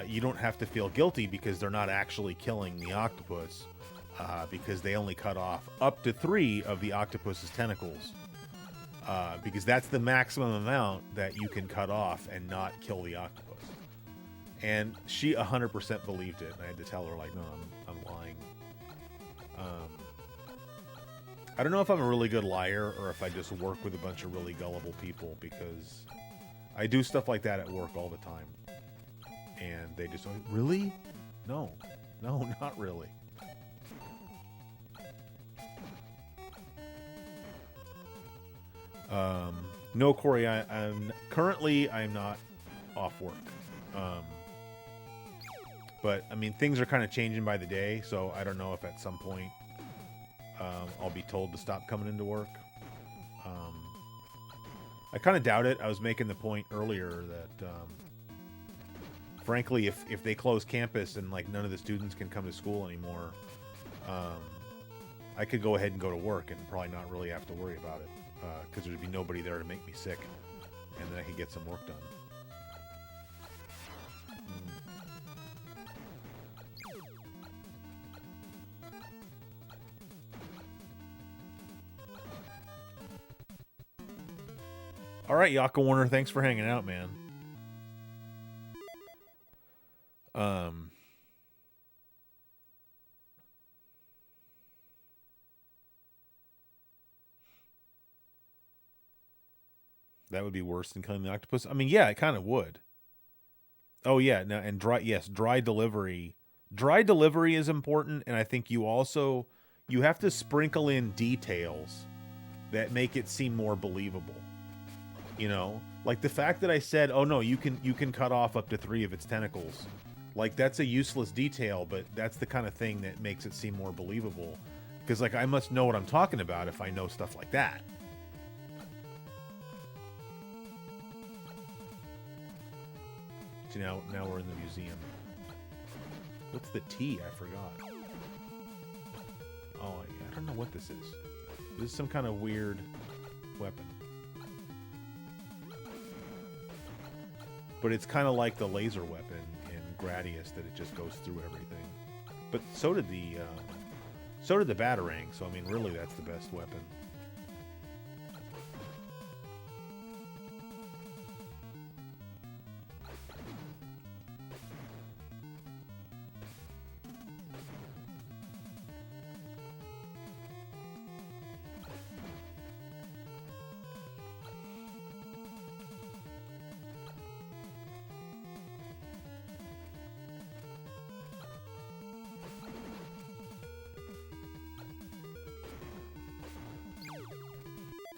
Speaker 1: you don't have to feel guilty because they're not actually killing the octopus, because they only cut off up to 3 of the octopus's tentacles, because that's the maximum amount that you can cut off and not kill the octopus. And she 100% believed it, and I had to tell her, like, no, I'm lying. I don't know if I'm a really good liar or if I just work with a bunch of really gullible people, because I do stuff like that at work all the time. And they just, really? No, not really. No, Corey, I'm not off work. But I mean, things are kind of changing by the day, so I don't know if at some point I'll be told to stop coming into work. I kind of doubt it. I was making the point earlier that frankly, if they close campus and like none of the students can come to school anymore, I could go ahead and go to work and probably not really have to worry about it, because there'd be nobody there to make me sick, and then I could get some work done. All right, Yaka Warner, thanks for hanging out, man. That would be worse than killing the octopus. I mean, yeah, it kind of would. Oh yeah, no, and dry delivery. Dry delivery is important, and I think you have to sprinkle in details that make it seem more believable. You know, like the fact that I said, "Oh no, you can cut off up to 3 of its tentacles." Like that's a useless detail, but that's the kind of thing that makes it seem more believable. Because like I must know what I'm talking about if I know stuff like that. So now we're in the museum. What's the T? I forgot. Oh, I don't know what this is. This is some kind of weird weapon. But it's kind of like the laser weapon in Gradius, that it just goes through everything. But so did the Batarang. So I mean, really, that's the best weapon.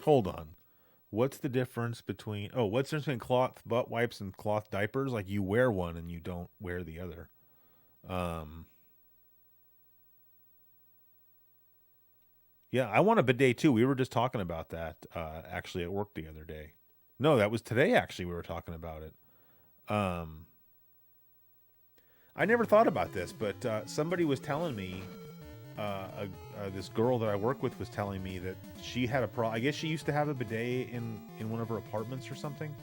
Speaker 1: Hold on. What's the difference between... Oh, what's the difference between cloth butt wipes and cloth diapers? Like, you wear one and you don't wear the other. Yeah, I want a bidet too. We were just talking about that, actually, at work the other day. No, that was today, actually, we were talking about it. I never thought about this, but somebody was telling me... this girl that I work with was telling me that she had I guess she used to have a bidet in one of her apartments or something.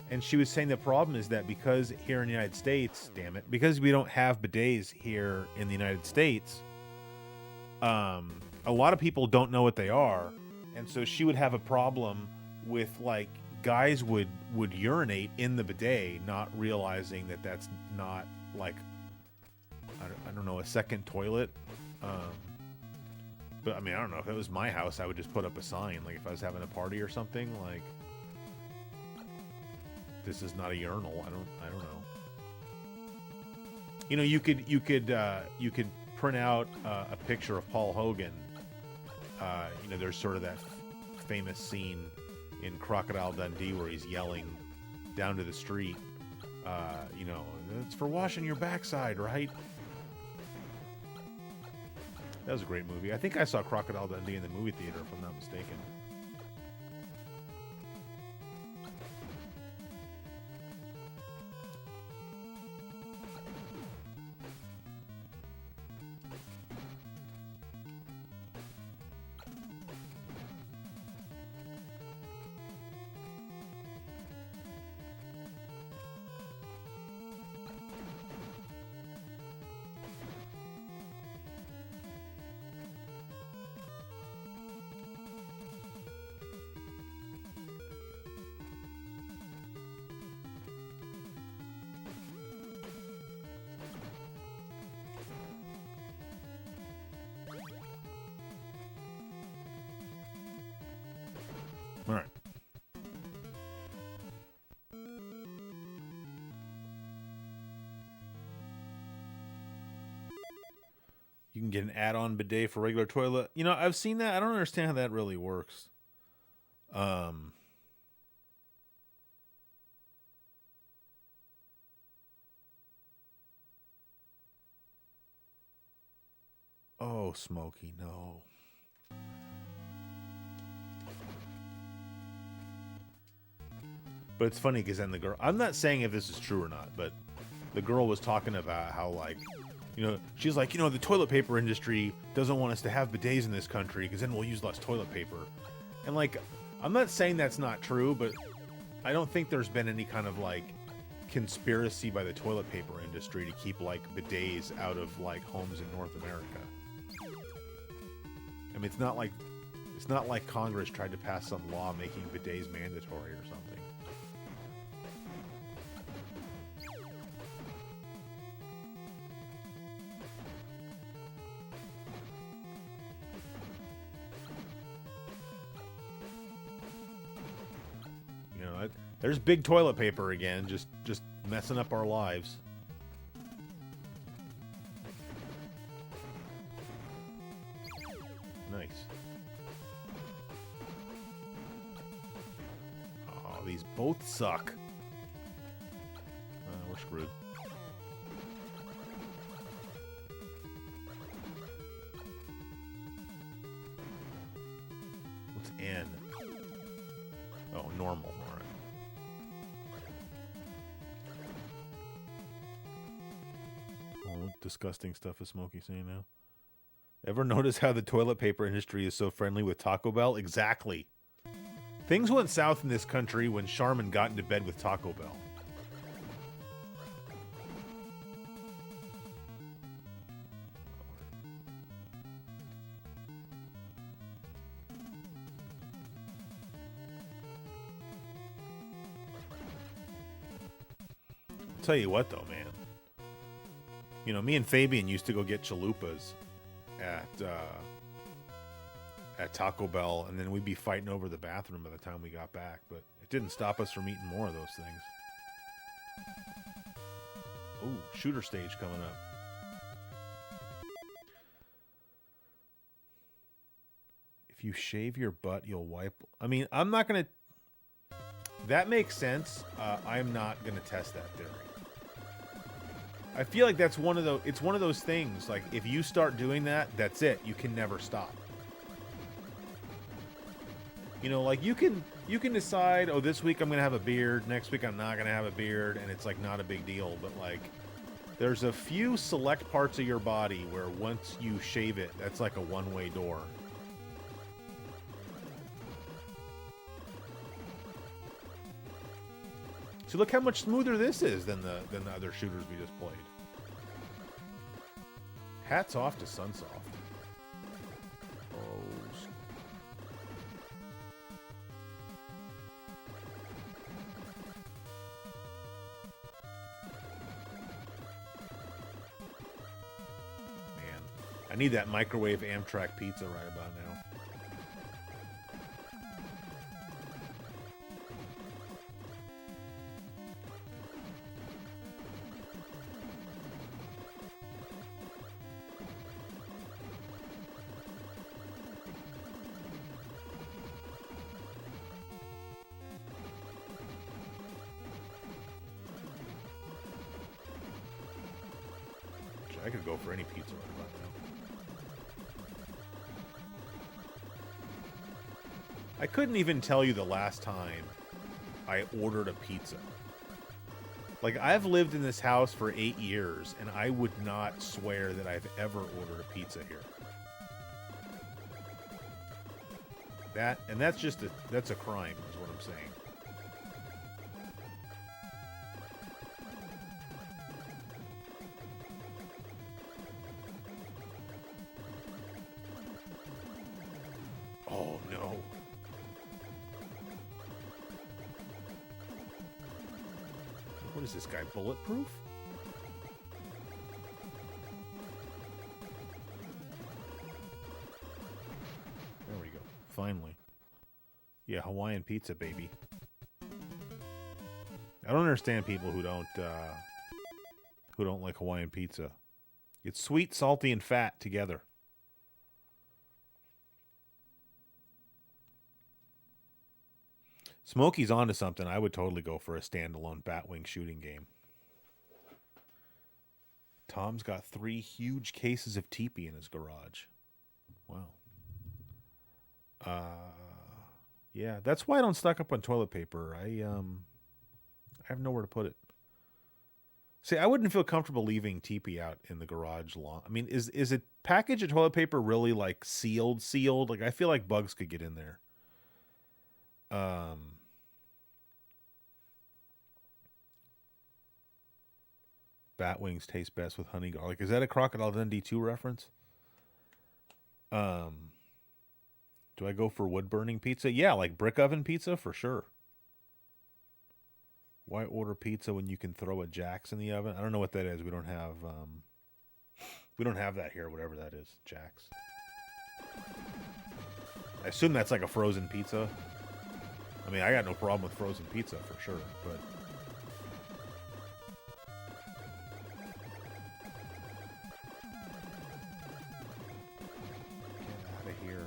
Speaker 1: And she was saying the problem is that because here in the United States, damn it, because we don't have bidets here in the United States, a lot of people don't know what they are. And so she would have a problem with, like, guys would urinate in the bidet, not realizing that that's not, like, I don't know, a second toilet. But I mean, I don't know, if it was my house, I would just put up a sign, like if I was having a party or something, like, this is not a urinal. I don't know. You know, you could print out a picture of Paul Hogan. You know, there's sort of that famous scene in Crocodile Dundee where he's yelling down to the street, you know, it's for washing your backside, right? That was a great movie. I think I saw Crocodile Dundee in the movie theater, if I'm not mistaken. All right. You can get an add-on bidet for regular toilet. You know, I've seen that. I don't understand how that really works. Oh, Smokey, no. But it's funny because then the girl, I'm not saying if this is true or not, but the girl was talking about how, like, you know, she's like, you know, the toilet paper industry doesn't want us to have bidets in this country because then we'll use less toilet paper. And, like, I'm not saying that's not true, but I don't think there's been any kind of, like, conspiracy by the toilet paper industry to keep, like, bidets out of, like, homes in North America. I mean, it's not like Congress tried to pass some law making bidets mandatory or something. There's big toilet paper again, just messing up our lives. Nice. Oh, these both suck. We're screwed. What's N? Oh, normal. Disgusting stuff is Smokey saying now. Ever notice how the toilet paper industry is so friendly with Taco Bell? Exactly. Things went south in this country when Charmin got into bed with Taco Bell. I'll tell you what though, man. You know, me and Fabian used to go get chalupas at Taco Bell, and then we'd be fighting over the bathroom by the time we got back, but it didn't stop us from eating more of those things. Ooh, shooter stage coming up. If you shave your butt, you'll wipe... I mean, I'm not going to... That makes sense. I'm not going to test that theory. I feel like that's one of those. It's one of those things. Like if you start doing that, that's it. You can never stop. You know, like you can decide. Oh, this week I'm gonna have a beard. Next week I'm not gonna have a beard, and it's like not a big deal. But like, there's a few select parts of your body where once you shave it, that's like a one-way door. So look how much smoother this is than the other shooters we just played. Hats off to Sunsoft. Oh. Man, I need that microwave Amtrak pizza right about now. I could go for any pizza right about now. I couldn't even tell you the last time I ordered a pizza. Like, I've lived in this house for 8 years, and I would not swear that I've ever ordered a pizza here. That's a crime, is what I'm saying. Oh, no. What is this guy, bulletproof? There we go. Finally. Yeah, Hawaiian pizza, baby. I don't understand people who don't like Hawaiian pizza. It's sweet, salty, and fat together. Smokey's onto something. I would totally go for a standalone Batwing shooting game. Tom's got 3 huge cases of teepee in his garage. Wow. Yeah, that's why I don't stock up on toilet paper. I have nowhere to put it. See, I wouldn't feel comfortable leaving teepee out in the garage long. I mean, is a package of toilet paper really like sealed? Like, I feel like bugs could get in there. Bat wings taste best with honey garlic. Is that a Crocodile Dundee 2 reference? Do I go for wood burning pizza? Yeah, like brick oven pizza for sure. Why order pizza when you can throw a Jack's in the oven? I don't know what that is. We don't have that here, whatever that is. Jack's. I assume that's like a frozen pizza. I mean, I got no problem with frozen pizza for sure, but get out of here.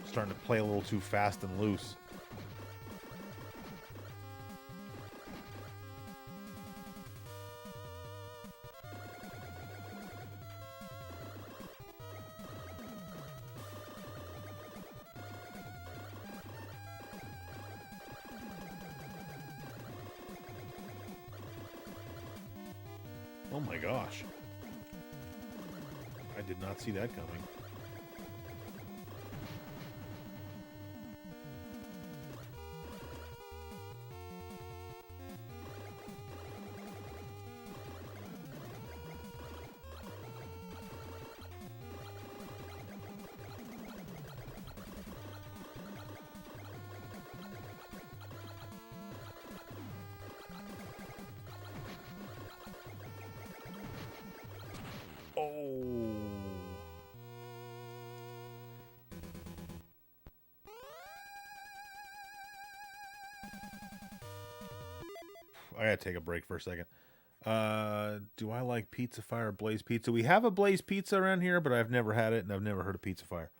Speaker 1: Starting to play a little too fast and loose. Oh my gosh. I did not see that coming. I gotta take a break for a second. Do I like Pizza Fire Blaze Pizza? We have a Blaze Pizza around here, but I've never had it, and I've never heard of Pizza Fire.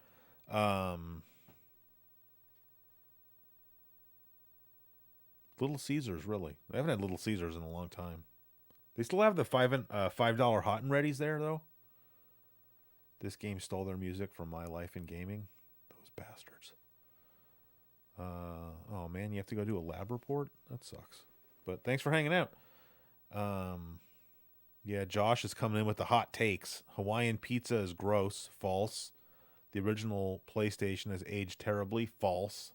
Speaker 1: Little Caesars, really. I haven't had Little Caesars in a long time. They still have the $5 hot and readies there, though. This game stole their music from My Life in Gaming. Those bastards. Oh, man, you have to go do a lab report? That sucks. But thanks for hanging out. Yeah, Josh is coming in with the hot takes. Hawaiian pizza is gross. False. The original PlayStation has aged terribly. False.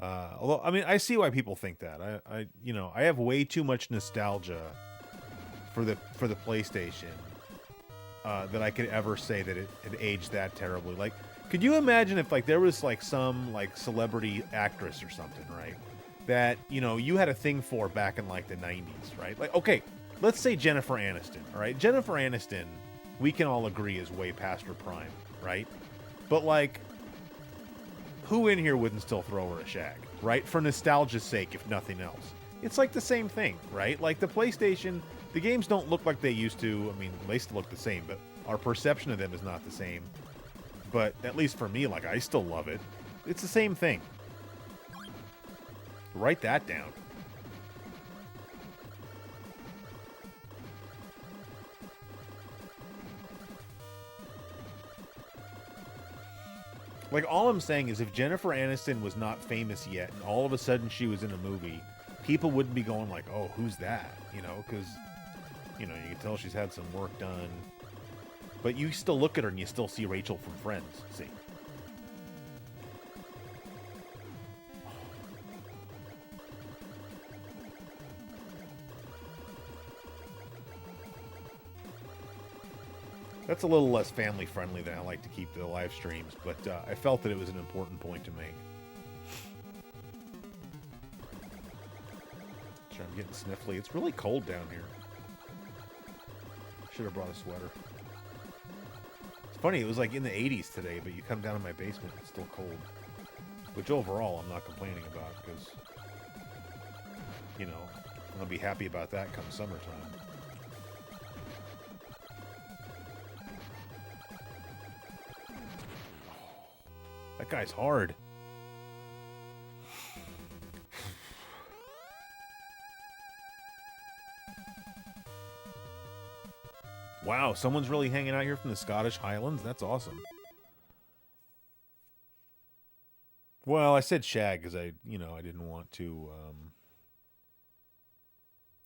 Speaker 1: Although, I mean, I see why people think that. I have way too much nostalgia for the PlayStation that I could ever say that it aged that terribly. Like, could you imagine if like there was like some like celebrity actress or something, right? That, you had a thing for back in like the 90s, right? Like, okay, let's say Jennifer Aniston, all right? Jennifer Aniston, we can all agree is way past her prime, right? But like, who in here wouldn't still throw her a shag? right? For nostalgia's sake, if nothing else. It's like the same thing, right? Like the PlayStation, the games don't look like they used to. I mean, they still look the same, but our perception of them is not the same. But at least for me, like, I still love it. It's the same thing. Write that down. Like, all I'm saying is if Jennifer Aniston was not famous yet and all of a sudden she was in a movie, people wouldn't be going like, oh, who's that? You know, because, you know, you can tell she's had some work done. But you still look at her and you still see Rachel from Friends. See? That's a little less family friendly than I like to keep the live streams, but I felt that it was an important point to make. Sure, I'm getting sniffly. It's really cold down here. Should have brought a sweater. It's funny, it was like in the 80s today, but you come down in my basement, it's still cold. Which overall, I'm not complaining about, because, you know, I'm going to be happy about that come summertime. That guy's hard. Wow, someone's really hanging out here from the Scottish Highlands? That's awesome. Well, I said shag because I didn't want to...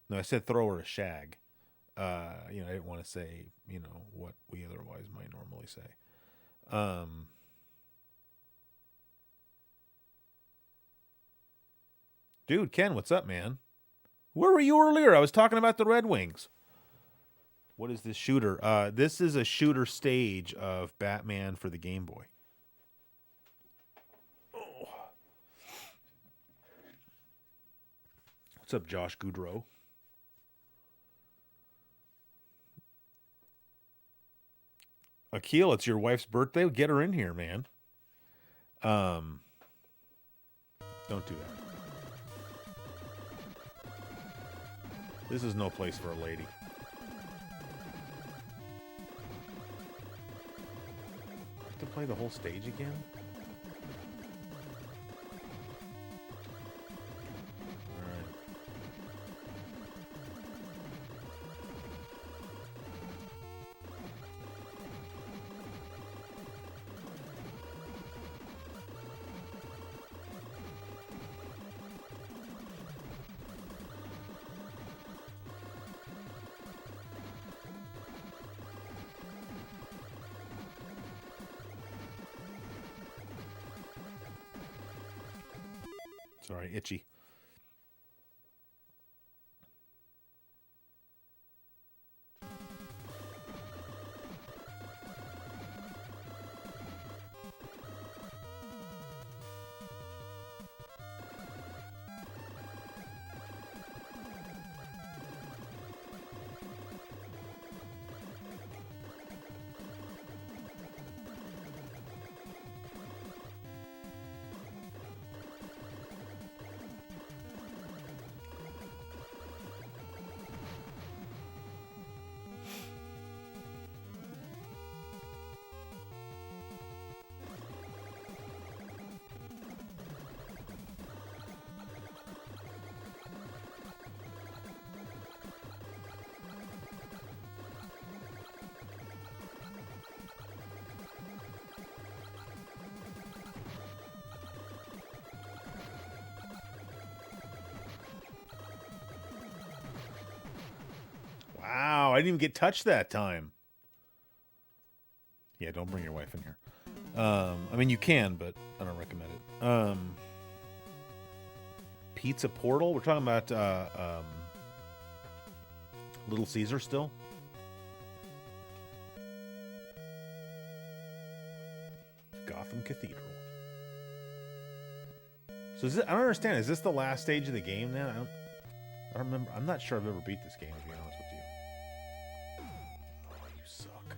Speaker 1: No, I said throw her a shag. I didn't want to say, what we otherwise might normally say. Dude, Ken, what's up, man? Where were you earlier? I was talking about the Red Wings. What is this shooter? This is a shooter stage of Batman for the Game Boy. Oh. What's up, Josh Goudreau? Akil, it's your wife's birthday. Get her in here, man. Don't do that. This is no place for a lady. I have to play the whole stage again? Sorry, itchy. Wow, I didn't even get touched that time. Yeah, don't bring your wife in here. I mean, you can, but I don't recommend it. Pizza Portal? We're talking about Little Caesar still? Gotham Cathedral. So is it, I don't understand. Is this the last stage of the game then? I don't remember. I'm not sure I've ever beat this game, to be honest with you. Oh, you suck.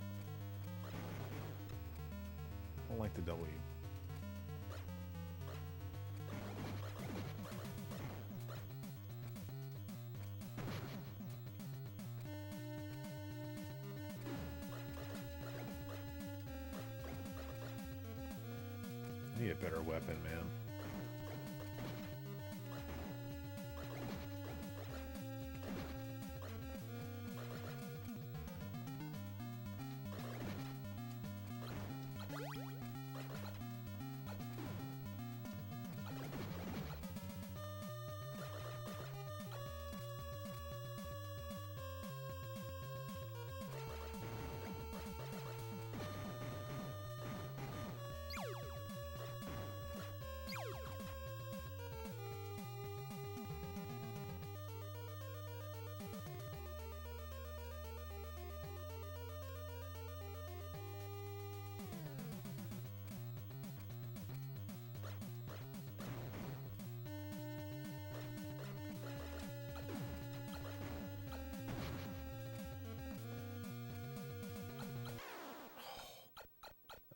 Speaker 1: I don't like the W. Need a better weapon, man.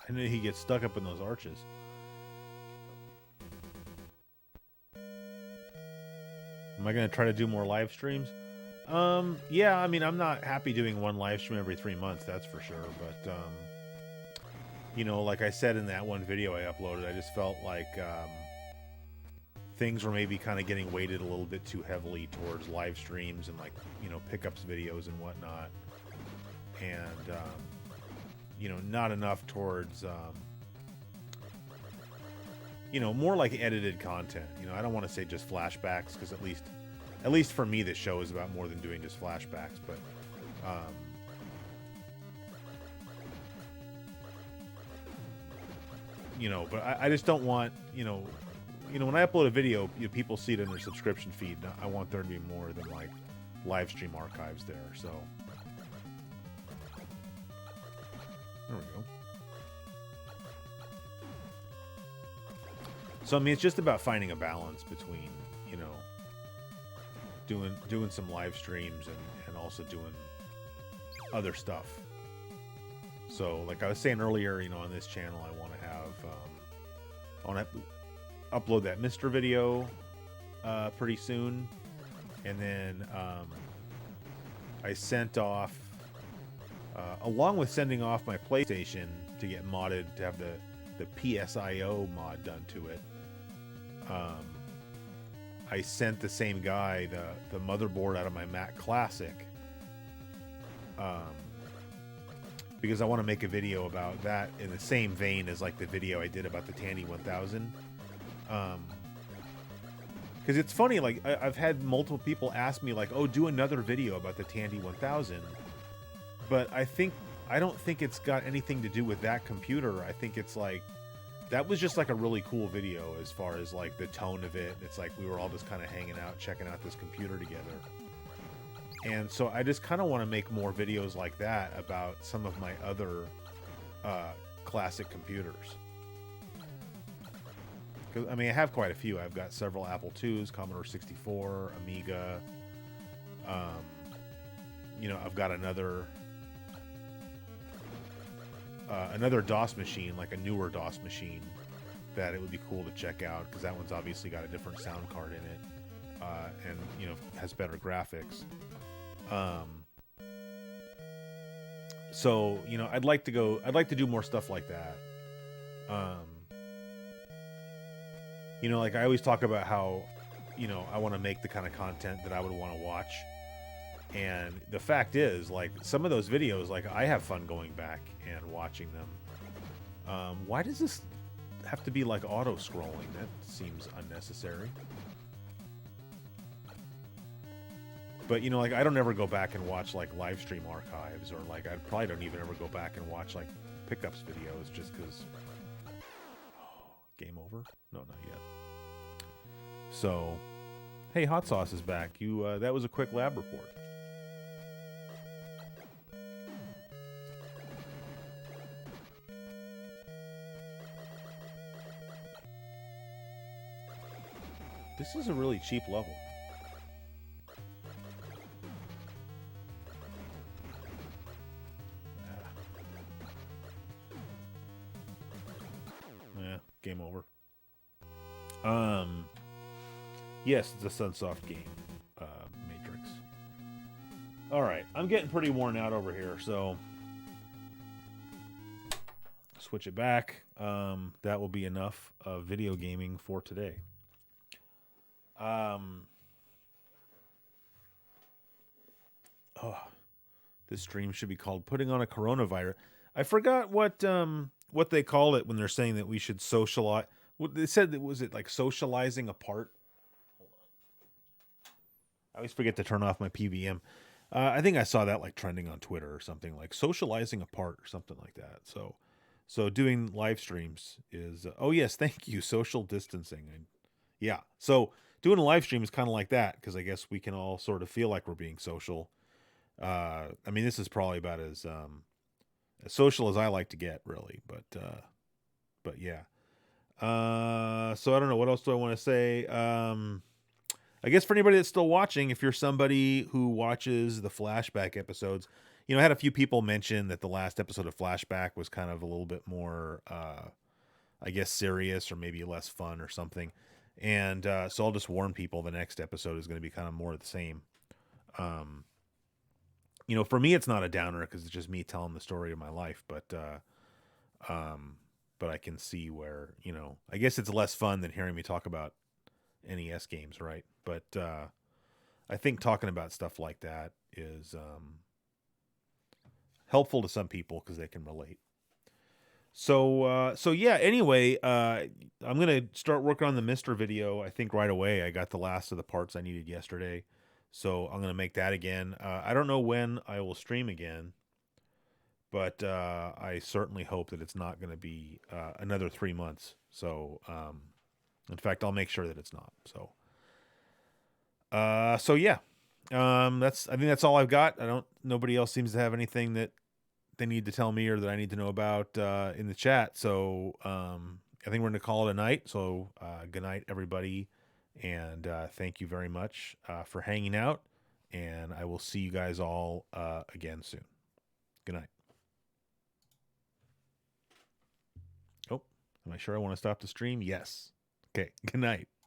Speaker 1: I knew he gets stuck up in those arches. Am I going to try to do more live streams? Yeah, I mean, I'm not happy doing one live stream every 3 months, that's for sure. But, you know, like I said in that one video I uploaded, I just felt like things were maybe kind of getting weighted a little bit too heavily towards live streams and, like, you know, pickups videos and whatnot. And, you know, not enough towards, you know, more like edited content. You know, I don't want to say just flashbacks, because at least for me, this show is about more than doing just flashbacks. But, you know, but I just don't want, you know, when I upload a video, you know, people see it in their subscription feed. I want there to be more than like live stream archives there. So. There we go. So I mean, it's just about finding a balance between, you know, doing some live streams and also doing other stuff. So like I was saying earlier, you know, on this channel, I want to upload that Mr. video pretty soon, and then I sent off. Along with sending off my PlayStation to get modded, to have the PSIO mod done to it, I sent the same guy the motherboard out of my Mac Classic, because I want to make a video about that in the same vein as like the video I did about the Tandy 1000. Because it's funny, like I've had multiple people ask me like, oh, do another video about the Tandy 1000. But I don't think it's got anything to do with that computer. I think it's like, that was just like a really cool video as far as like the tone of it. It's like we were all just kind of hanging out, checking out this computer together. And so I just kind of want to make more videos like that about some of my other classic computers. Because, I mean, I have quite a few. I've got several Apple IIs, Commodore 64, Amiga. You know, I've got another DOS machine, like a newer DOS machine, that it would be cool to check out, because that one's obviously got a different sound card in it, and, you know, has better graphics. So, you know, I'd like to do more stuff like that. You know, like I always talk about how, you know, I want to make the kind of content that I would want to watch. And the fact is, like, some of those videos, like, I have fun going back and watching them. Why does this have to be, like, auto-scrolling? That seems unnecessary. But, you know, like, I don't ever go back and watch, like, live stream archives, or, like, I probably don't even ever go back and watch, like, pickups videos, just because... Oh, game over? No, not yet. So, hey, Hot Sauce is back. That was a quick lab report. This is a really cheap level. Yeah, game over. Yes, it's a Sunsoft game, Matrix. All right, I'm getting pretty worn out over here, so switch it back. that will be enough of video gaming for today. Oh, this stream should be called "Putting on a Coronavirus." I forgot what they call it when they're saying that we should socialize. What they said, that was it like socializing apart? I always forget to turn off my PVM. I think I saw that like trending on Twitter or something, like socializing apart or something like that. So doing live streams is oh yes, thank you, social distancing. And yeah, so doing a live stream is kind of like that, because I guess we can all sort of feel like we're being social. I mean, this is probably about as social as I like to get, really. But yeah. So I don't know, what else do I want to say. I guess for anybody that's still watching, if you're somebody who watches the flashback episodes, I had a few people mention that the last episode of Flashback was kind of a little bit more, I guess, serious or maybe less fun or something. And so I'll just warn people the next episode is going to be kind of more of the same. For me, it's not a downer because it's just me telling the story of my life, but I can see where, I guess it's less fun than hearing me talk about NES games, right? But I think talking about stuff like that is helpful to some people because they can relate. So yeah. Anyway, I'm gonna start working on the Mister video. I think right away. I got the last of the parts I needed yesterday, so I'm gonna make that again. I don't know when I will stream again, but I certainly hope that it's not going to be another 3 months. So, in fact, I'll make sure that it's not. So yeah, I think that's all I've got. Nobody else seems to have anything that they need to tell me or that I need to know about in the chat. So, I think we're going to call it a night. So, good night, everybody. And thank you very much for hanging out. And I will see you guys all again soon. Good night. Oh, am I sure I want to stop the stream? Yes. Okay. Good night.